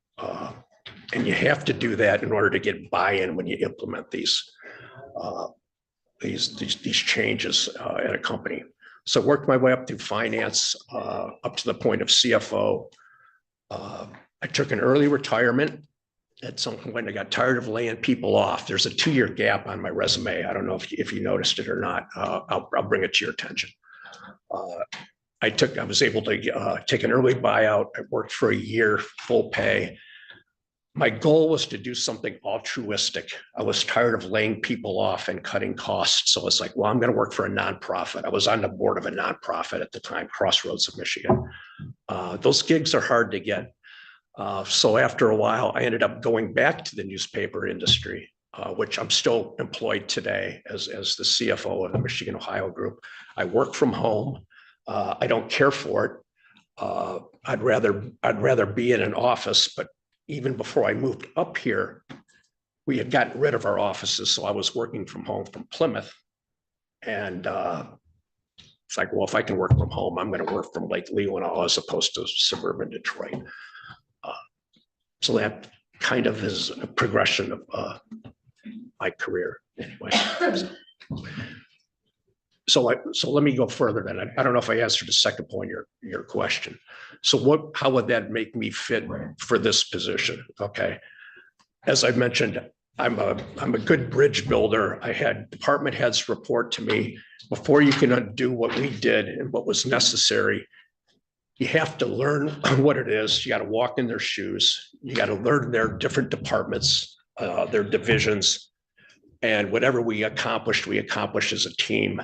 And you have to do that in order to get buy-in when you implement these changes at a company. So I worked my way up through finance, up to the point of CFO. I took an early retirement. At some point, I got tired of laying people off. There's a 2-year gap on my resume. I don't know if you noticed it or not. I'll bring it to your attention. I was able to take an early buyout. I worked for a year, full pay. My goal was to do something altruistic. I was tired of laying people off and cutting costs. So it's like, well, I'm going to work for a nonprofit. I was on the board of a nonprofit at the time, Crossroads of Michigan. Those gigs are hard to get. So after a while, I ended up going back to the newspaper industry, which I'm still employed today as the CFO of the Michigan Ohio Group. I work from home. I don't care for it. I'd rather be in an office, but even before I moved up here, we had gotten rid of our offices. So I was working from home from Plymouth. And it's like, well, if I can work from home, I'm going to work from Lake Leelanau as opposed to suburban Detroit. So that kind of is a progression of my career anyway. So let me go further then. I don't know if I answered the second point of your question. So how would that make me fit for this position? Okay. As I mentioned, I'm a good bridge builder. I had department heads report to me. Before you can undo what we did and what was necessary, you have to learn what it is. You got to walk in their shoes. You got to learn their different departments, their divisions, and whatever we accomplish as a team.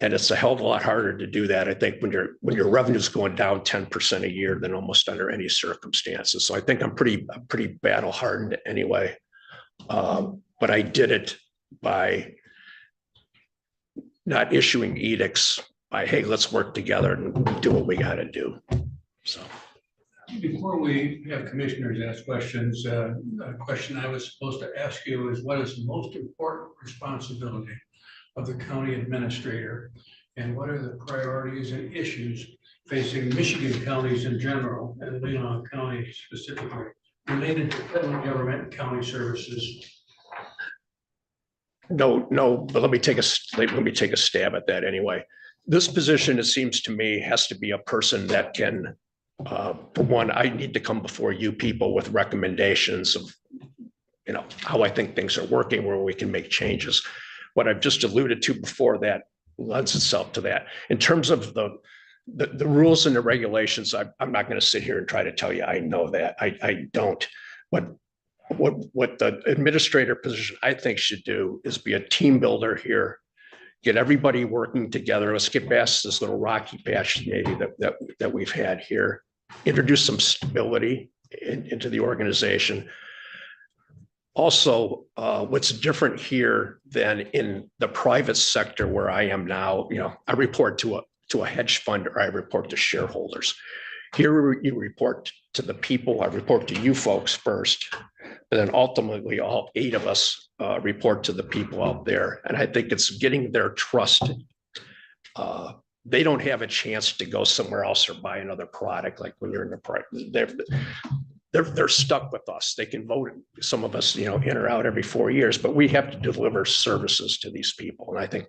And it's a hell of a lot harder to do that, I think, when your revenue's going down 10% a year than almost under any circumstances. So I think I'm pretty battle hardened anyway. But I did it by not issuing edicts, by, hey, let's work together and do what we got to do. So. Before we have commissioners ask questions, a question I was supposed to ask you is, what is the most important responsibility of the county administrator, and what are the priorities and issues facing Michigan counties in general and Leelanau County specifically related to federal government and county services? no, but let me take a stab at that anyway. This position, it seems to me, has to be a person that can, for one, I need to come before you people with recommendations of, how I think things are working, where we can make changes. What I've just alluded to before that lends itself to that. In terms of the rules and the regulations, I'm not going to sit here and try to tell you I know that. I don't. But what the administrator position I think should do is be a team builder here, get everybody working together. Let's get past this little rocky patch maybe that we've had here, introduce some stability into the organization. Also, what's different here than in the private sector where I am now, I report to a hedge fund or I report to shareholders. Here you report to the people. I report to you folks first, and then ultimately all 8 of us report to the people out there. And I think it's getting their trust. They don't have a chance to go somewhere else or buy another product. Like when you're in the private, they're stuck with us. They can vote, some of us, in or out every 4 years, but we have to deliver services to these people. And I think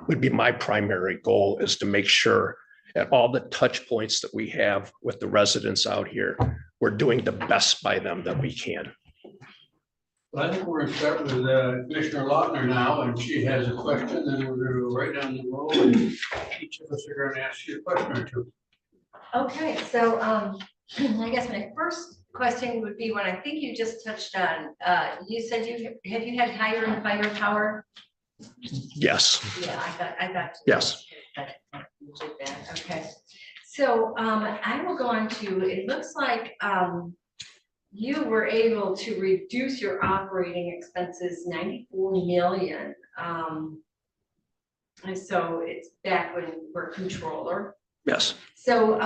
would be my primary goal, is to make sure at all the touch points that we have with the residents out here, we're doing the best by them that we can. Well, I think we're going to start with Commissioner Lautner now, and she has a question, then we're going to go right down the road, and each of us are going to ask you a question or two. Okay, so I guess my first question would be, when I think you just touched on, you said have you had hire and fire power? Yes. Yeah, I thought. Yes. You did that. Okay. So I will go on to, it looks like you were able to reduce your operating expenses 94 million. And so it's back when you were controller. Yes. So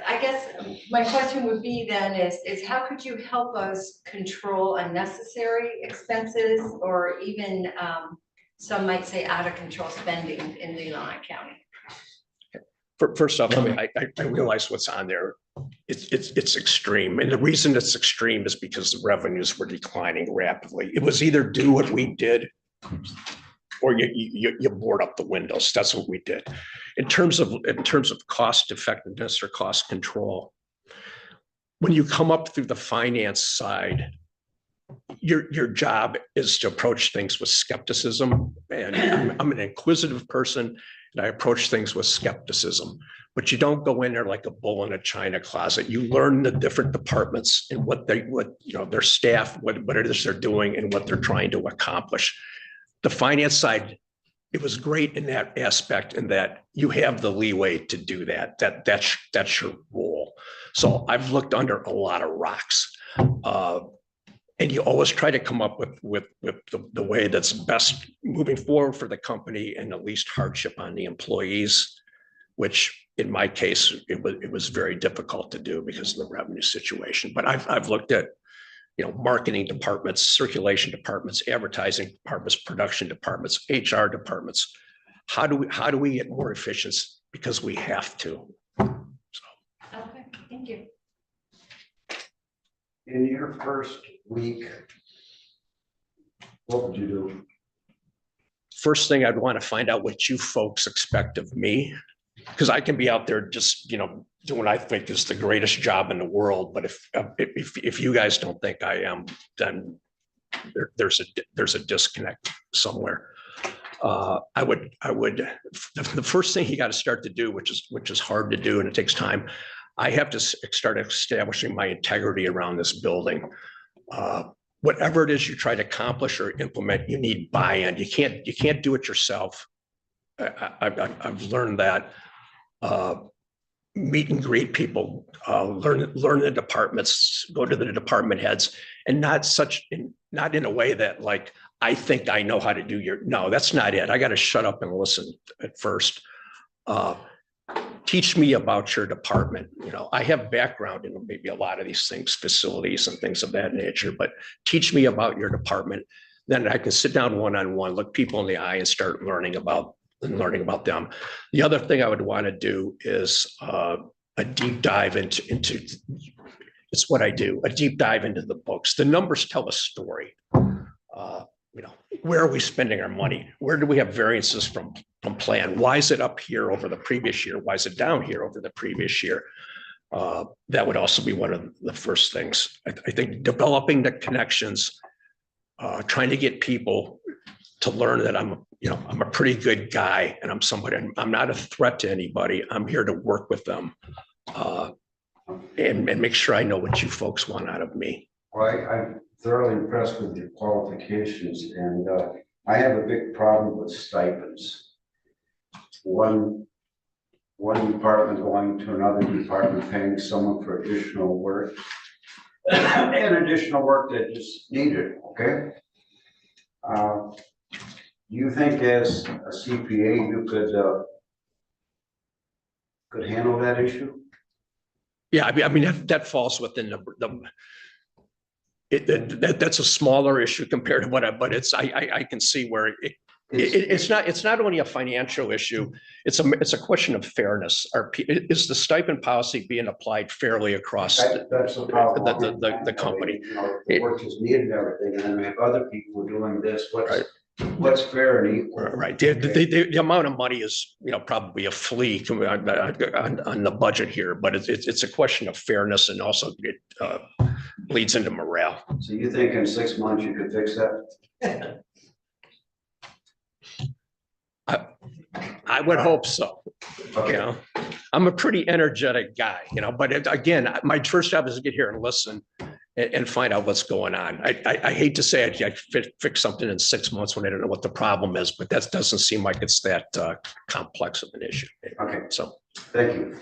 I guess my question would be then is how could you help us control unnecessary expenses, or even some might say out of control spending in Leelanau County? First off, I realize what's on there. It's extreme. And the reason it's extreme is because the revenues were declining rapidly. It was either do what we did or you board up the windows. That's what we did. In terms of cost effectiveness or cost control, when you come up through the finance side, your job is to approach things with skepticism. And I'm an inquisitive person, and I approach things with skepticism. But you don't go in there like a bull in a china closet. You learn the different departments and what their staff, what it is they're doing and what they're trying to accomplish. The finance side, it was great in that aspect, in that you have the leeway to do that. That's your role. So I've looked under a lot of rocks, and you always try to come up with the way that's best moving forward for the company and the least hardship on the employees, which in my case it was very difficult to do because of the revenue situation. But I've looked at marketing departments, circulation departments, advertising departments, production departments, HR departments. How do we get more efficient? Because we have to. Okay, thank you. In your first week, what would you do? First thing, I'd want to find out what you folks expect of me, because I can be out there just, doing what I think is the greatest job in the world. But if you guys don't think I am, then there's a disconnect somewhere. I would the first thing you got to start to do, which is hard to do and it takes time. I have to start establishing my integrity around this building. Whatever it is you try to accomplish or implement, you need buy-in. You can't do it yourself. I've learned that. Meet and greet people, learn the departments, go to the department heads, and not in a way that like, I think I know how to do no, that's not it. I got to shut up and listen at first. Teach me about your department. I have background in maybe a lot of these things, facilities and things of that nature, but teach me about your department. Then I can sit down one-on-one, look people in the eye and start learning about them. The other thing I would want to do is a deep dive into it's what I do, a deep dive into the books. The numbers tell a story. where are we spending our money? Where do we have variances from plan? Why is it up here over the previous year? Why is it down here over the previous year? That would also be one of the first things. I think developing the connections, trying to get people to learn that I'm a pretty good guy and I'm not a threat to anybody. I'm here to work with them and make sure I know what you folks want out of me. Well, I'm thoroughly impressed with your qualifications, and I have a big problem with stipends. One department going to another department, paying someone for additional work and additional work that is needed, okay? You think as a CPA, you could handle that issue? Yeah, I mean, that falls within that's a smaller issue compared to but I can see where it's not only a financial issue, it's a question of fairness. Is the stipend policy being applied fairly across that's the problem. The company? You know, the work is needed and everything, and then we have other people doing this. What's fair and equal? Right. The amount of money is, probably a flea on the budget here, but it's a question of fairness, and also it bleeds into morale. So you think in 6 months you could fix that? I would hope so. Okay. I'm a pretty energetic guy, but again, my first job is to get here and listen and find out what's going on. I hate to say I fix something in 6 months when I don't know what the problem is, but that doesn't seem like it's that complex of an issue. Okay. So thank you.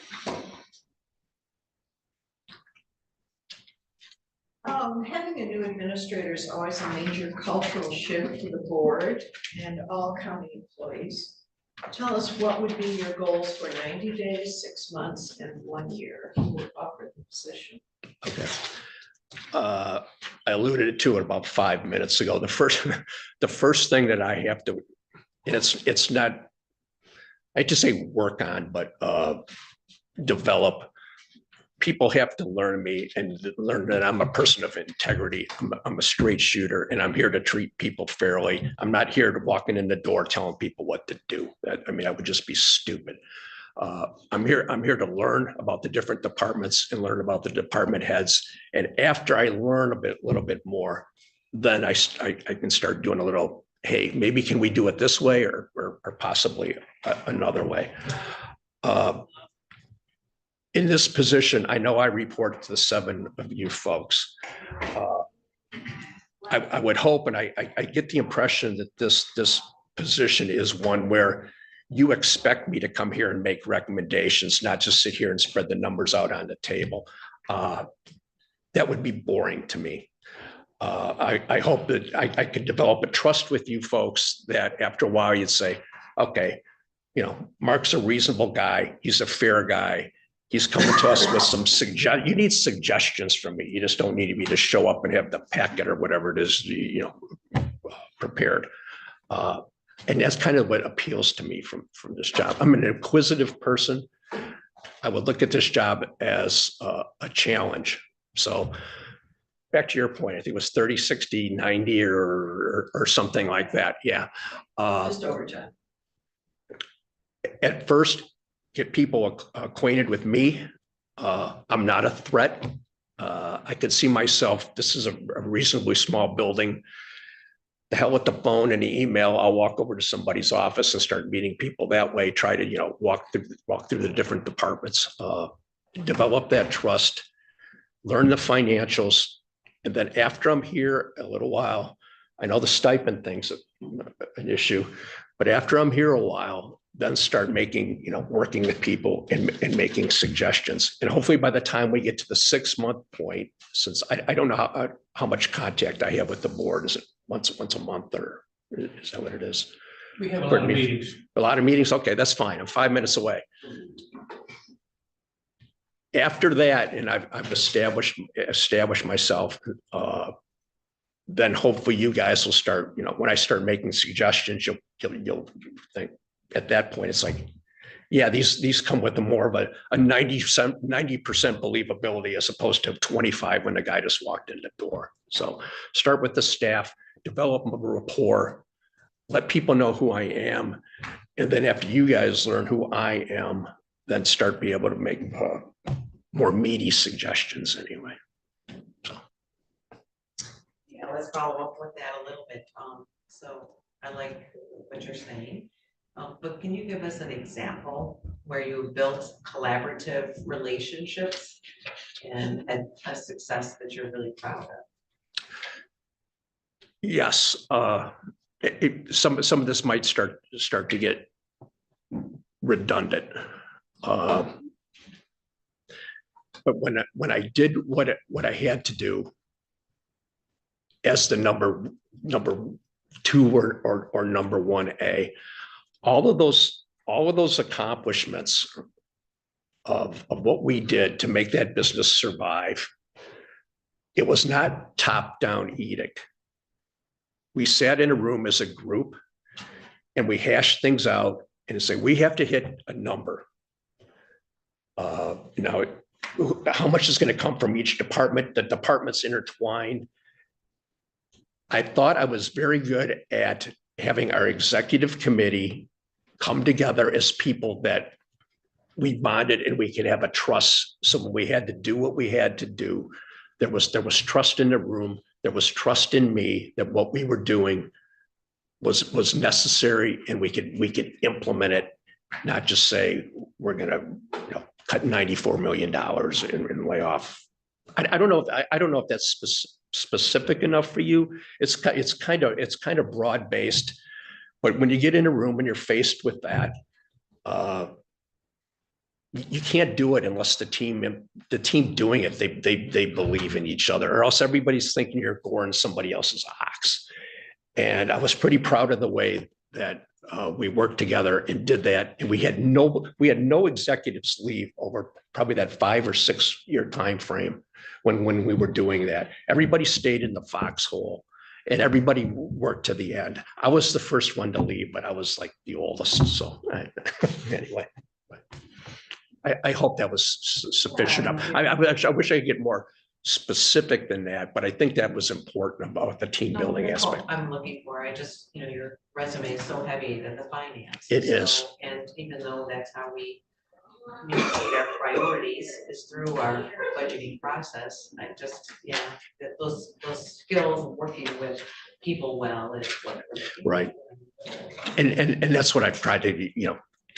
Having a new administrator is always a major cultural shift for the board and all county employees. Tell us what would be your goals for 90 days, 6 months, and 1 year if you were offered the position. okay. I alluded to it about 5 minutes ago. The first thing that I have to, and it's not, I hate to say work on, but develop. People have to learn me and learn that I'm a person of integrity. I'm a straight shooter, and I'm here to treat people fairly. I'm not here to walk in the door telling people what to do. That would just be stupid. I'm here to learn about the different departments and learn about the department heads. And after I learn a little bit more, then I can start doing a little, hey, maybe can we do it this way or possibly another way. In this position, I know I report to the 7 of you folks. I would hope, and I get the impression that this position is one where you expect me to come here and make recommendations, not just sit here and spread the numbers out on the table. That would be boring to me. I hope that I could develop a trust with you folks that after a while you'd say, okay, Mark's a reasonable guy. He's a fair guy. He's coming to us with some you need suggestions from me. You just don't need me to show up and have the packet or whatever it is, prepared. And that's kind of what appeals to me from this job. I'm an inquisitive person. I would look at this job as a challenge. So back to your point, I think it was 30, 60, 90 or something like that. Yeah. Just overtime. At first, get people acquainted with me. I'm not a threat. I could see myself, this is a reasonably small building. The hell with the phone and the email. I'll walk over to somebody's office and start meeting people that way, try to, walk through the different departments, develop that trust, learn the financials. And then after I'm here a little while, I know the stipend thing's an issue, but after I'm here a while, then start making, working with people and making suggestions. And hopefully by the time we get to the 6 month point, since I don't know how much contact I have with the board, is it once a month or is that what it is? We have a lot of meetings. A lot of meetings. Okay, that's fine. I'm 5 minutes away. After that, and I've established myself, then hopefully you guys will start, when I start making suggestions, you'll think at that point, it's like, yeah, these come with more of a 90% believability as opposed to 25 when the guy just walked in the door. So start with the staff, develop a rapport, let people know who I am. And then after you guys learn who I am, then start be able to make more meaty suggestions anyway. Yeah, let's follow up with that a little bit. So I like what you're saying. But can you give us an example where you built collaborative relationships and had a success that you're really proud of? Yes, some of this might start to get redundant. But when I did what I had to do as the number 2 or number 1A, all of those accomplishments of what we did to make that business survive, it was not top-down edict. We sat in a room as a group and we hashed things out and say, we have to hit a number. Now, how much is going to come from each department? The departments intertwined. I thought I was very good at having our executive committee come together as people that we bonded and we could have a trust. So when we had to do what we had to do, there was trust in the room. There was trust in me that what we were doing was necessary and we could implement it, not just say we're going to cut $94 million and lay off. I don't know if that's specific enough for you. It's kind of broad based, but when you get in a room and you're faced with that, you can't do it unless the team doing it, they believe in each other, or else everybody's thinking you're goring somebody else's ox. And I was pretty proud of the way that we worked together and did that. And we had no executives leave over probably that 5 or 6 year time frame when we were doing that. Everybody stayed in the foxhole and everybody worked to the end. I was the first one to leave, but I was like the oldest. So anyway. I hope that was sufficient. I wish I could get more specific than that, but I think that was important about the team building aspect. I'm looking for, your resume is so heavy that the finance. It is. And even though that's how we communicate our priorities is through our budgeting process, that those skills of working with people well is what. Right. And that's what I've tried to,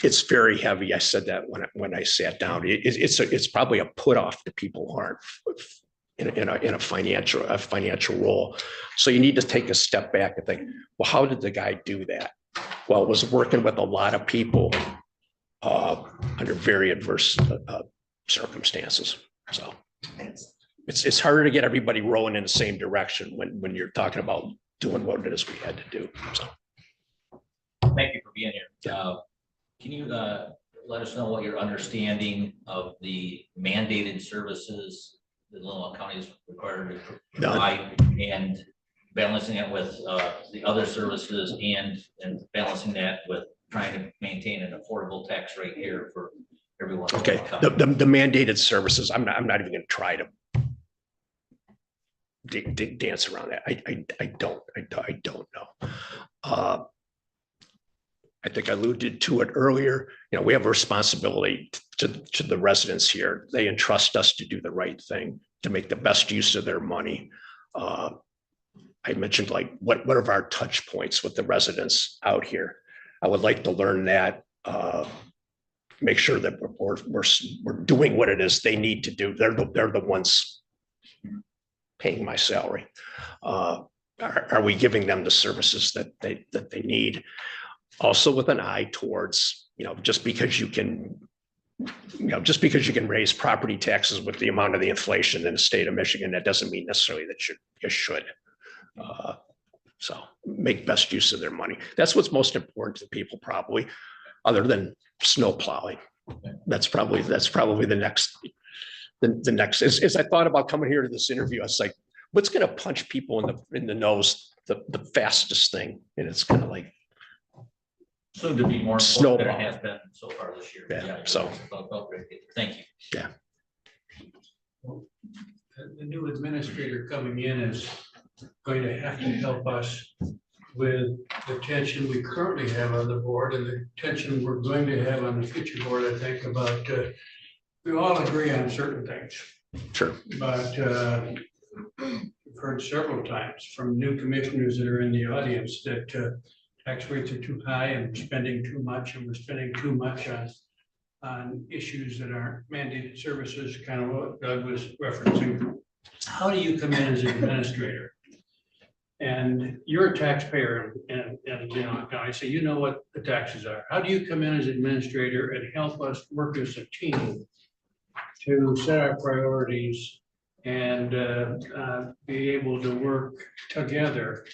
it's very heavy. I said that when I sat down. It's probably a put off to people who aren't in a financial role. So you need to take a step back and think, well, how did the guy do that? Well, it was working with a lot of people under very adverse circumstances. So it's harder to get everybody rowing in the same direction when you're talking about doing what it is we had to do. So thank you for being here. Can you let us know what your understanding of the mandated services that Leelanau County is required to provide and balancing it with the other services and balancing that with trying to maintain an affordable tax rate here for everyone? Okay, the mandated services, I'm not even going to try to dance around that. I don't know. I think I alluded to it earlier. We have a responsibility to the residents here. They entrust us to do the right thing, to make the best use of their money. I mentioned what are our touch points with the residents out here. I would like to learn that, make sure that we're doing what it is they need to do. They're the ones paying my salary. Are we giving them the services that they need? Also with an eye towards, just because you can raise property taxes with the amount of the inflation in the state of Michigan, that doesn't mean necessarily that you should. So make best use of their money. That's what's most important to people, probably, other than snow plowing. That's probably the next. As I thought about coming here to this interview, I was like, what's going to punch people in the nose the fastest thing? And it's kind of like, soon to be more snow than it has been so far this year. Yeah. So thank you. Yeah. The new administrator coming in is going to have to help us with the tension we currently have on the board and the tension we're going to have on the future board, I think about, we all agree on certain things. Sure. But we've heard several times from new commissioners that are in the audience that tax rates are too high and we're spending too much and we're spending too much on issues that aren't mandated services, kind of what Doug was referencing. How do you come in as an administrator? And you're a taxpayer and Leelanau County, so you know what the taxes are. How do you come in as administrator and help us work as a team to set our priorities and be able to work together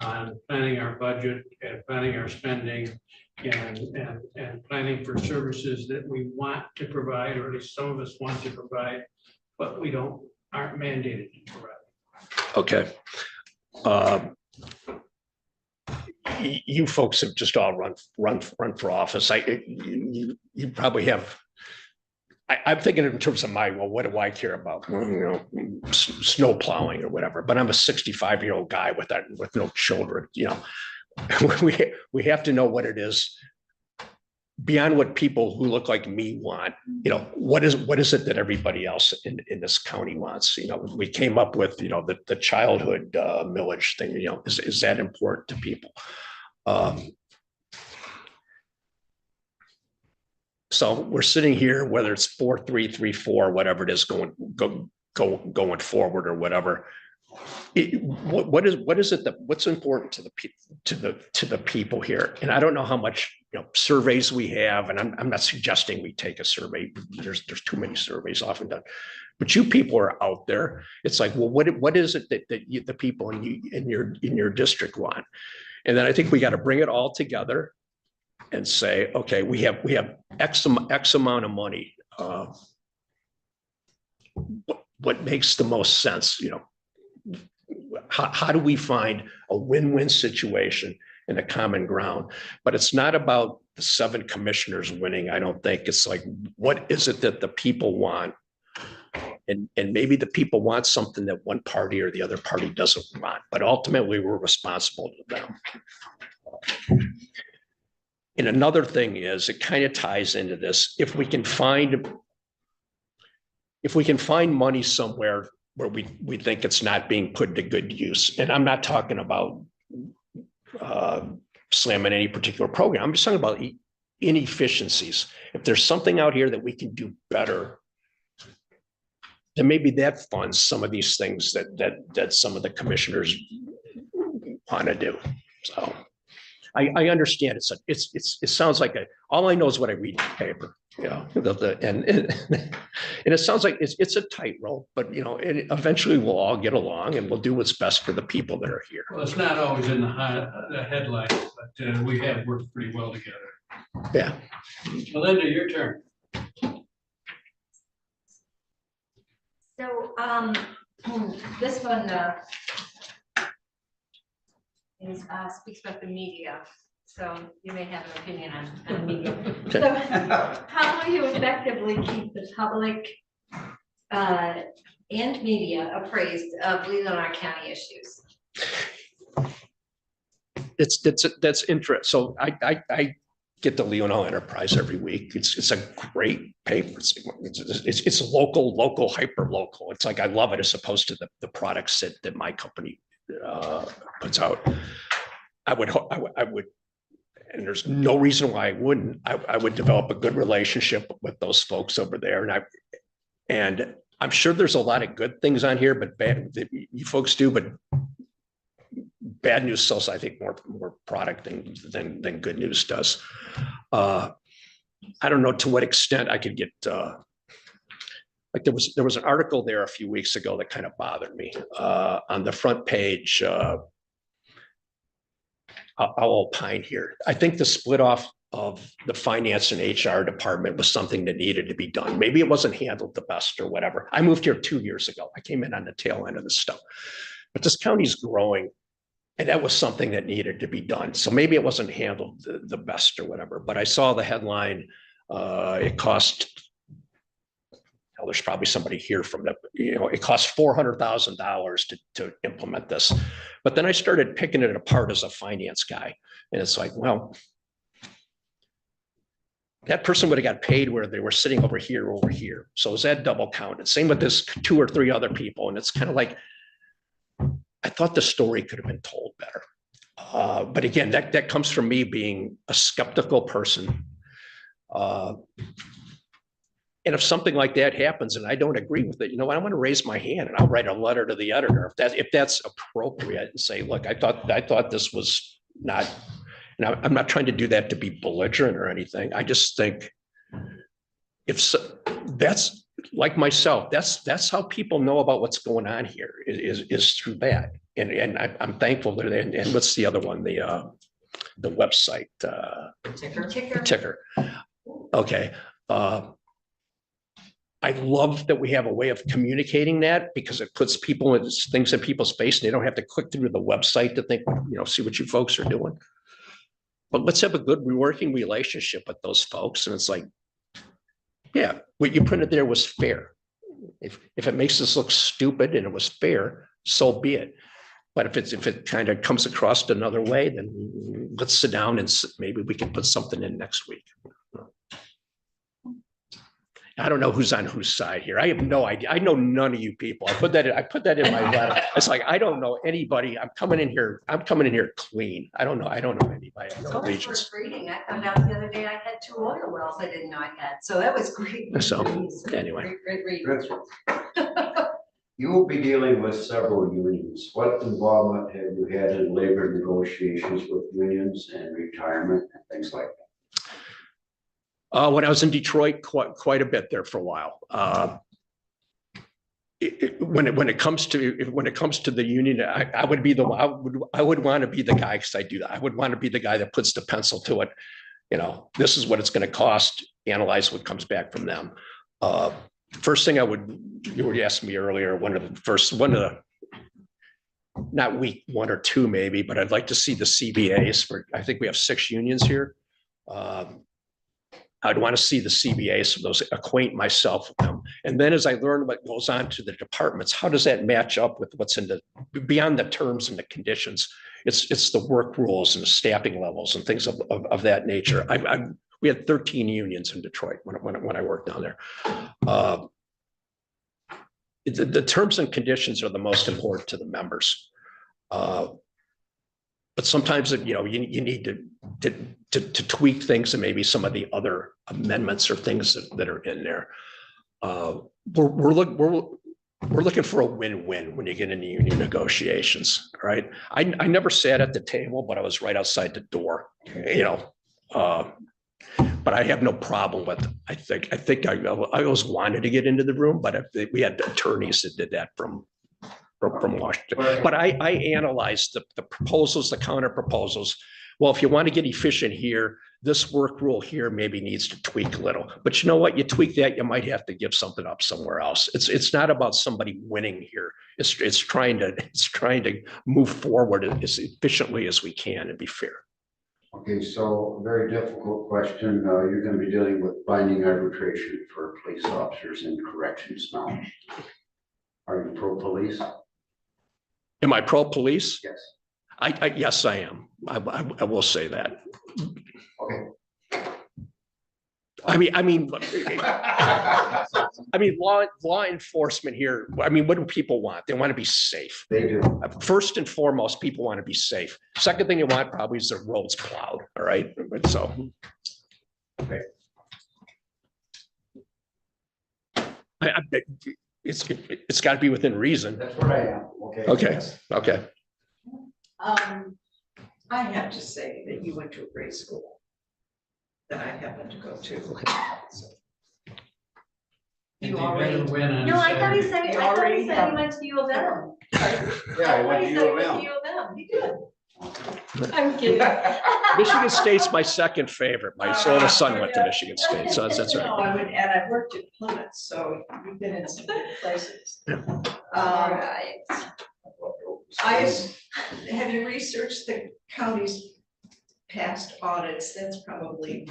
on planning our budget and planning our spending and planning for services that we want to provide, or at least some of us want to provide, but we aren't mandated to provide. Okay. You folks have just all run for office. You probably have. I'm thinking in terms of well, what do I care about? Well, you know, snow plowing or whatever. But I'm a 65-year-old guy with no children. You know, we have to know what it is beyond what people who look like me want. You know, what is it that everybody else in this county wants? You know, we came up with, you know, the childhood millage thing. You know, is that important to people? So we're sitting here, whether it's 4-3-3-4, whatever it is, going forward or whatever. What is it what's important to the people here? And I don't know how much, you know, surveys we have, and I'm not suggesting we take a survey. There's too many surveys often done, but you people are out there. It's like, well, what is it that the people in your district want? And then I think we got to bring it all together and say, okay, we have X amount of money. What makes the most sense? You know, how do we find a win-win situation and a common ground? But it's not about the 7 commissioners winning. I don't think. It's like, what is it that the people want? And maybe the people want something that one party or the other party doesn't want, but ultimately we're responsible to them. And another thing is, it kind of ties into this. If we can find money somewhere where we think it's not being put to good use, and I'm not talking about slamming any particular program. I'm just talking about inefficiencies. If there's something out here that we can do better, then maybe that funds some of these things that some of the commissioners want to do. So I understand it sounds like all I know is what I read in the paper, you know, and it sounds like it's a tightrope, but you know, eventually we'll all get along and we'll do what's best for the people that are here. Well, it's not always in the headlines, but we have worked pretty well together. Yeah. Melinda, your turn. So this one speaks about the media. So you may have an opinion on media. So how will you effectively keep the public and media appraised of Leelanau County issues? That's interesting. So I get the Leelanau Enterprise every week. It's a great paper. It's local, hyper local. It's like, I love it as opposed to the products that my company puts out. I would, and there's no reason why I wouldn't. I would develop a good relationship with those folks over there, and I'm sure there's a lot of good things on here, but bad you folks do, but bad news sells, I think, more product than good news does. I don't know to what extent I could get. Like there was an article there a few weeks ago that kind of bothered me. On the front page, I'll opine here. I think the split off of the finance and HR department was something that needed to be done. Maybe it wasn't handled the best or whatever. I moved here 2 years ago. I came in on the tail end of this stuff, but this county's growing. And that was something that needed to be done. So maybe it wasn't handled the best or whatever, but I saw the headline, it cost, well, there's probably somebody here from the, you know, it cost $400,000 to implement this. But then I started picking it apart as a finance guy. And it's like, well, that person would have got paid where they were sitting over here. So is that double counted? Same with this 2 or 3 other people. And it's kind of like, I thought the story could have been told better. But again, that comes from me being a skeptical person. And if something like that happens and I don't agree with it, you know what, I'm going to raise my hand and I'll write a letter to the editor if that's appropriate and say, look, I thought this was not, and I'm not trying to do that to be belligerent or anything. I just think that's like myself, that's how people know about what's going on here is through that. And I'm thankful that, and what's the other one? The website, ticker. Okay. I love that we have a way of communicating that because it puts things in people's face and they don't have to click through the website to think, see what you folks are doing. But let's have a good working relationship with those folks. And it's like, yeah, what you printed there was fair. If it makes us look stupid and it was fair, so be it. But if it kind of comes across another way, then let's sit down and maybe we can put something in next week. I don't know who's on whose side here. I have no idea. I know none of you people. I put that in my letter. It's like, I don't know anybody. I'm coming in here clean. I don't know anybody. I have no So much allegiance. for reading. I found out the other day I had 2 oil wells I didn't know I had. So that was great. So anyway. Great read. You will be dealing with several unions. What involvement have you had in labor negotiations with unions and retirement and things like that? When I was in Detroit, quite a bit there for a while. When it comes to the union, I would want to be the guy because I do that. I would want to be the guy that puts the pencil to it. This is what it's going to cost. Analyze what comes back from them. First thing you were asking me earlier, not week 1 or 2 maybe, but I'd like to see the CBAs I think we have 6 unions here. I'd want to see the CBAs, so those acquaint myself with them. And then as I learn what goes on to the departments, how does that match up with what's beyond the terms and the conditions? It's the work rules and the staffing levels and things of that nature. We had 13 unions in Detroit when I worked down there. The terms and conditions are the most important to the members. But sometimes, you need to tweak things and maybe some of the other amendments or things that are in there. We're looking for a win-win when you get into union negotiations, right? I never sat at the table, but I was right outside the door, but I have no problem with, I think I always wanted to get into the room, but we had attorneys that did that from Washington. But I analyzed the proposals, the counter proposals. Well, if you want to get efficient here, this work rule here maybe needs to tweak a little. But you know what? You tweak that, you might have to give something up somewhere else. It's not about somebody winning here. It's trying to move forward as efficiently as we can and be fair. Okay, so a very difficult question. You're going to be dealing with binding arbitration for police officers in corrections now. Are you pro-police? Am I pro-police? Yes. Yes, I am. I will say that. Okay. I mean, law enforcement here. I mean, what do people want? They want to be safe. They do. First and foremost, people want to be safe. Second thing they want probably is their roads plowed. All right. So. Okay. It's got to be within reason. That's what I am. Okay. Okay. Okay. I have to say that you went to a great school that I happened to go to. You already. No, I thought he said he went to U of M. Yeah, I went to U of M. He did. I'm kidding. Michigan State's my second favorite. My oldest son went to Michigan State, so that's right. No, I worked at Plymouth, so you've been in some good places. All right. Have you researched the county's past audits? That's probably a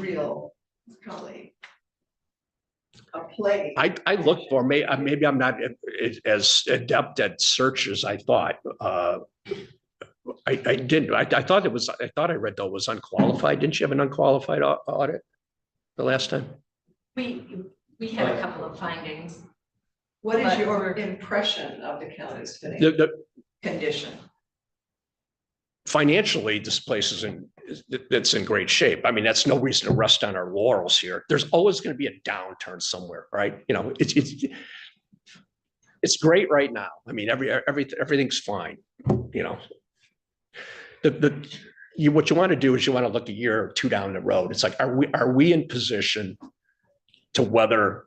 play. I looked for maybe I'm not as adept at search as I thought. I didn't, I thought it was, I thought I read though it was unqualified. Didn't you have an unqualified audit the last time? We had a couple of findings. What is But your we're- impression of the county's The, financial the, condition? financially, this place it's in great shape. I mean, that's no reason to rest on our laurels here. There's always going to be a downturn somewhere, right? You know, it's great right now. I mean, everything's fine, you know. What you want to do is you want to look a year or two down the road. It's like, are we in position to weather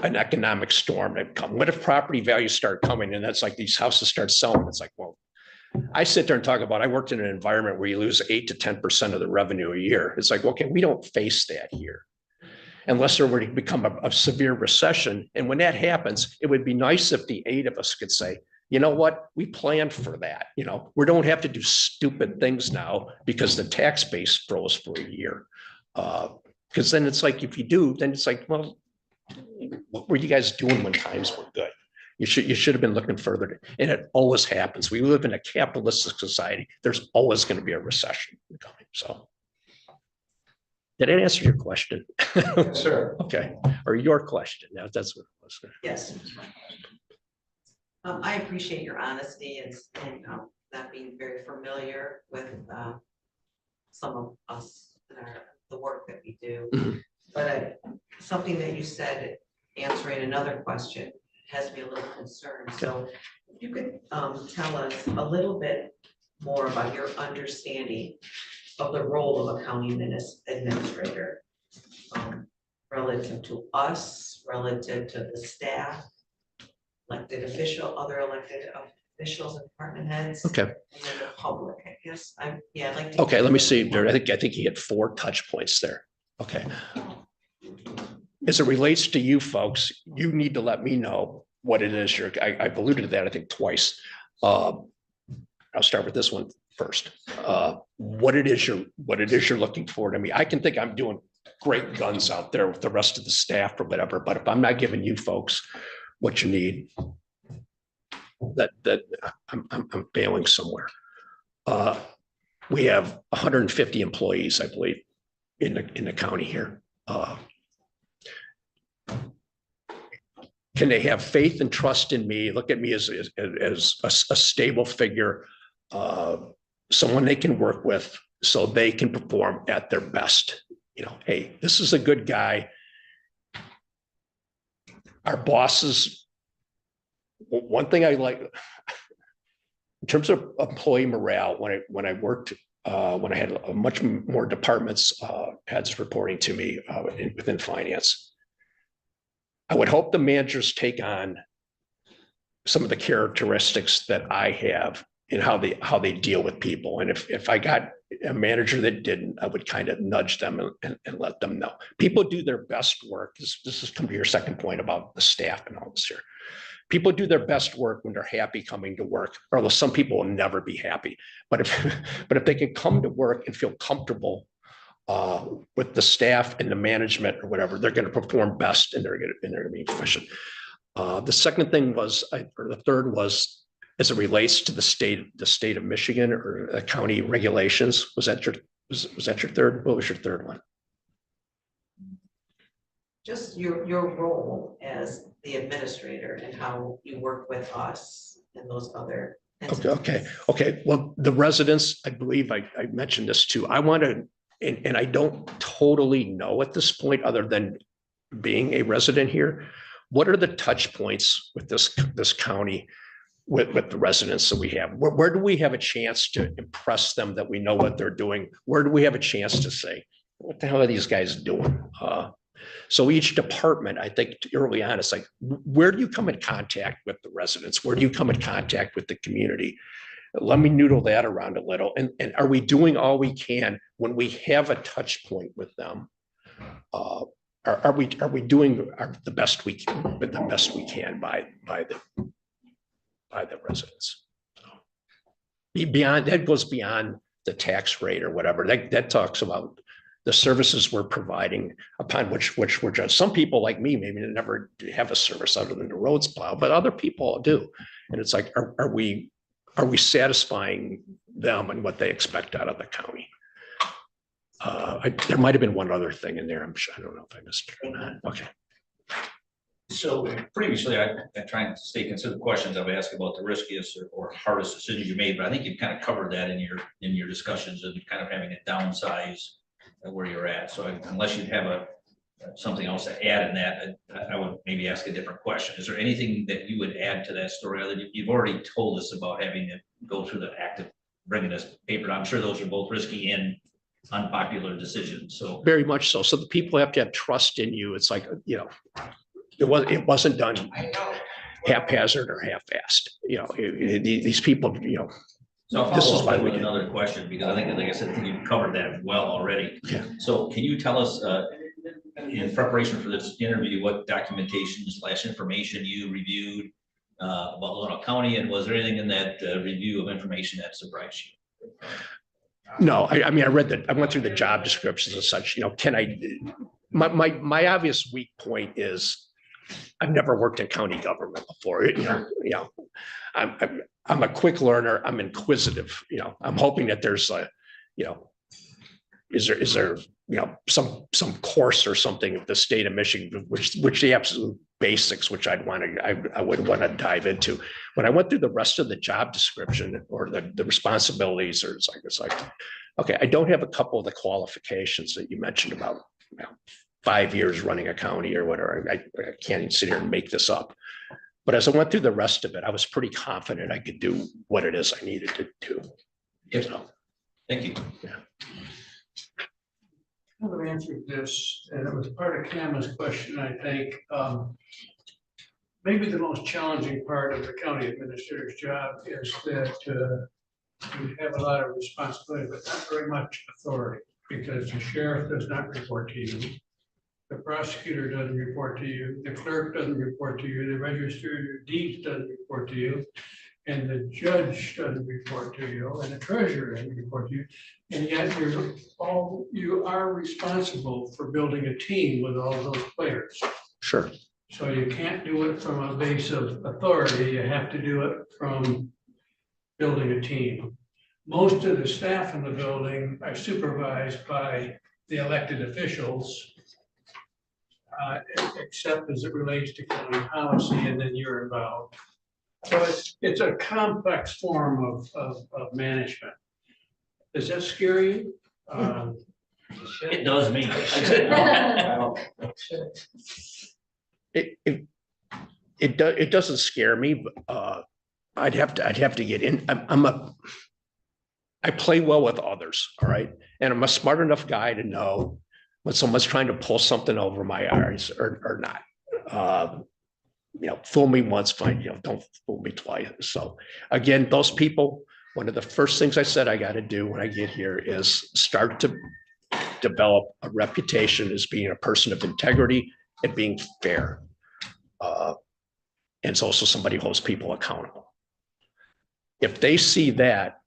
an economic storm that come? What if property values start coming and that's like these houses start selling? It's like, well, I sit there and talk about, I worked in an environment where you lose 8 to 10% of the revenue a year. It's like, okay, we don't face that here unless there were to become a severe recession. And when that happens, it would be nice if the 8 of us could say, you know what, we planned for that. You know, we don't have to do stupid things now because the tax base froze for a year. Because then it's like, if you do, then it's like, well, what were you guys doing when times were good? You should have been looking further. And it always happens. We live in a capitalistic society. There's always going to be a recession coming. So did I answer your question? Yes, sir. Okay. Or your question. Now that's what it was. Yes. I appreciate your honesty and not being very familiar with some of us and the work that we do. Mhm. But something that you said, answering another question, has me a little concerned. So if you could tell us a little bit more about your understanding of the role of a county administrator relative to us, relative to the staff, elected official, other elected officials and department heads. Okay. And then the public, I guess. I'd like to. Okay. Let me see. I think he had 4 touch points there. Okay. As it relates to you folks, you need to let me know what it is I've alluded to that, I think twice. I'll start with this one first. What it is you're looking for to me. I can think I'm doing great guns out there with the rest of the staff or whatever, but if I'm not giving you folks what you need, that I'm failing somewhere. We have 150 employees, I believe, in the county here. Can they have faith and trust in me? Look at me as a stable figure, someone they can work with so they can perform at their best. You know, hey, this is a good guy. Our bosses, one thing I like in terms of employee morale, when I worked, when I had much more departments, heads reporting to me within finance, I would hope the managers take on some of the characteristics that I have in how they deal with people. And if I got a manager that didn't, I would kind of nudge them and let them know. People do their best work. This has come to your second point about the staff and all this here. People do their best work when they're happy coming to work, although some people will never be happy. But if they can come to work and feel comfortable with the staff and the management or whatever, they're going to perform best and they're going to be efficient. The second thing was, or the third was, as it relates to the state of Michigan or county regulations. Was that your third? What was your third one? Just your role as the administrator and how you work with us and those other entities. Okay. Well, the residents, I believe I mentioned this too. I want to, and I don't totally know at this point, other than being a resident here, what are the touch points with this county, with the residents that we have? Where do we have a chance to impress them that we know what they're doing? Where do we have a chance to say, what the hell are these guys doing? So each department, I think early on, it's like, where do you come in contact with the residents? Where do you come in contact with the community? Let me noodle that around a little. And are we doing all we can when we have a touch point with them? Are we doing the best we can, but the best we can by the residents? Beyond that goes beyond the tax rate or whatever. That talks about the services we're providing upon which we're judged. Some people like me maybe never have a service other than the roads plow, but other people do. And it's like, are we satisfying them and what they expect out of the county. There might have been one other thing in there. I'm sure, I don't know if I missed it or not. Okay. So previously, I tried to stay consistent questions I've asked about the riskiest or hardest decisions you made, but I think you've kind of covered that in your discussions and kind of having a downsize where you're at. So unless you'd have something else to add in that, I would maybe ask a different question. Is there anything that you would add to that story? Other than you've already told us about having to go through the act of bringing this paper. I'm sure those are both risky and unpopular decisions. So Very much so. So the people have to have trust in you. It's like, you know, it wasn't done haphazard or half-assed. You know, these people, you know. So I'll This is follow why up we with did. another question, because I think, like I said, you've covered that well already. Yeah. So can you tell us, in preparation for this interview, what documentation / information you reviewed about Leelanau County, and was there anything in that review of information that surprised you? No, I mean, I went through the job descriptions and such, you know, my obvious weak point is I've never worked in county government before, you know, I'm a quick learner, I'm inquisitive, you know, I'm hoping that there's you know, is there, you know, some course or something of the state of Michigan, which the absolute basics, which I would want to dive into. When I went through the rest of the job description or the responsibilities, or it's like, okay, I don't have a couple of the qualifications that you mentioned about, you know, 5 years running a county or whatever. I can't even sit here and make this up. But as I went through the rest of it, I was pretty confident I could do what it is I needed to do. Yes. So, thank you. Yeah. I would answer this, and it was part of Cameron's question, I think. Maybe the most challenging part of the county administrator's job is that you have a lot of responsibility, but not very much authority, because the sheriff does not report to you. The prosecutor doesn't report to you, the clerk doesn't report to you, the register of deeds doesn't report to you, and the judge doesn't report to you, and the treasurer doesn't report to you. And yet you are responsible for building a team with all those players. Sure. So you can't do it from a base of authority, you have to do it from building a team. Most of the staff in the building are supervised by the elected officials, except as it relates to county policy, and then you're involved. So it's a complex form of management. Does that scare you? It does me. It doesn't scare me, but I'd have to get in. I play well with others, all right? And I'm a smart enough guy to know when someone's trying to pull something over my eyes or not. You know, fool me once, fine, you know, don't fool me twice. So again, those people, one of the first things I said I got to do when I get here is start to develop a reputation as being a person of integrity and being fair. And it's also somebody who holds people accountable. If they see that,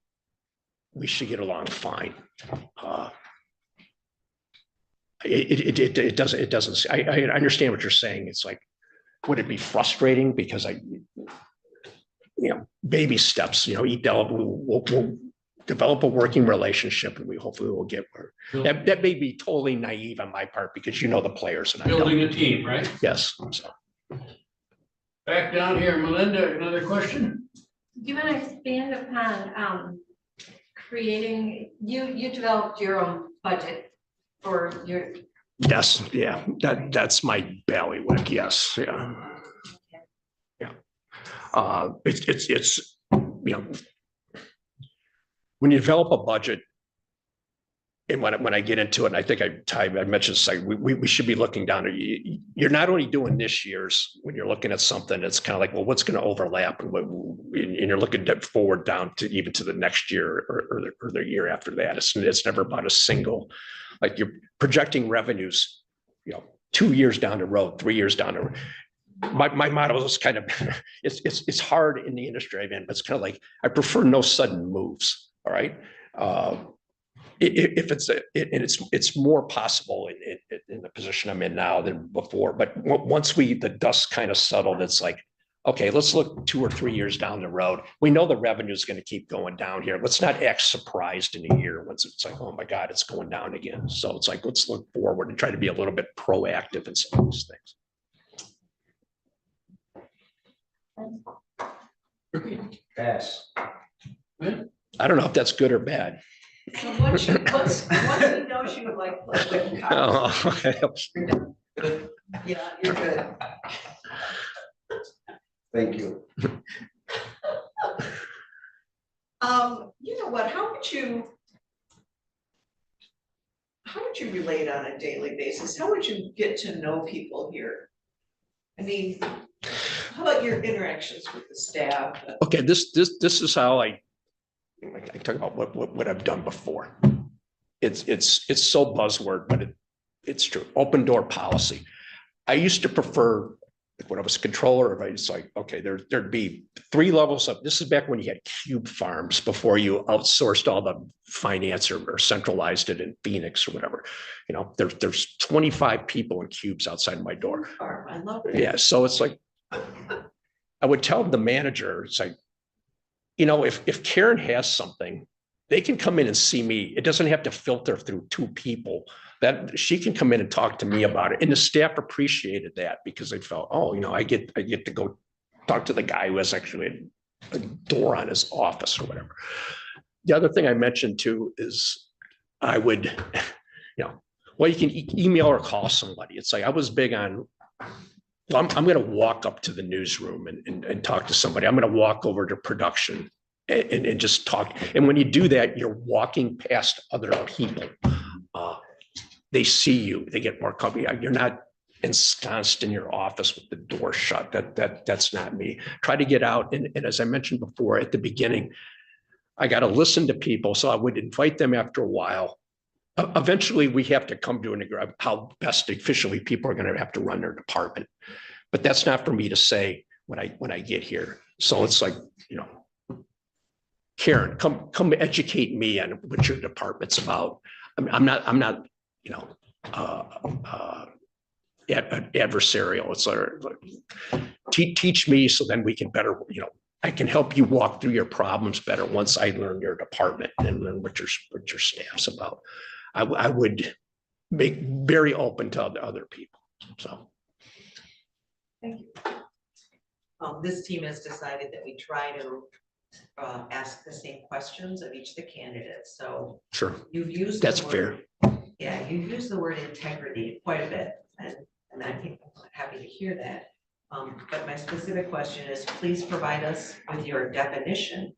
we should get along fine. It doesn't, I understand what you're saying. It's like, would it be frustrating because you know, baby steps, you know, we'll develop a working relationship and we hopefully will get where. That may be totally naive on my part because you know the players. And Building a team, right? Yes. So. Back down here, Melinda, another question? Do you want to expand upon creating, you developed your own budget for your. Yes, yeah, that's my bailiwick, yes, yeah. Yeah. It's, you know, when you develop a budget, and when I get into it, and I think I mentioned this, like we should be looking down at you. You're not only doing this year's, when you're looking at something, it's kind of like, well, what's going to overlap, and you're looking forward down to even to the next year or the year after that. It's never about a single, like you're projecting revenues, you know, 2 years down the road, 3 years down the road. My motto is kind of, it's hard in the industry I'm in, but it's kind of like, I prefer no sudden moves. All right. If it's more possible in the position I'm in now than before, but once the dust kind of settled, it's like, okay, let's look 2 or 3 years down the road. We know the revenue is going to keep going down here. Let's not act surprised in a year once it's like, oh my God, it's going down again. So it's like, let's look forward and try to be a little bit proactive in some of these things. Pass. I don't know if that's good or bad. So once he knows you like. Oh, okay. Yeah, you're good. Thank you. You know what, how would you relate on a daily basis? How would you get to know people here? I mean, how about your interactions with the staff? Okay, this is how I talk about what I've done before. It's so buzzword, but it's true. Open door policy. I used to prefer, like when I was controller, it's like, okay, there'd be 3 levels up. This is back when you had cube farms before you outsourced all the finance or centralized it in Phoenix or whatever. You know, there's 25 people in cubes outside my door. I love it. Yeah, so it's like, I would tell the manager, it's like, you know, if Karen has something, they can come in and see me. It doesn't have to filter through 2 people. That she can come in and talk to me about it. And the staff appreciated that because they felt, oh, you know, I get to go talk to the guy who has actually a door on his office or whatever. The other thing I mentioned too is I would, you know, well, you can email or call somebody. It's like I was big on, well, I'm going to walk up to the newsroom and talk to somebody. I'm going to walk over to production and just talk. And when you do that, you're walking past other people. They see you, they get more comfy. You're not ensconced in your office with the door shut. That's not me. Try to get out. And as I mentioned before at the beginning, I got to listen to people. So I would invite them after a while. Eventually we have to come to an agreement how best officially people are going to have to run their department. But that's not for me to say when I get here. So it's like, you know, Karen, come educate me on what your department's about. I'm not, you know, adversarial. It's like, teach me so then we can better, you know, I can help you walk through your problems better once I learn your department and learn what your staff's about. I would make very open to other people. So. Thank you. This team has decided that we try to ask the same questions of each of the candidates. So sure, you've used that's fair. Yeah, you've used the word integrity quite a bit, and I think I'm happy to hear that. But my specific question is, please provide us with your definition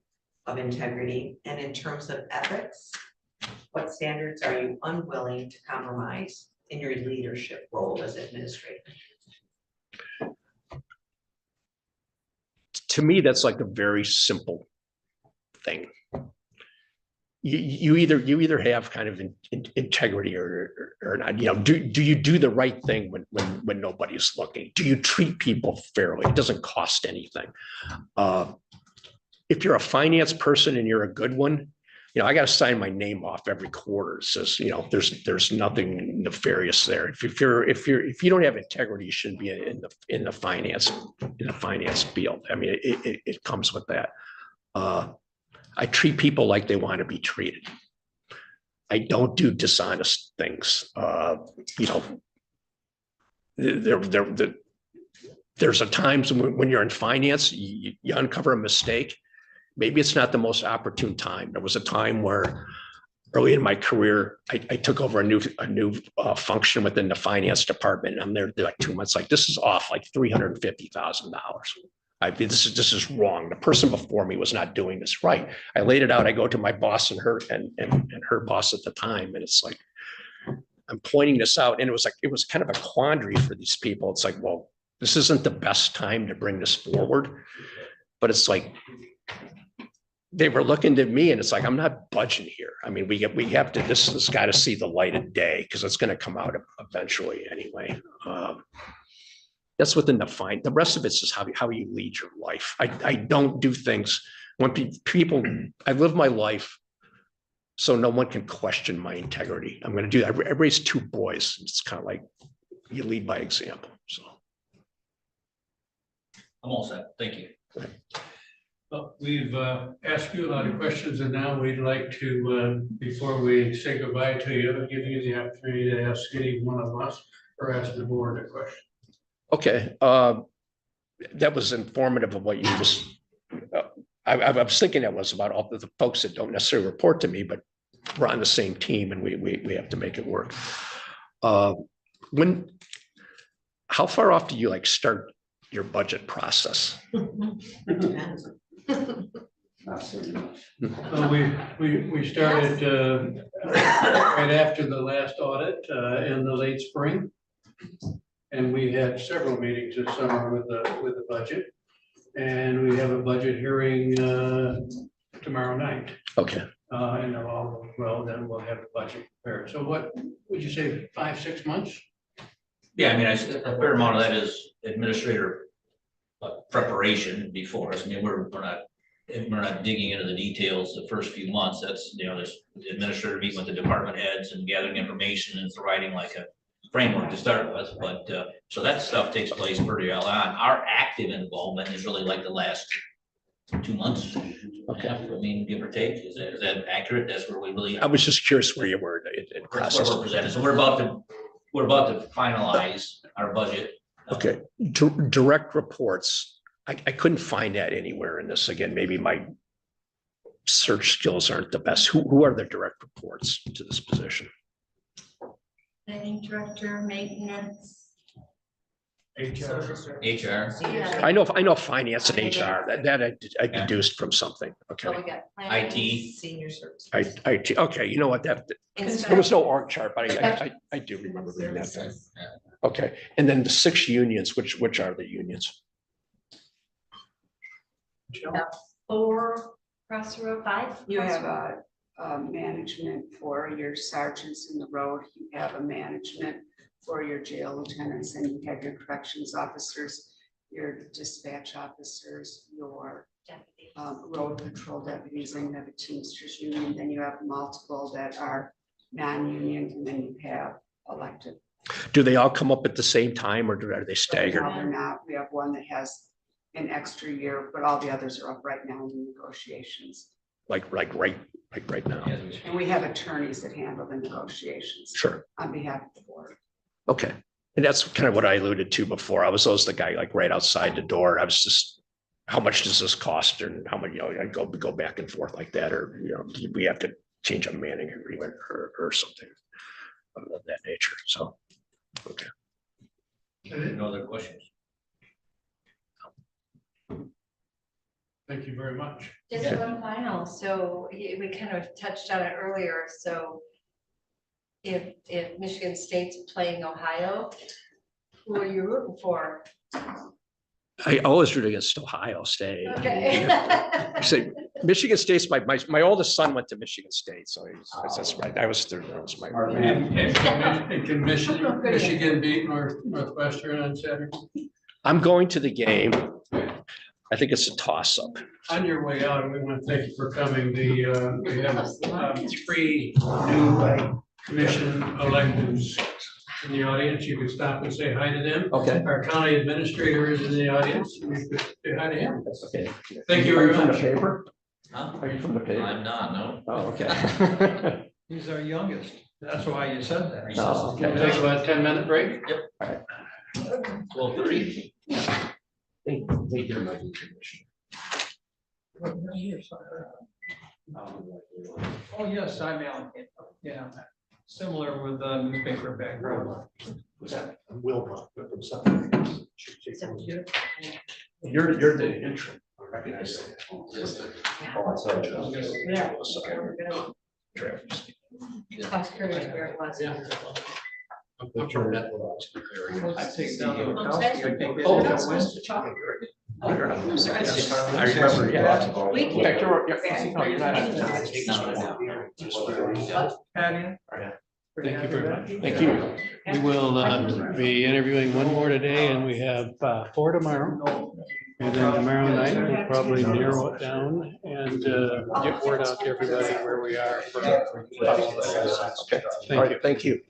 of integrity, and in terms of ethics, what standards are you unwilling to compromise in your leadership role as administrator? To me, that's like a very simple thing. You either have kind of integrity or not. You know, do you do the right thing when nobody's looking? Do you treat people fairly? It doesn't cost anything. If you're a finance person and you're a good one, you know, I got to sign my name off every quarter. It says, you know, there's nothing nefarious there. If you don't have integrity, you shouldn't be in the finance field. I mean, it comes with that. I treat people like they want to be treated. I don't do dishonest things. You know, there's a times when you're in finance, you uncover a mistake. Maybe it's not the most opportune time. There was a time where early in my career, I took over a new function within the finance department. And I'm there like 2 months, like this is off like $350,000. This is wrong. The person before me was not doing this right. I laid it out. I go to my boss and her boss at the time, and it's like I'm pointing this out, and it was kind of a quandary for these people. It's like, well, this isn't the best time to bring this forward, but it's like they were looking to me, and it's like I'm not budging here. I mean, we have to. This has got to see the light of day because it's going to come out eventually anyway. That's within the rest of it's just how you lead your life. I don't do things when people, I live my life so no one can question my integrity. I'm going to do that. I raised 2 boys. It's kind of like you lead by example. So. I'm all set. Thank you. Well, we've asked you a lot of questions, and now we'd like to, before we say goodbye to you, give you the opportunity to ask any one of us or ask the board a question. Okay, that was informative of what you just, I was thinking that was about all the folks that don't necessarily report to me, but we're on the same team and we have to make it work. How far off do you like start your budget process? Well, we started right after the last audit in the late spring. And we had several meetings this summer with the budget. And we have a budget hearing tomorrow night. Okay. And if all goes well, then we'll have the budget prepared. So what would you say, 5-6 months? Yeah, I mean, a fair amount of that is administrator preparation before us. I mean, we're not digging into the details the first few months. That's, there's the administrator meeting with the department heads and gathering information and providing like a framework to start with. But so that stuff takes place pretty early on. Our active involvement is really like the last 2 months. Okay. I mean, give or take. Is that accurate? That's where we really. I was just curious where you were in process. So we're about to finalize our budget. Okay, direct reports. I couldn't find that anywhere in this. Again, maybe my search skills aren't the best. Who are the direct reports to this position? Planning director, maintenance. HR. Yeah. I know finance and HR. That I deduced from something. So Okay. we got planning, IT. senior services. IT. Okay, you know what? There was no org chart, but I do remember reading that thing. Okay, and then the 6 unions. Which are the unions? 4 across the road, 5. You have a management for your sergeants in the road, you have a management for your jail lieutenants, and you have your corrections officers, your dispatch officers, your road patrol deputies, and you have a Teamsters union, then you have multiple that are non-union, and then you have elected. Do they all come up at the same time, or are they staggered? No, they're not. We have one that has an extra year, but all the others are up right now in negotiations. Like right now? And we have attorneys that handle the negotiations. Sure. On behalf of the board. Okay, and that's kind of what I alluded to before. I was always the guy like right outside the door. I was just, how much does this cost, and how many? I go back and forth like that, or we have to change a manning agreement or something of that nature. So, okay. No other questions? Thank you very much. Just one final, so we kind of touched on it earlier, so if Michigan State's playing Ohio, who are you rooting for? I always root against Ohio State. Okay. Say Michigan State's my oldest son went to Michigan State, so that's right. That was my. And can Michigan beat Northwestern on Saturday? I'm going to the game. I think it's a toss-up. On your way out, we want to thank you for coming. We have 3 new commission electeds in the audience. You can stop and say hi to them. Okay. Our county administrator is in the audience. We could say hi to him. That's okay. Thank you very much. Paper? Huh? Are you from the paper? I'm not, no. Oh, okay. He's our youngest. That's why you said that. Oh, We'll take about a 10-minute break. Yep. 12:30. Oh, yes, I'm Alan. Yeah, similar with newspaper background. Was that Wilma? You're the intern. I recognize that. Yeah. Cost courage where it was. I take down the house, I take it Oh, down that's west. I remember, yeah. We In fact, you're Patty? Thank you very much. Thank you. We will be interviewing one more today, and we have 4 tomorrow. And then tomorrow night, we'll probably narrow it down and get word out to everybody where we are. Okay. Thank you. Thank you.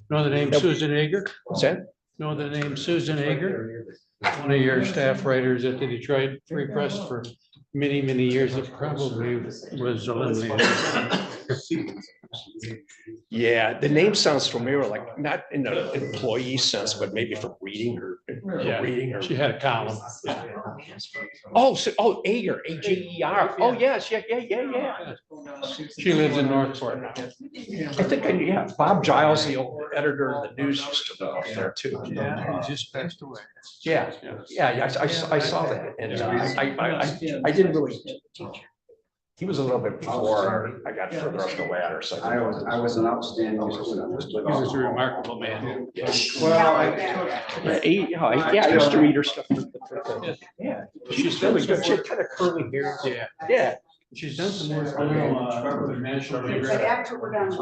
Know the name Susan Ager? What's that? Know the name Susan Ager? one of your staff writers at the Detroit Free Press for many, many years. It probably was eliminated. Yeah, the name sounds familiar, like not in the employee sense, but maybe from reading her. Yeah, Reading her. she had a column. Oh, so, oh, Ager, Ager. Oh, yes, yeah. She lives in Northport now. I think, yeah, Bob Giles, the old editor of the news, used to live up there too. Yeah, he just passed away. Yeah, I saw that, and I didn't really. He was a little bit before I got further up the ladder, so. I was an outstanding student. He was a remarkable man. Well, yeah, I used to read her stuff. Yeah, she's really good. She had kind of curly hair. Yeah. Yeah. She's done some work for National But Geographic. after we're done.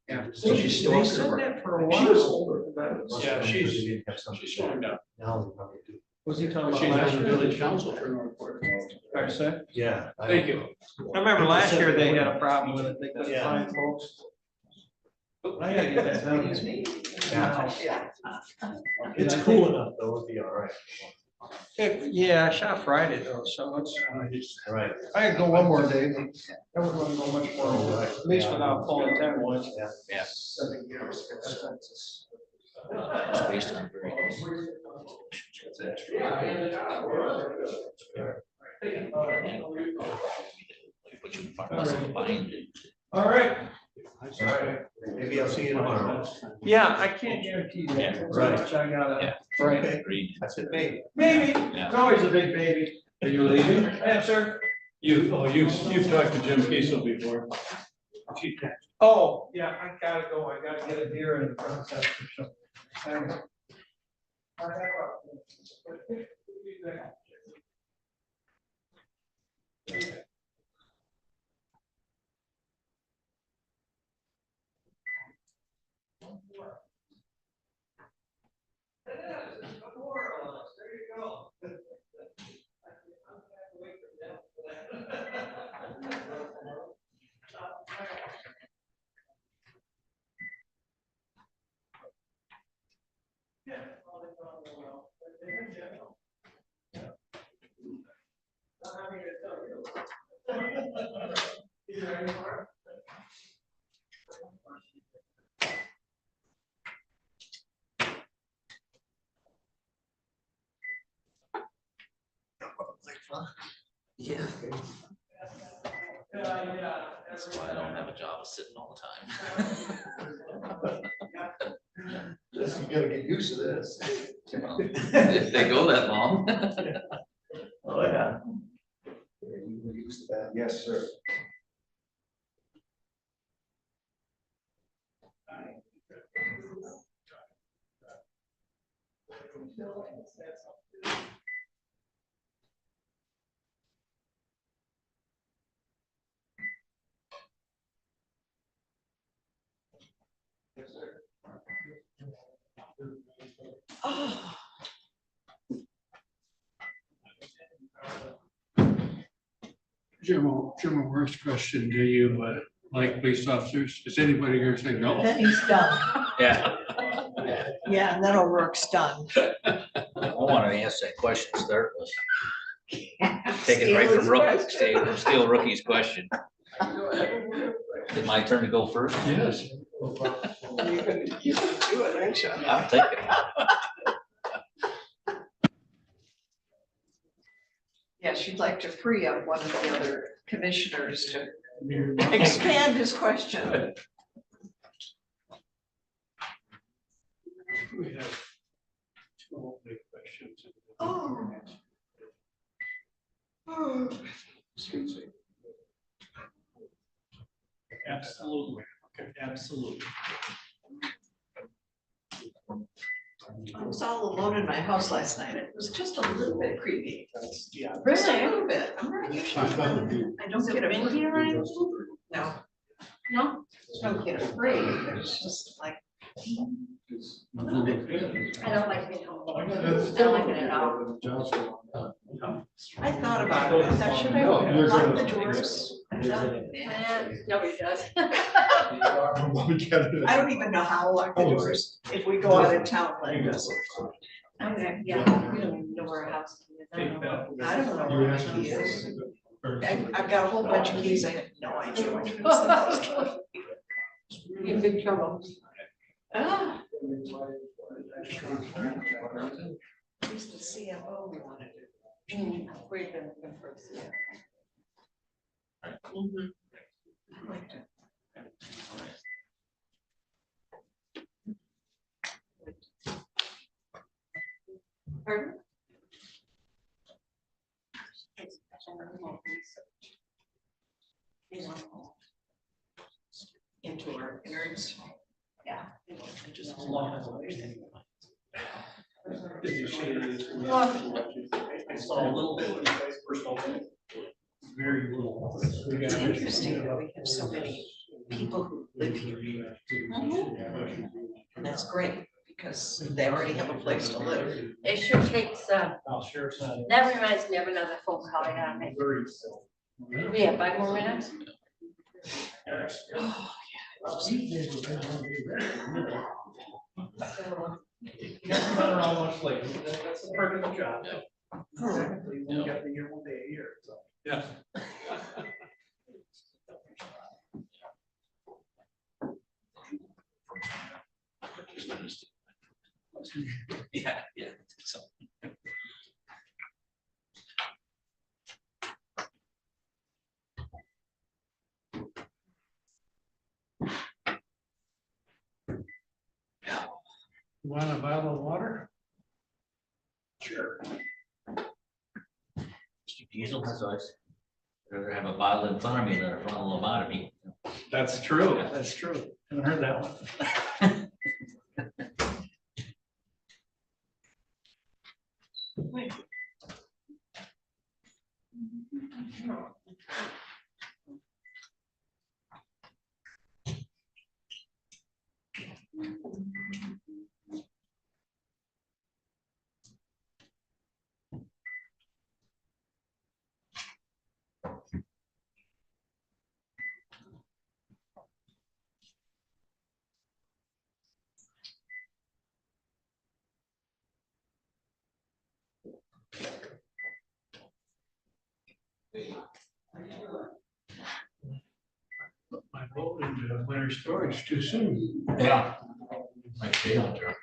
Yeah. So she's still. They said that for a while. She was older than that. Yeah, she's showing up. Was he talking She's about on last the year? village council for Northport. Fair to say? Yeah. Thank you. I remember last year they had a problem with it. They couldn't find folks. I gotta get that done. It's cool enough, though, it'll be all right. Yeah, I shot Friday though, so it's. Right. I could go one more day. I wouldn't want to go much more, at least without pulling 10 ones. Yeah. It's based on very. Put you in front of us and bind it. All right. All right. Maybe I'll see you tomorrow. Yeah, I can't guarantee that. Yeah, Right. I gotta, Yeah. right. Agreed. That's it, maybe. Maybe, Yeah. it's always a big baby. Are you leaving? Yeah, sir. You've talked to Jim Kiesel before. Oh, yeah, I gotta go. I gotta get a deer in the process. Yeah. That's why I don't have a job of sitting all the time. You gotta get used to this. If they go that long. Oh, yeah. You used to that, yes, sir. Oh, Jim, a worst question. Do you like police officers? Is anybody here saying no? then he's done. Yeah. Yeah, and then O'Rourke's done. I wanted to answer that question, start with. Take it right from rookie, steal rookie's question. Is it my turn to go first? Yes. You can do it, ain't you? I'm thinking. Yes, you'd like to free up one of the other commissioners to expand his question. We have two big questions. Oh. Oh. Absolutely. Okay, absolutely. I was all alone in my house last night. It was just a little bit creepy. Yeah. Just a little bit. I'm not usually, I don't get afraid. No. No, I don't get afraid. It's just like. I don't like being home. I don't like it at all. I thought about it. I thought, should I lock the doors? Nobody does. I don't even know how to lock the doors if we go out of town like this. Okay, yeah, we don't even know where our house is. I don't know where my key is. I've got a whole bunch of keys. I have no idea which one's the most one. You're in big trouble. Ah. Who's the CFO we wanted to? We've been looking for a CFO. Mhm. I like to. Pardon? You know, into our innards. Yeah. Just Did you see this? I saw a little bit of personal. Very little. It's interesting that we have so many people who live here. And that's great because they already have a place to live. It sure takes, I'll share it's not. that reminds me of another phone call I gotta make. Very. We have 5 more minutes? Oh, Never almost late. That's the part of the job. Technically, we got the year 1 day a year, so. Yeah. Yeah, yeah. So. You want a bottle of water? Sure. Mr. Diesel has always, rather have a bottle in front of me than a frontal lobotomy. That's true. That's true. Haven't heard that one. My boat into winter storage too soon. Yeah. Might stay out there.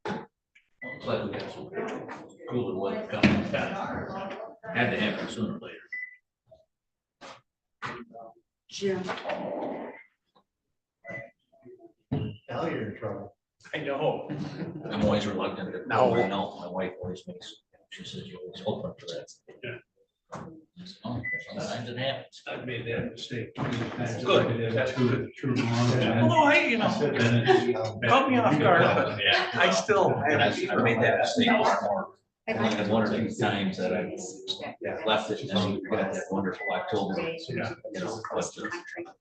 Looks like we got some cooler weather coming. Had to happen sooner or later. Jim. Now you're in trouble. I know. I'm always reluctant to. No. No, my wife always makes, she says you always hold up for that. Yeah. Oh, sometimes it happens. I've made that mistake too many times. Good. That's true. True. Oh, caught me off guard, but Yeah. I still And I haven't. made that mistake more. And one or two times that I left it, and then you forgot that wonderful October. Yeah. You know, but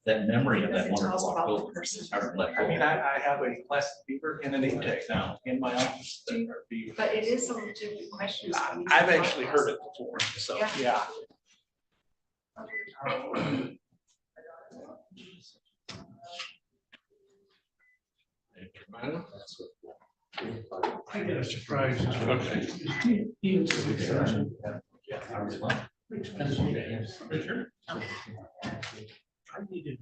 that memory of that wonderful October is hard to let go. I mean, I have a plastic beaver and an name tag now in my office that are beavers. But it is a legitimate question. I've actually heard it before, so, yeah. I get a surprise. Okay. Richard? I needed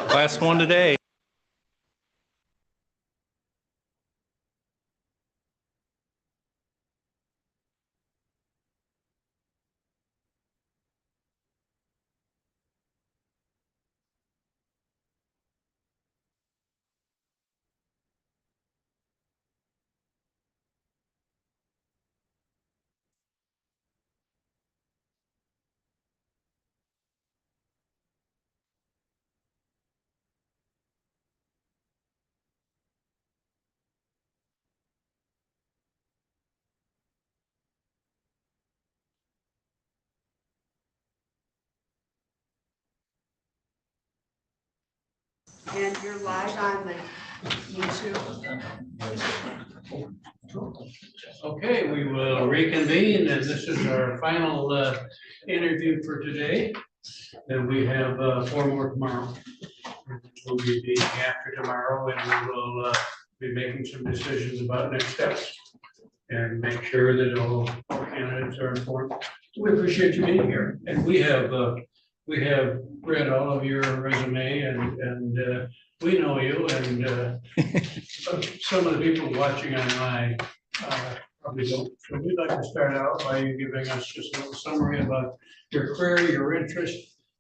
Last one today. And you're live on the YouTube. Okay, we will reconvene, and this is our final interview for today. And we have 4 more tomorrow. We'll be meeting after tomorrow, and we will be making some decisions about next steps and make sure that all candidates are informed. We appreciate you being here, and we have read all of your resume, and we know you, and some of the people watching online probably don't. So we'd like to start out by you giving us just a little summary about your career, your interest,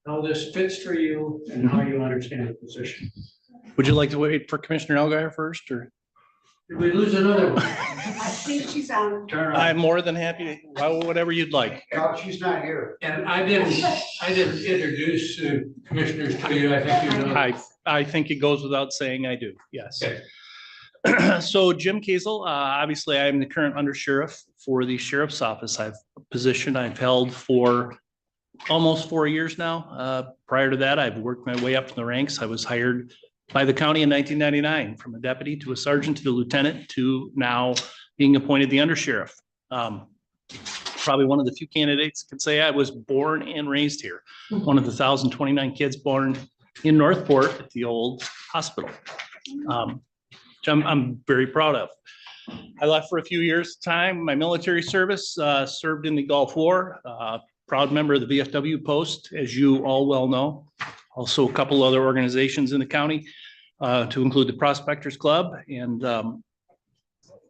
how this fits for you, and how you understand the position. Would you like to wait for Commissioner Elgire first, or? Did we lose another one? I think she's on. Turn around. I'm more than happy to, well, whatever you'd like. No, she's not here. And I didn't introduce commissioners to you. I think you know. I think it goes without saying I do, yes. Okay. So Jim Kiesel, obviously I'm the current undersheriff for the sheriff's office. I've a position I've held for almost 4 years now. Prior to that, I've worked my way up in the ranks. I was hired by the county in 1999, from a deputy to a sergeant to a lieutenant to now being appointed the undersheriff. Probably one of the few candidates can say I was born and raised here. One of the 1,029 kids born in Northport at the old hospital, which I'm very proud of. I left for a few years' time. My military service served in the Gulf War. Proud member of the VFW post, as you all well know. Also a couple other organizations in the county, to include the Prospectors Club, and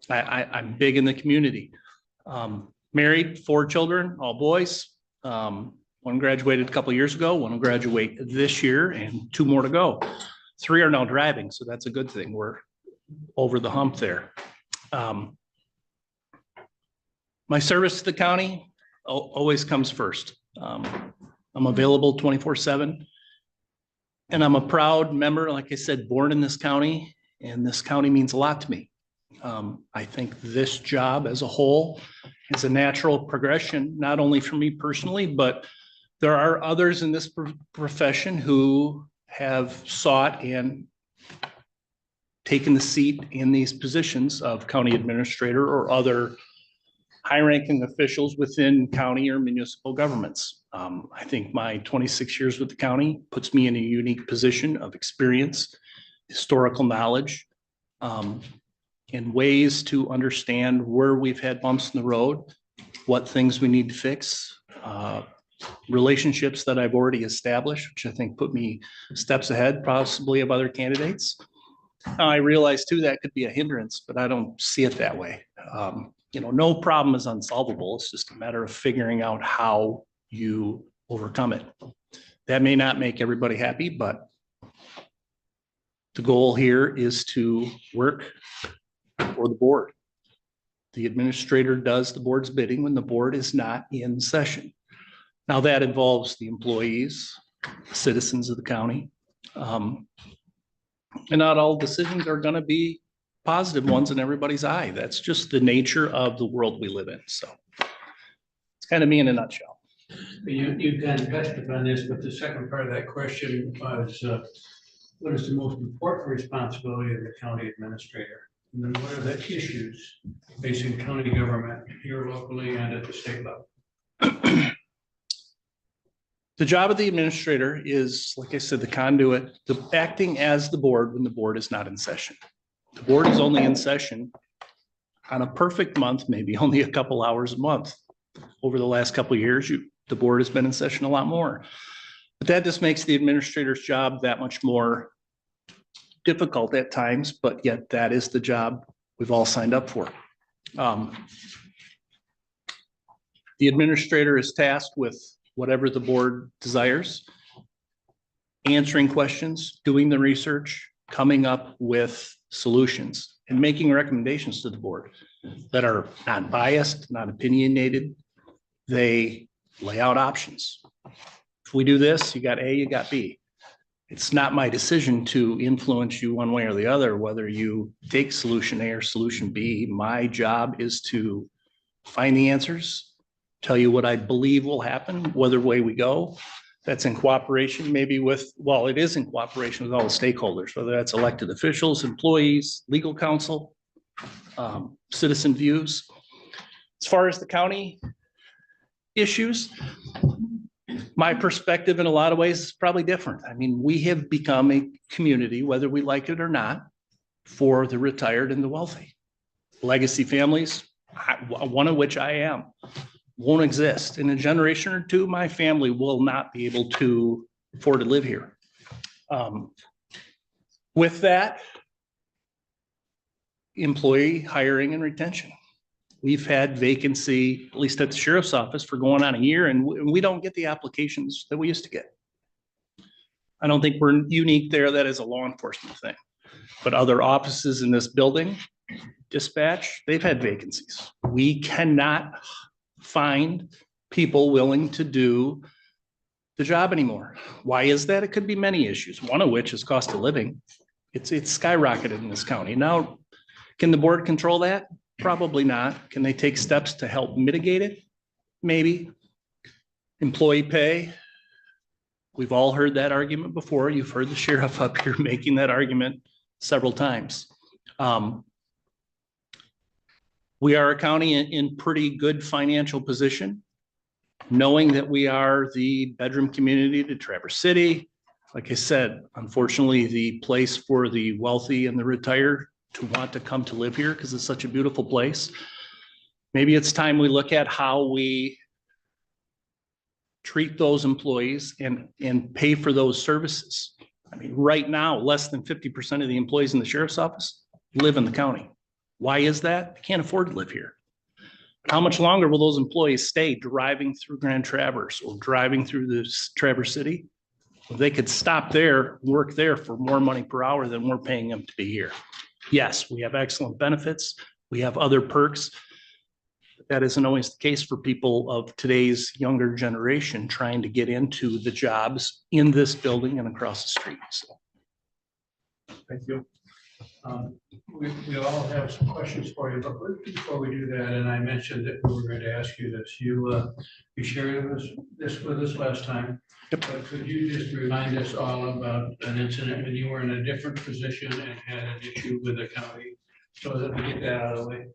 I'm big in the community. Married, 4 children, all boys. One graduated a couple of years ago, one will graduate this year, and 2 more to go. 3 are now driving, so that's a good thing. We're over the hump there. My service to the county always comes first. I'm available 24/7. And I'm a proud member, like I said, born in this county, and this county means a lot to me. I think this job as a whole is a natural progression, not only for me personally, but there are others in this profession who have sought and taken the seat in these positions of county administrator or other high-ranking officials within county or municipal governments. I think my 26 years with the county puts me in a unique position of experience, historical knowledge, and ways to understand where we've had bumps in the road, what things we need to fix, relationships that I've already established, which I think put me steps ahead possibly of other candidates. I realize too that could be a hindrance, but I don't see it that way. No problem is unsolvable. It's just a matter of figuring out how you overcome it. That may not make everybody happy, but the goal here is to work for the board. The administrator does the board's bidding when the board is not in session. Now that involves the employees, citizens of the county. And not all decisions are going to be positive ones in everybody's eye. That's just the nature of the world we live in. So it's kind of me in a nutshell. You kind of touched upon this, but the second part of that question was, what is the most important responsibility of the county administrator? And then what are the issues facing county government here locally and at the state level? The job of the administrator is, like I said, the conduit, the acting as the board when the board is not in session. The board is only in session on a perfect month, maybe only a couple hours a month. Over the last couple of years, the board has been in session a lot more. But that just makes the administrator's job that much more difficult at times, but yet that is the job we've all signed up for. The administrator is tasked with whatever the board desires, answering questions, doing the research, coming up with solutions, and making recommendations to the board that are not biased, not opinionated. They lay out options. If we do this, you got A, you got B. It's not my decision to influence you one way or the other, whether you take solution A or solution B. My job is to find the answers, tell you what I believe will happen, whether way we go. That's in cooperation maybe with, well, it is in cooperation with all the stakeholders, whether that's elected officials, employees, legal counsel, citizen views. As far as the county issues, my perspective in a lot of ways is probably different. I mean, we have become a community, whether we like it or not, for the retired and the wealthy. Legacy families, one of which I am, won't exist. In a generation or two, my family will not be able to afford to live here. With that, employee hiring and retention. We've had vacancy, at least at the sheriff's office, for going on a year, and we don't get the applications that we used to get. I don't think we're unique there. That is a law enforcement thing. But other offices in this building, dispatch, they've had vacancies. We cannot find people willing to do the job anymore. Why is that? It could be many issues, one of which is cost of living. It's skyrocketed in this county. Now, can the board control that? Probably not. Can they take steps to help mitigate it? Maybe. Employee pay. We've all heard that argument before. You've heard the sheriff up here making that argument several times. We are a county in pretty good financial position, knowing that we are the bedroom community to Traverse City. Like I said, unfortunately, the place for the wealthy and the retired to want to come to live here because it's such a beautiful place. Maybe it's time we look at how we treat those employees and pay for those services. I mean, right now, less than 50% of the employees in the sheriff's office live in the county. Why is that? They can't afford to live here. How much longer will those employees stay driving through Grand Traverse or driving through this Traverse City? If they could stop there, work there for more money per hour than we're paying them to be here. Yes, we have excellent benefits. We have other perks. That isn't always the case for people of today's younger generation trying to get into the jobs in this building and across the street. So. Thank you. We all have some questions for you, but before we do that, and I mentioned that we were going to ask you this, you shared this with us last time. Yep. But could you just remind us all about an incident when you were in a different position and had an issue with the county, so that we get that out of the way?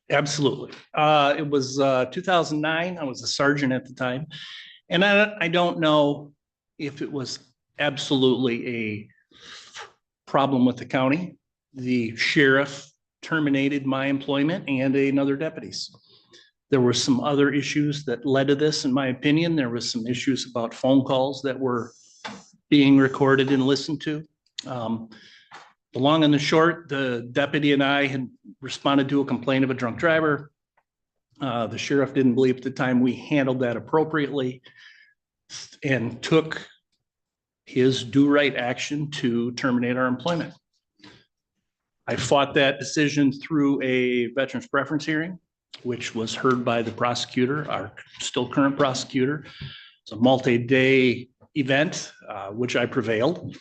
Absolutely. It was 2009. I was a sergeant at the time, and I don't know if it was absolutely a problem with the county. The sheriff terminated my employment and another deputy's. There were some other issues that led to this, in my opinion. There was some issues about phone calls that were being recorded and listened to. The long and the short, the deputy and I had responded to a complaint of a drunk driver. The sheriff didn't believe at the time we handled that appropriately and took his do right action to terminate our employment. I fought that decision through a veterans preference hearing, which was heard by the prosecutor, our still current prosecutor. It's a multi-day event, which I prevailed,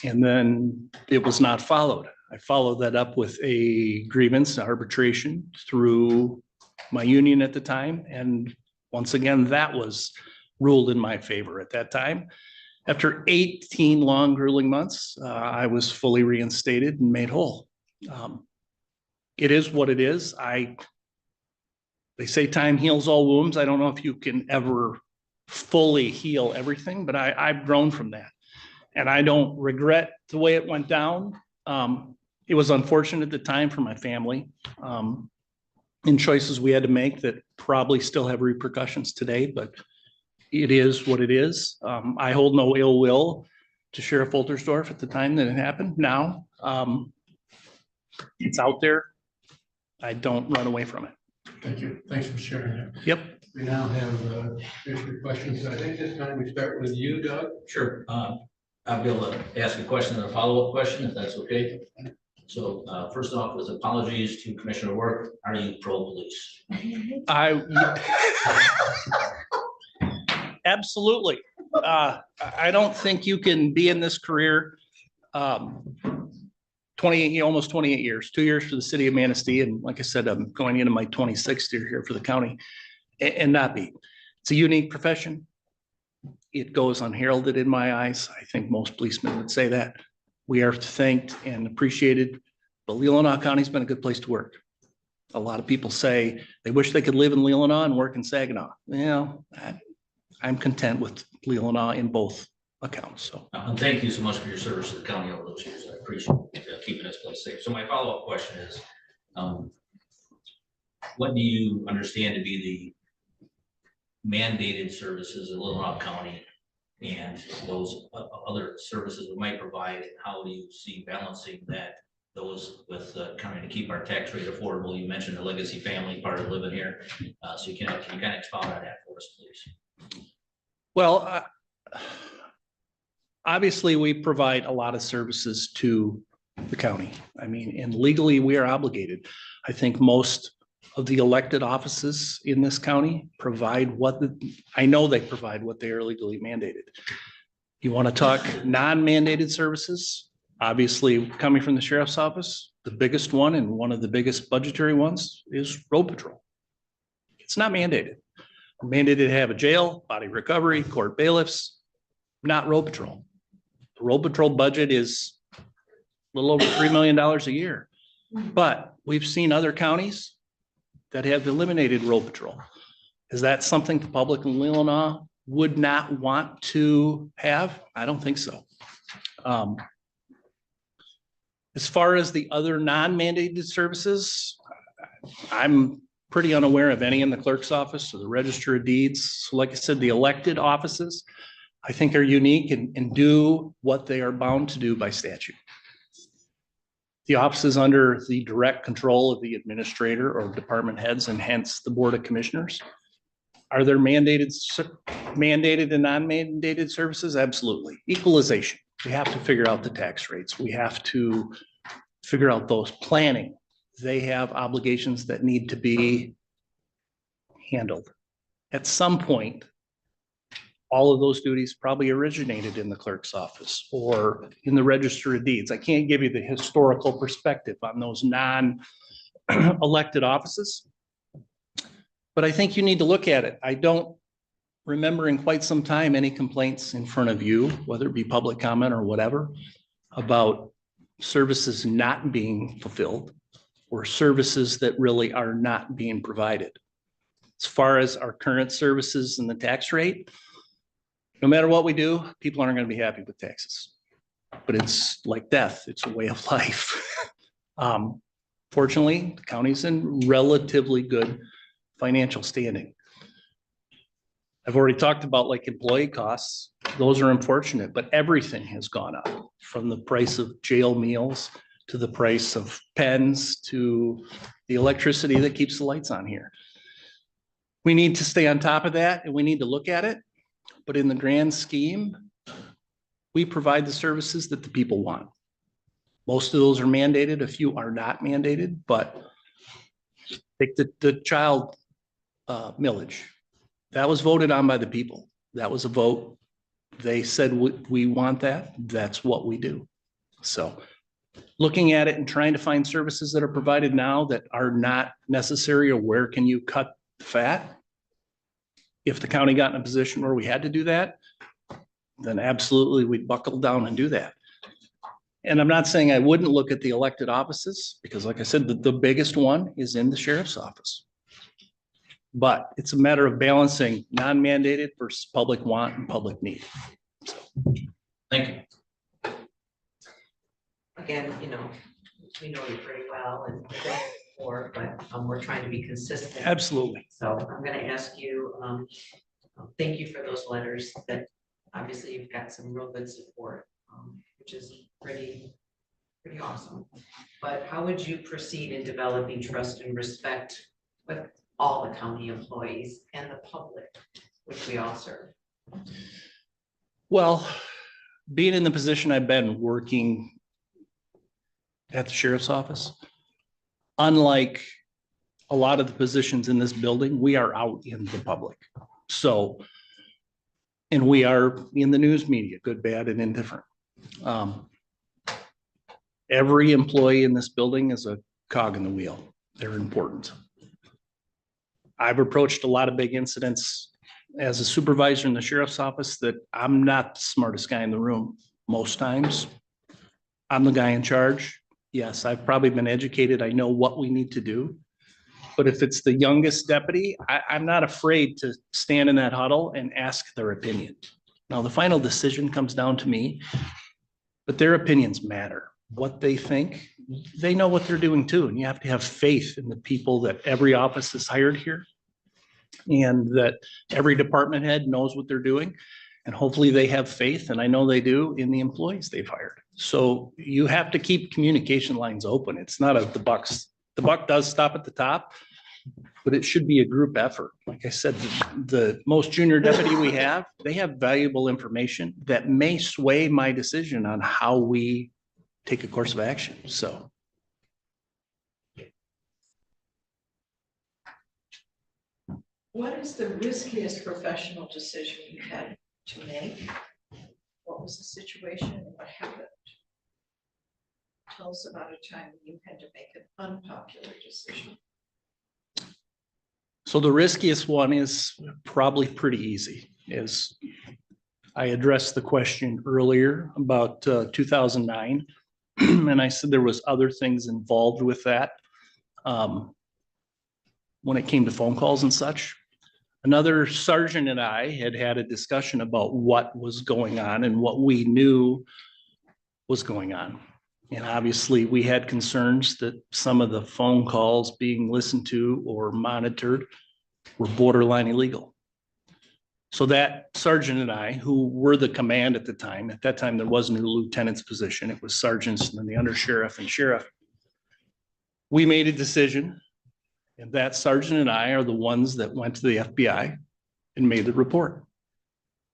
and then it was not followed. I followed that up with a grievance arbitration through my union at the time, and once again, that was ruled in my favor at that time. After 18 long, grueling months, I was fully reinstated and made whole. It is what it is. They say time heals all wounds. I don't know if you can ever fully heal everything, but I've grown from that. And I don't regret the way it went down. It was unfortunate at the time for my family, and choices we had to make that probably still have repercussions today, but it is what it is. I hold no ill will to Sheriff Woltersdorf at the time that it happened. Now, it's out there. I don't run away from it. Thank you. Thanks for sharing that. Yep. We now have commissioner questions. I think this time we start with you, Doug. Sure. I'll be able to ask a question and a follow-up question, if that's okay. So first off, with apologies to Commissioner Work, are you pro-police? Absolutely. I don't think you can be in this career 28, almost 28 years, 2 years for the city of Manistee. And like I said, I'm going into my 26th year here for the county and not be. It's a unique profession. It goes unheralded in my eyes. I think most policemen would say that. We are thanked and appreciated, but Leelanau County's been a good place to work. A lot of people say they wish they could live in Leelanau and work in Saginaw. Well, I'm content with Leelanau in both accounts. So, And thank you so much for your service to the county over those years. I appreciate keeping this place safe. So my follow-up question is, what do you understand to be the mandated services in Leelanau County and those other services we might provide? And how do you see balancing those with trying to keep our tax rate affordable? You mentioned the legacy family part of living here. So can you kind of expound on that for us, please? well, obviously we provide a lot of services to the county. I mean, and legally we are obligated. I think most of the elected offices in this county provide I know they provide what they are legally mandated. You want to talk non-mandated services? Obviously, coming from the sheriff's office, the biggest one and one of the biggest budgetary ones is road patrol. It's not mandated. We're mandated to have a jail, body recovery, court bailiffs, not road patrol. The road patrol budget is a little over $3 million a year, but we've seen other counties that have eliminated road patrol. Is that something the public in Leelanau would not want to have? I don't think so. As far as the other non-mandated services, I'm pretty unaware of any in the clerk's office or the register of deeds. So like I said, the elected offices, I think are unique and do what they are bound to do by statute. The office is under the direct control of the administrator or department heads and hence the Board of Commissioners. Are there mandated and non-mandated services? Absolutely. Equalization. We have to figure out the tax rates. We have to figure out those planning. They have obligations that need to be handled. At some point, all of those duties probably originated in the clerk's office or in the register of deeds. I can't give you the historical perspective on those non-elected offices, but I think you need to look at it. I don't remember in quite some time any complaints in front of you, whether it be public comment or whatever, about services not being fulfilled or services that really are not being provided. As far as our current services and the tax rate, no matter what we do, people aren't going to be happy with taxes. But it's like death. It's a way of life. Fortunately, the county's in relatively good financial standing. I've already talked about like employee costs. Those are unfortunate, but everything has gone up from the price of jail meals to the price of pens to the electricity that keeps the lights on here. We need to stay on top of that and we need to look at it. But in the grand scheme, we provide the services that the people want. Most of those are mandated. A few are not mandated, but take the child millage. That was voted on by the people. That was a vote. They said, we want that. That's what we do. So looking at it and trying to find services that are provided now that are not necessary, or where can you cut the fat? If the county got in a position where we had to do that, then absolutely we'd buckle down and do that. And I'm not saying I wouldn't look at the elected offices, because like I said, the biggest one is in the sheriff's office. But it's a matter of balancing non-mandated versus public want and public need. So, thank you. Again, we know you pretty well and but we're trying to be consistent. absolutely. So I'm going to ask you Thank you for those letters that obviously you've got some real good support, which is pretty awesome. But how would you proceed in developing trust and respect with all the county employees and the public, which we all serve? Well, being in the position I've been working at the sheriff's office, unlike a lot of the positions in this building, we are out in the public. So, and we are in the news media, good, bad, and indifferent. Every employee in this building is a cog in the wheel. They're important. I've approached a lot of big incidents as a supervisor in the sheriff's office that I'm not the smartest guy in the room most times. I'm the guy in charge. Yes, I've probably been educated. I know what we need to do. But if it's the youngest deputy, I'm not afraid to stand in that huddle and ask their opinion. Now, the final decision comes down to me, but their opinions matter. What they think, they know what they're doing too. And you have to have faith in the people that every office is hired here, and that every department head knows what they're doing. And hopefully they have faith, and I know they do, in the employees they've hired. So you have to keep communication lines open. It's not the buck does stop at the top, but it should be a group effort. Like I said, the most junior deputy we have, they have valuable information that may sway my decision on how we take a course of action. So. What is the riskiest professional decision you had to make? What was the situation and what happened? Tell us about a time when you had to make an unpopular decision. So the riskiest one is probably pretty easy. Is I addressed the question earlier about 2009, and I said there was other things involved with that when it came to phone calls and such. Another sergeant and I had a discussion about what was going on and what we knew was going on. And obviously we had concerns that some of the phone calls being listened to or monitored were borderline illegal. So that sergeant and I, who were the command at that time there wasn't a lieutenant's position, it was sergeants and then the undersheriff and sheriff. We made a decision, and that sergeant and I are the ones that went to the FBI and made the report,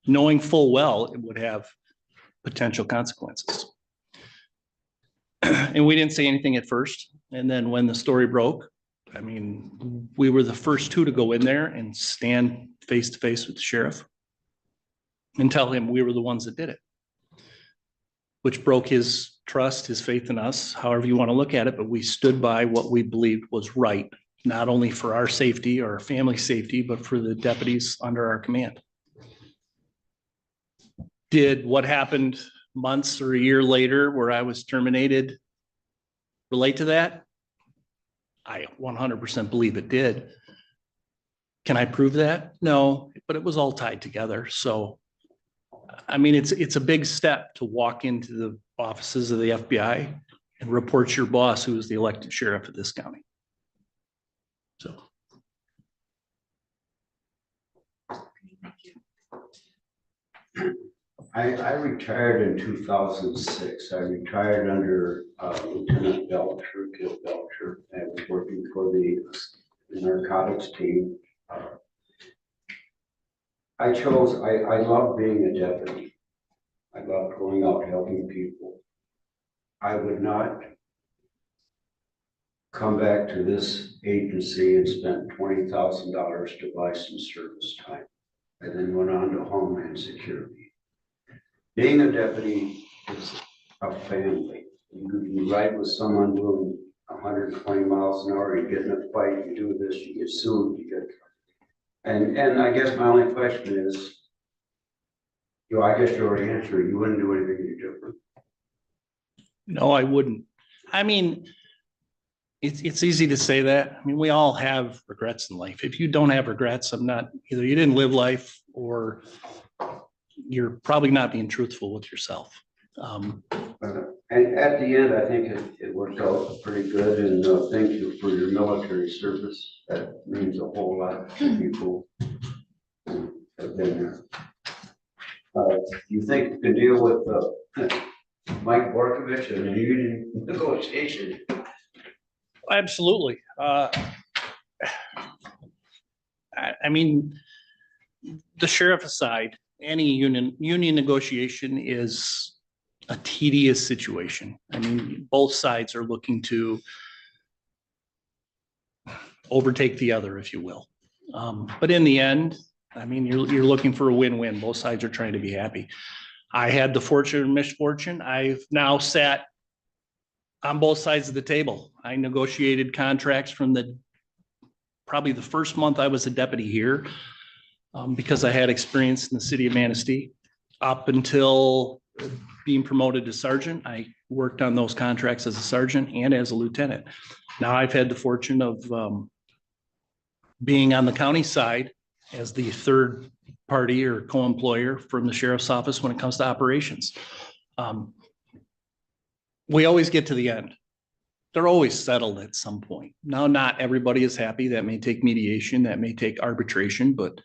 knowing full well it would have potential consequences. And we didn't say anything at first. And then when the story broke, I mean, we were the first two to go in there and stand face to face with the sheriff and tell him we were the ones that did it, which broke his trust, his faith in us, however you want to look at it. But we stood by what we believed was right, not only for our safety or our family safety, but for the deputies under our command. Did what happened months or a year later where I was terminated relate to that? I 100% believe it did. Can I prove that? No, but it was all tied together. So, I mean, it's a big step to walk into the offices of the FBI and report to your boss, who is the elected sheriff of this county. So. I retired in 2006. I retired under Lieutenant Belcher, Kip Belcher, and was working for the narcotics team. I love being a deputy. I love going out helping people. I would not come back to this agency and spend $20,000 to buy some service time. I then went on to Homeland Security. Being a deputy is a family. You ride with someone doing 120 miles an hour, you get in a fight, you do this, you get sued, you get. And I guess my only question is, I guess you already answered, you wouldn't do anything different. No, I wouldn't. I mean, it's easy to say that. I mean, we all have regrets in life. If you don't have regrets, either you didn't live life or you're probably not being truthful with yourself. And at the end, I think it worked out pretty good. And thank you for your military service. That means a whole lot to people. have been there. You think you can deal with Mike Borkovich and the union negotiation? Absolutely. I mean, the sheriff aside, any union negotiation is a tedious situation. I mean, both sides are looking to overtake the other, if you will. But in the end, I mean, you're looking for a win-win. Both sides are trying to be happy. I had the fortune and misfortune. I've now sat on both sides of the table. I negotiated contracts from probably the first month I was a deputy here, because I had experience in the city of Manistee. Up until being promoted to sergeant, I worked on those contracts as a sergeant and as a lieutenant. Now I've had the fortune of being on the county side as the third party or co-employer from the sheriff's office when it comes to operations. We always get to the end. They're always settled at some point. Now, not everybody is happy. That may take mediation, that may take arbitration, but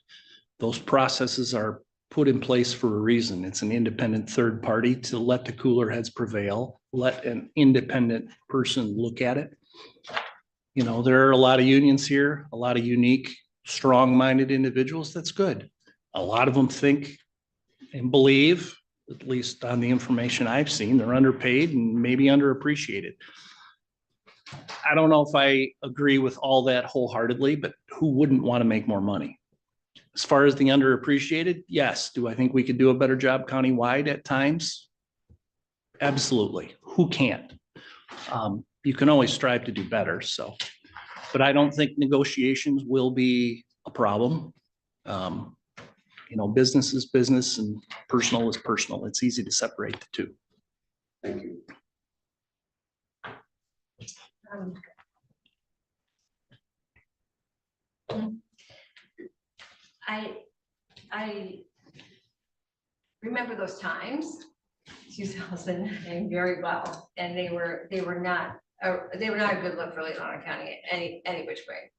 those processes are put in place for a reason. It's an independent third party to let the cooler heads prevail, let an independent person look at it. You know, there are a lot of unions here, a lot of unique, strong-minded individuals. That's good. A lot of them think and believe, at least on the information I've seen, they're underpaid and maybe underappreciated. I don't know if I agree with all that wholeheartedly, but who wouldn't want to make more money? As far as the underappreciated, yes. Do I think we could do a better job countywide at times? Absolutely. Who can't? You can always strive to do better. So, but I don't think negotiations will be a problem. You know, business is business and personal is personal. It's easy to separate the two. Thank you. I remember those times, 2009 very well, and they were not a good look for Leelanau County any which way.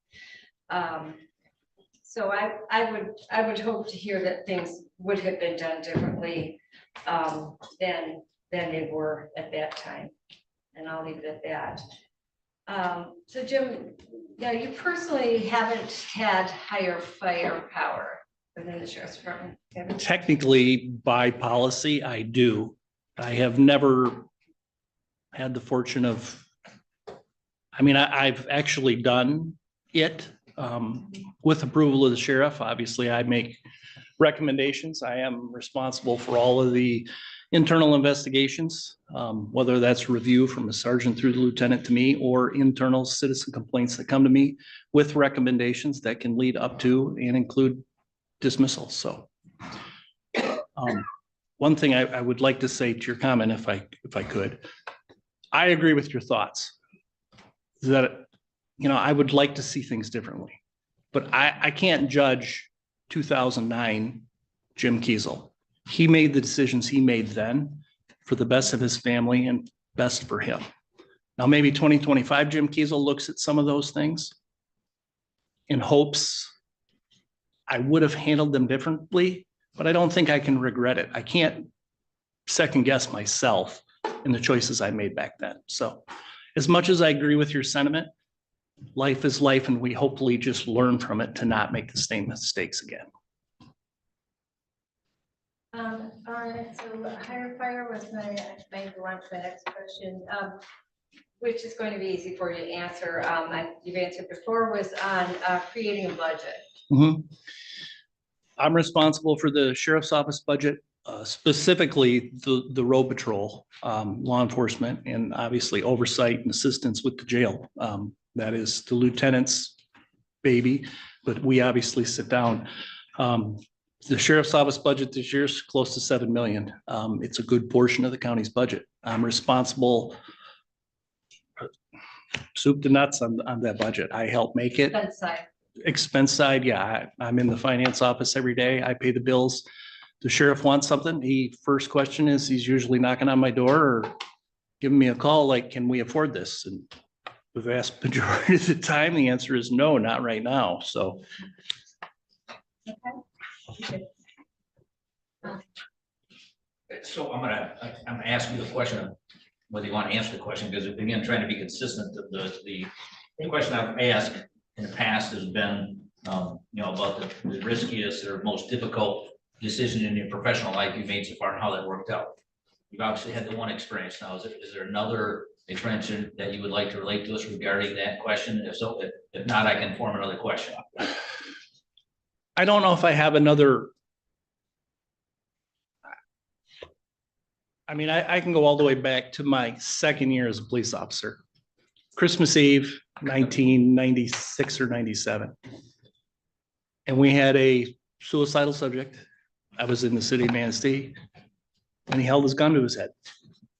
So I would hope to hear that things would have been done differently than they were at that time, and I'll leave it at that. So Jim, yeah, you personally haven't had higher firepower within the sheriff's department, have you? Technically, by policy, I do. I have never had the fortune of, I mean, I've actually done it with approval of the sheriff. Obviously, I make recommendations. I am responsible for all of the internal investigations, whether that's review from a sergeant through the lieutenant to me, or internal citizen complaints that come to me with recommendations that can lead up to and include dismissal. So one thing I would like to say to your comment, if I could, I agree with your thoughts that, you know, I would like to see things differently, but I can't judge 2009 Jim Kiesel. He made the decisions he made then for the best of his family and best for him. Now, maybe 2025 Jim Kiesel looks at some of those things in hopes I would have handled them differently, but I don't think I can regret it. I can't second guess myself in the choices I made back then. So as much as I agree with your sentiment, life is life, and we hopefully just learn from it to not make the same mistakes again. All right, so higher fire was my go on to the next question, which is going to be easy for you to answer. You've answered before, was on creating a budget. Mm-hmm. I'm responsible for the sheriff's office budget, specifically the road patrol, law enforcement, and obviously oversight and assistance with the jail. That is the lieutenant's baby, but we obviously sit down. The sheriff's office budget this year is close to 7 million. It's a good portion of the county's budget. I'm responsible soup to nuts on that budget. I help make it. Expense side, yeah, I'm in the finance office every day. I pay the bills. The sheriff wants something. First question is, he's usually knocking on my door or giving me a call, like, can we afford this? And the vast majority of the time, the answer is no, not right now. So. Okay. So I'm gonna ask you a question, whether you want to answer the question, because again, trying to be consistent, the question I've asked in the past has been, about the riskiest or most difficult decision in your professional life you made so far and how that worked out. You've obviously had the one experience now. Is there another experience that you would like to relate to us regarding that question? If so, if not, I can form another question. I don't know if I have another. I mean, I can go all the way back to my second year as a police officer. Christmas Eve, 1996 or 97. And we had a suicidal subject. I was in the city of Manistee, and he held his gun to his head.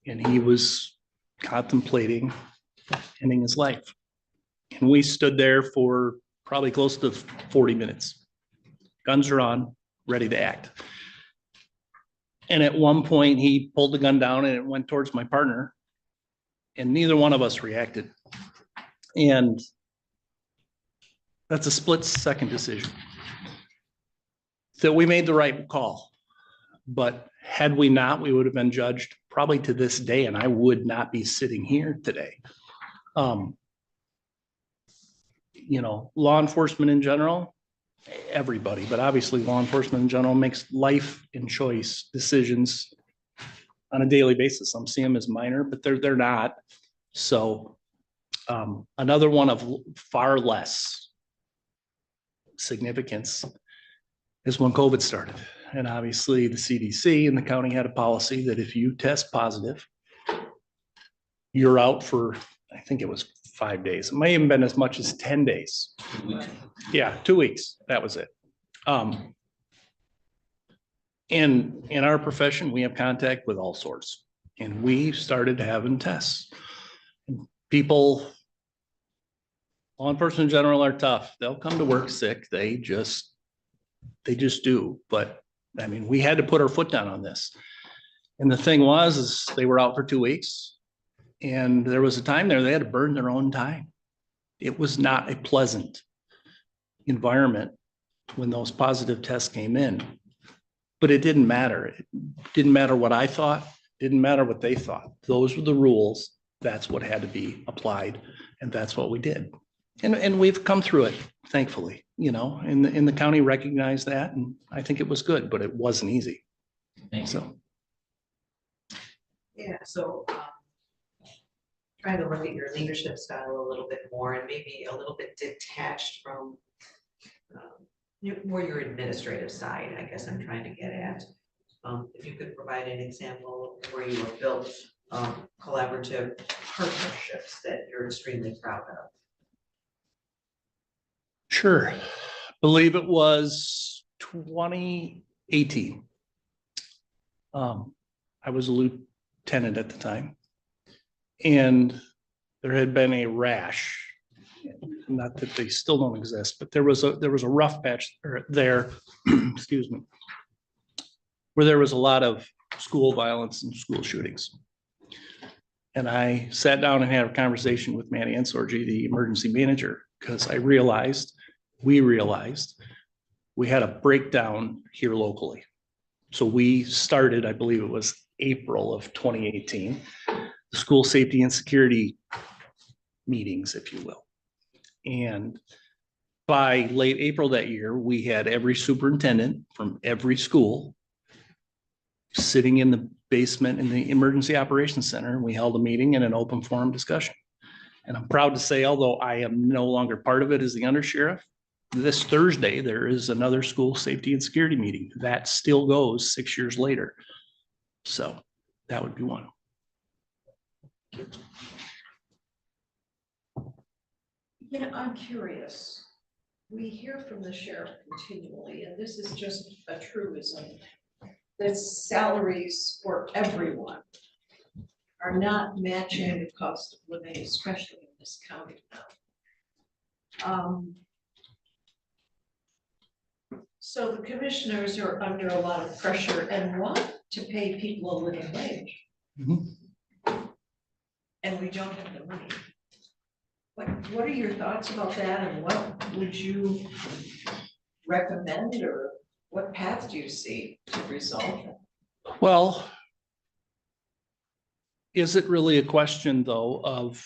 And he was contemplating ending his life. And we stood there for probably close to 40 minutes. Guns are on, ready to act. And at one point, he pulled the gun down and it went towards my partner. And neither one of us reacted. And that's a split-second decision. So we made the right call. But had we not, we would have been judged probably to this day, and I would not be sitting here today. Law enforcement in general, everybody, but obviously law enforcement in general makes life and choice decisions on a daily basis. Some see them as minor, but they're not. So another one of far less significance is when COVID started. And obviously the CDC and the county had a policy that if you test positive, you're out for, I think it was 5 days. It may have been as much as 10 days. 2 weeks. Yeah, 2 weeks. That was it. In our profession, we have contact with all sorts, and we started having tests. People, law enforcement in general are tough. They'll come to work sick. They just do. But I mean, we had to put our foot down on this. And the thing is they were out for 2 weeks, and there was a time there they had to burn their own time. It was not a pleasant environment when those positive tests came in, but it didn't matter. It didn't matter what I thought, didn't matter what they thought. Those were the rules. That's what had to be applied, and that's what we did. And we've come through it, thankfully, and the county recognized that, and I think it was good, but it wasn't easy. Thank you. Yeah, so trying to look at your leadership style a little bit more and maybe a little bit detached from more your administrative side, I guess I'm trying to get at. If you could provide an example where you have built collaborative partnerships that you're extremely proud of. Sure. I believe it was 2018. I was a lieutenant at the time, and there had been a rash. Not that they still don't exist, but there was a rough patch there, excuse me, where there was a lot of school violence and school shootings. And I sat down and had a conversation with Manny Ansorgi, the emergency manager, because we realized we had a breakdown here locally. So we started, I believe it was April of 2018, the school safety and security meetings, if you will. And by late April that year, we had every superintendent from every school sitting in the basement in the emergency operations center. And we held a meeting and an open forum discussion. And I'm proud to say, although I am no longer part of it as the undersheriff, this Thursday, there is another school safety and security meeting that still goes 6 years later. So that would be one. Yeah, I'm curious. We hear from the sheriff continually, and this is just a truism, that salaries for everyone are not matching the cost of living, especially in this county now. So the commissioners are under a lot of pressure and want to pay people a living wage. Mhm. And we don't have the money. What are your thoughts about that, and what would you recommend or What path do you see to resolve it? Well, is it really a question though of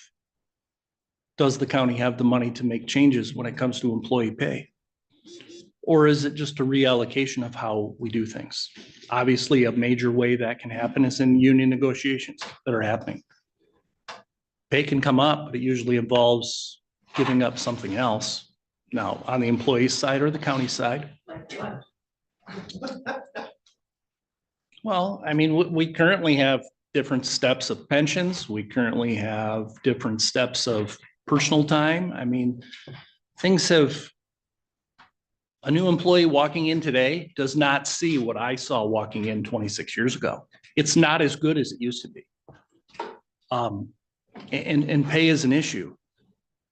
does the county have the money to make changes when it comes to employee pay? Or is it just a reallocation of how we do things? Obviously, a major way that can happen is in union negotiations that are happening. Pay can come up, but it usually involves giving up something else. Now, on the employee side or the county side, Like what? well, I mean, we currently have different steps of pensions. We currently have different steps of personal time. I mean, things have, a new employee walking in today does not see what I saw walking in 26 years ago. It's not as good as it used to be. And pay is an issue.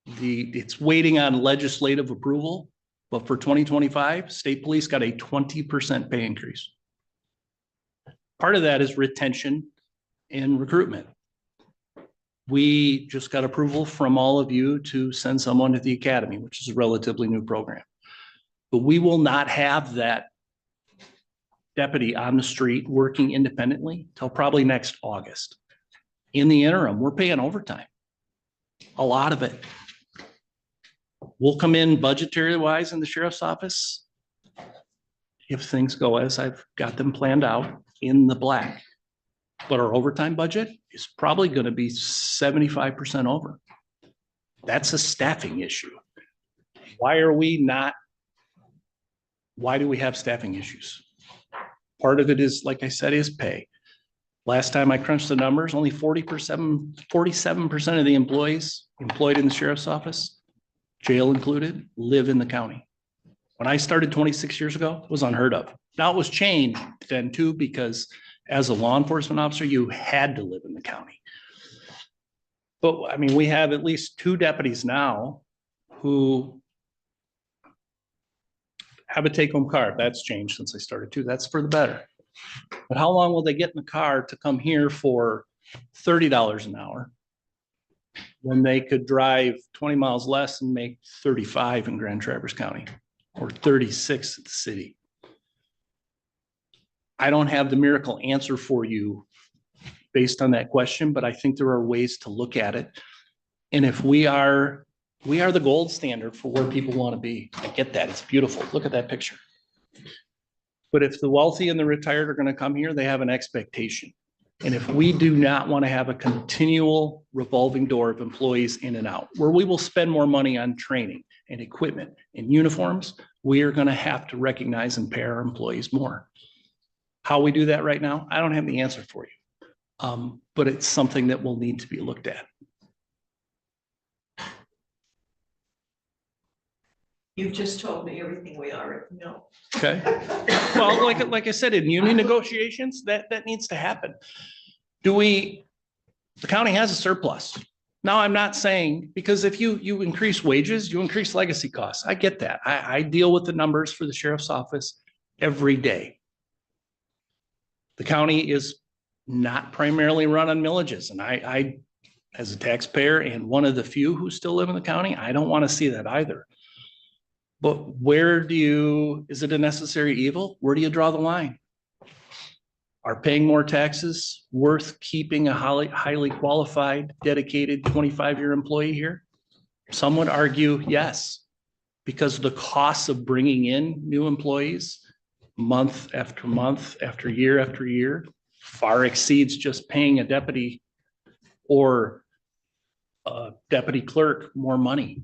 It's waiting on legislative approval, but for 2025, state police got a 20% pay increase. Part of that is retention and recruitment. We just got approval from all of you to send someone to the academy, which is a relatively new program. But we will not have that deputy on the street working independently till probably next August. In the interim, we're paying overtime. A lot of it. We'll come in budgetary wise in the sheriff's office if things go as I've got them planned out in the black. But our overtime budget is probably going to be 75% over. That's a staffing issue. Why do we have staffing issues? Part of it is, like I said, is pay. Last time I crunched the numbers, only 47% of the employees employed in the sheriff's office, jail included, live in the county. When I started 26 years ago, it was unheard of. Now it was changed then too, because as a law enforcement officer, you had to live in the county. But I mean, we have at least 2 deputies now who have a take-home car. That's changed since I started too. That's for the better. But how long will they get in the car to come here for $30 an hour when they could drive 20 miles less and make 35 in Grand Traverse County or 36 at the city? I don't have the miracle answer for you based on that question, but I think there are ways to look at it. And if we are the gold standard for where people want to be. I get that. It's beautiful. Look at that picture. But if the wealthy and the retired are going to come here, they have an expectation. And if we do not want to have a continual revolving door of employees in and out, where we will spend more money on training and equipment and uniforms, we are going to have to recognize and pay our employees more. How we do that right now, I don't have the answer for you. But it's something that will need to be looked at. You've just told me everything we already know. Okay. Well, like I said, in union negotiations, that needs to happen. The county has a surplus. Now, I'm not saying, because if you increase wages, you increase legacy costs. I get that. I deal with the numbers for the sheriff's office every day. The county is not primarily run on millages. And I, as a taxpayer and one of the few who still live in the county, I don't want to see that either. But is it a necessary evil? Where do you draw the line? Are paying more taxes worth keeping a highly qualified, dedicated 25-year employee here? Some would argue yes, because the costs of bringing in new employees month after month, after year, far exceeds just paying a deputy or a deputy clerk more money.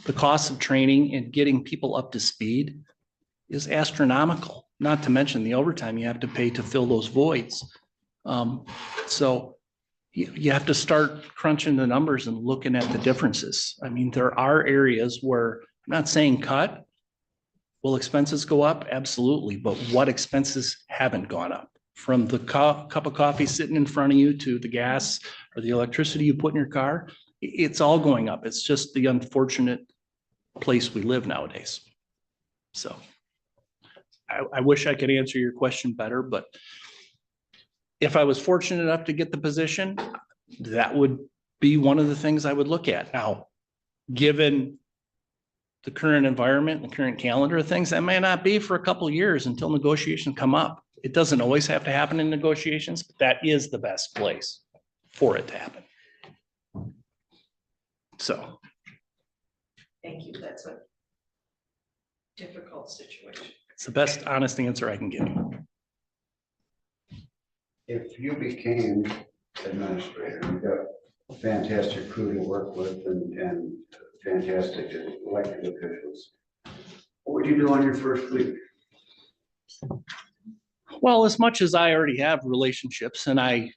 The cost of training and getting people up to speed is astronomical, not to mention the overtime you have to pay to fill those voids. So you have to start crunching the numbers and looking at the differences. I mean, there are areas where, I'm not saying cut. Will expenses go up? Absolutely. But what expenses haven't gone up? From the cup of coffee sitting in front of you to the gas or the electricity you put in your car, it's all going up. It's just the unfortunate place we live nowadays. So I wish I could answer your question better, but if I was fortunate enough to get the position, that would be one of the things I would look at. Now, given the current environment, the current calendar of things, that may not be for a couple of years until negotiations come up. It doesn't always have to happen in negotiations, but that is the best place for it to happen. So. Thank you, that's a difficult situation. It's the best honest answer I can give you. If you became administrator, you've got a fantastic crew to work with and fantastic elected officials. What would you do on your first week? Well, as much as I already have relationships and I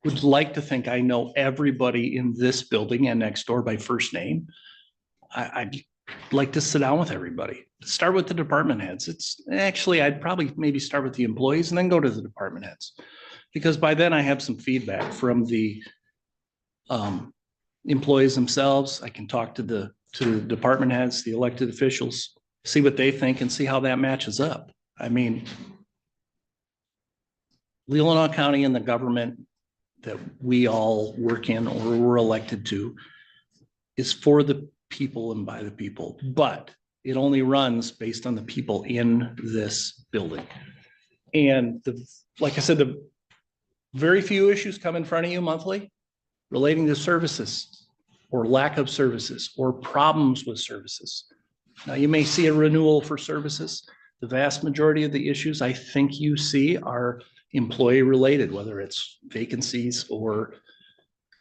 would like to think I know everybody in this building and next door by first name, I'd like to sit down with everybody. Start with the department heads. It's actually, I'd probably maybe start with the employees and then go to the department heads. Because by then I have some feedback from the employees themselves. I can talk to the department heads, the elected officials, see what they think and see how that matches up. I mean, Leelanau County and the government that we all work in or were elected to is for the people and by the people, but it only runs based on the people in this building. And like I said, the very few issues come in front of you monthly relating to services or lack of services or problems with services. Now you may see a renewal for services. The vast majority of the issues I think you see are employee related, whether it's vacancies or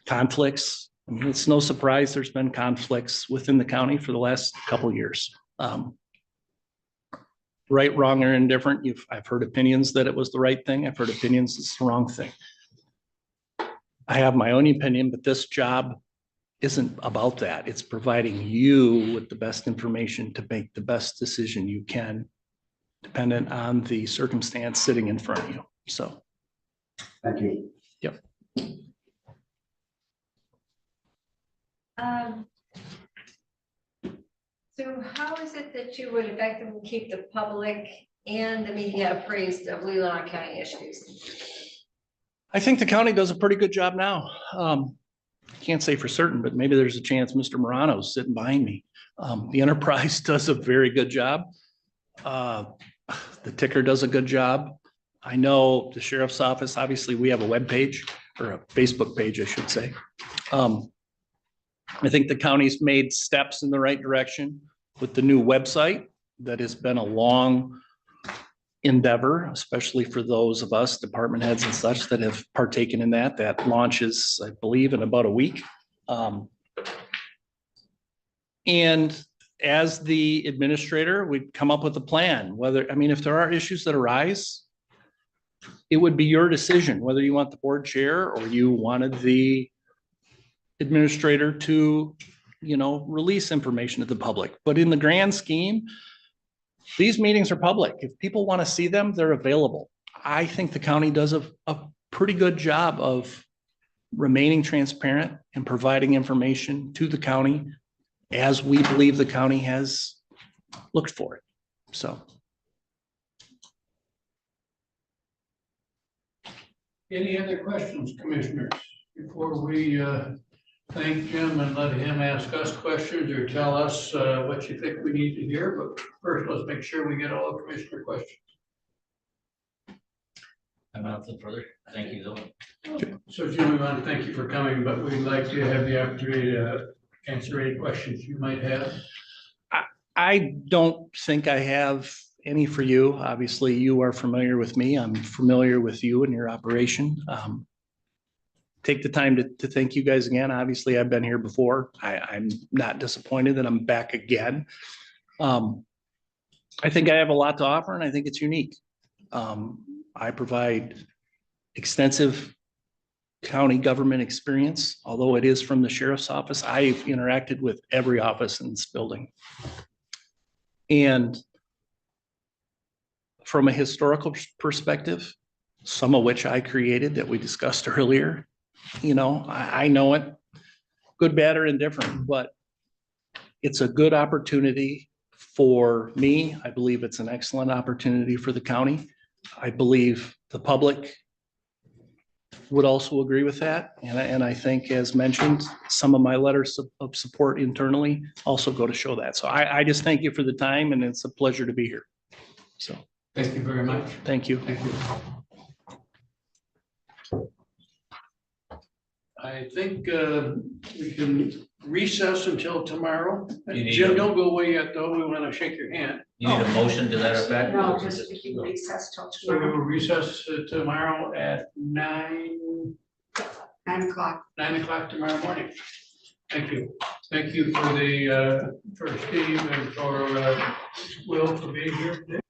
conflicts. I mean, it's no surprise there's been conflicts within the county for the last couple of years. Right, wrong, or indifferent. I've heard opinions that it was the right thing. I've heard opinions it's the wrong thing. I have my own opinion, but this job isn't about that. It's providing you with the best information to make the best decision you can, dependent on the circumstance sitting in front of you. So. Thank you. Yep. So how is it that you would effectively keep the public and the media appraised of Leelanau County issues? I think the county does a pretty good job now. Can't say for certain, but maybe there's a chance Mr. Morano's sitting behind me. The Enterprise does a very good job. The Ticker does a good job. I know the sheriff's office, obviously we have a web page or a Facebook page, I should say. I think the county's made steps in the right direction with the new website. That has been a long endeavor, especially for those of us department heads and such that have partaken in that. That launches, I believe, in about a week. And as the administrator, we'd come up with a plan, whether, I mean, if there are issues that arise, it would be your decision, whether you want the board chair or you wanted the administrator to, you know, release information to the public. But in the grand scheme, these meetings are public. If people want to see them, they're available. I think the county does a pretty good job of remaining transparent and providing information to the county as we believe the county has looked for it. So. Any other questions, commissioners, before we thank Jim and let him ask us questions or tell us what you think we need to hear? But first, let's make sure we get all the commissioner questions. I'm nothing further. Thank you, though. So Jim, we want to thank you for coming, but we'd like to have the opportunity to answer any questions you might have. I don't think I have any for you. Obviously, you are familiar with me. I'm familiar with you and your operation. Take the time to thank you guys again. Obviously, I've been here before. I'm not disappointed that I'm back again. I think I have a lot to offer and I think it's unique. I provide extensive county government experience, although it is from the sheriff's office. I've interacted with every office in this building. And from a historical perspective, some of which I created that we discussed earlier, you know, I know it, good, bad, or indifferent, but it's a good opportunity for me. I believe it's an excellent opportunity for the county. I believe the public would also agree with that. And I think, as mentioned, some of my letters of support internally also go to show that. So I just thank you for the time, and it's a pleasure to be here. So, Thank you very much. thank you. Thank you. I think we can recess until tomorrow. You need Jim, a- don't go away yet, though. We want to shake your hand. You need a motion to that effect? No, just we can recess till So we tomorrow, will recess tomorrow at 9 9 o'clock. tomorrow morning. Thank you. Thank you for the, for Steve and for Will for being here today.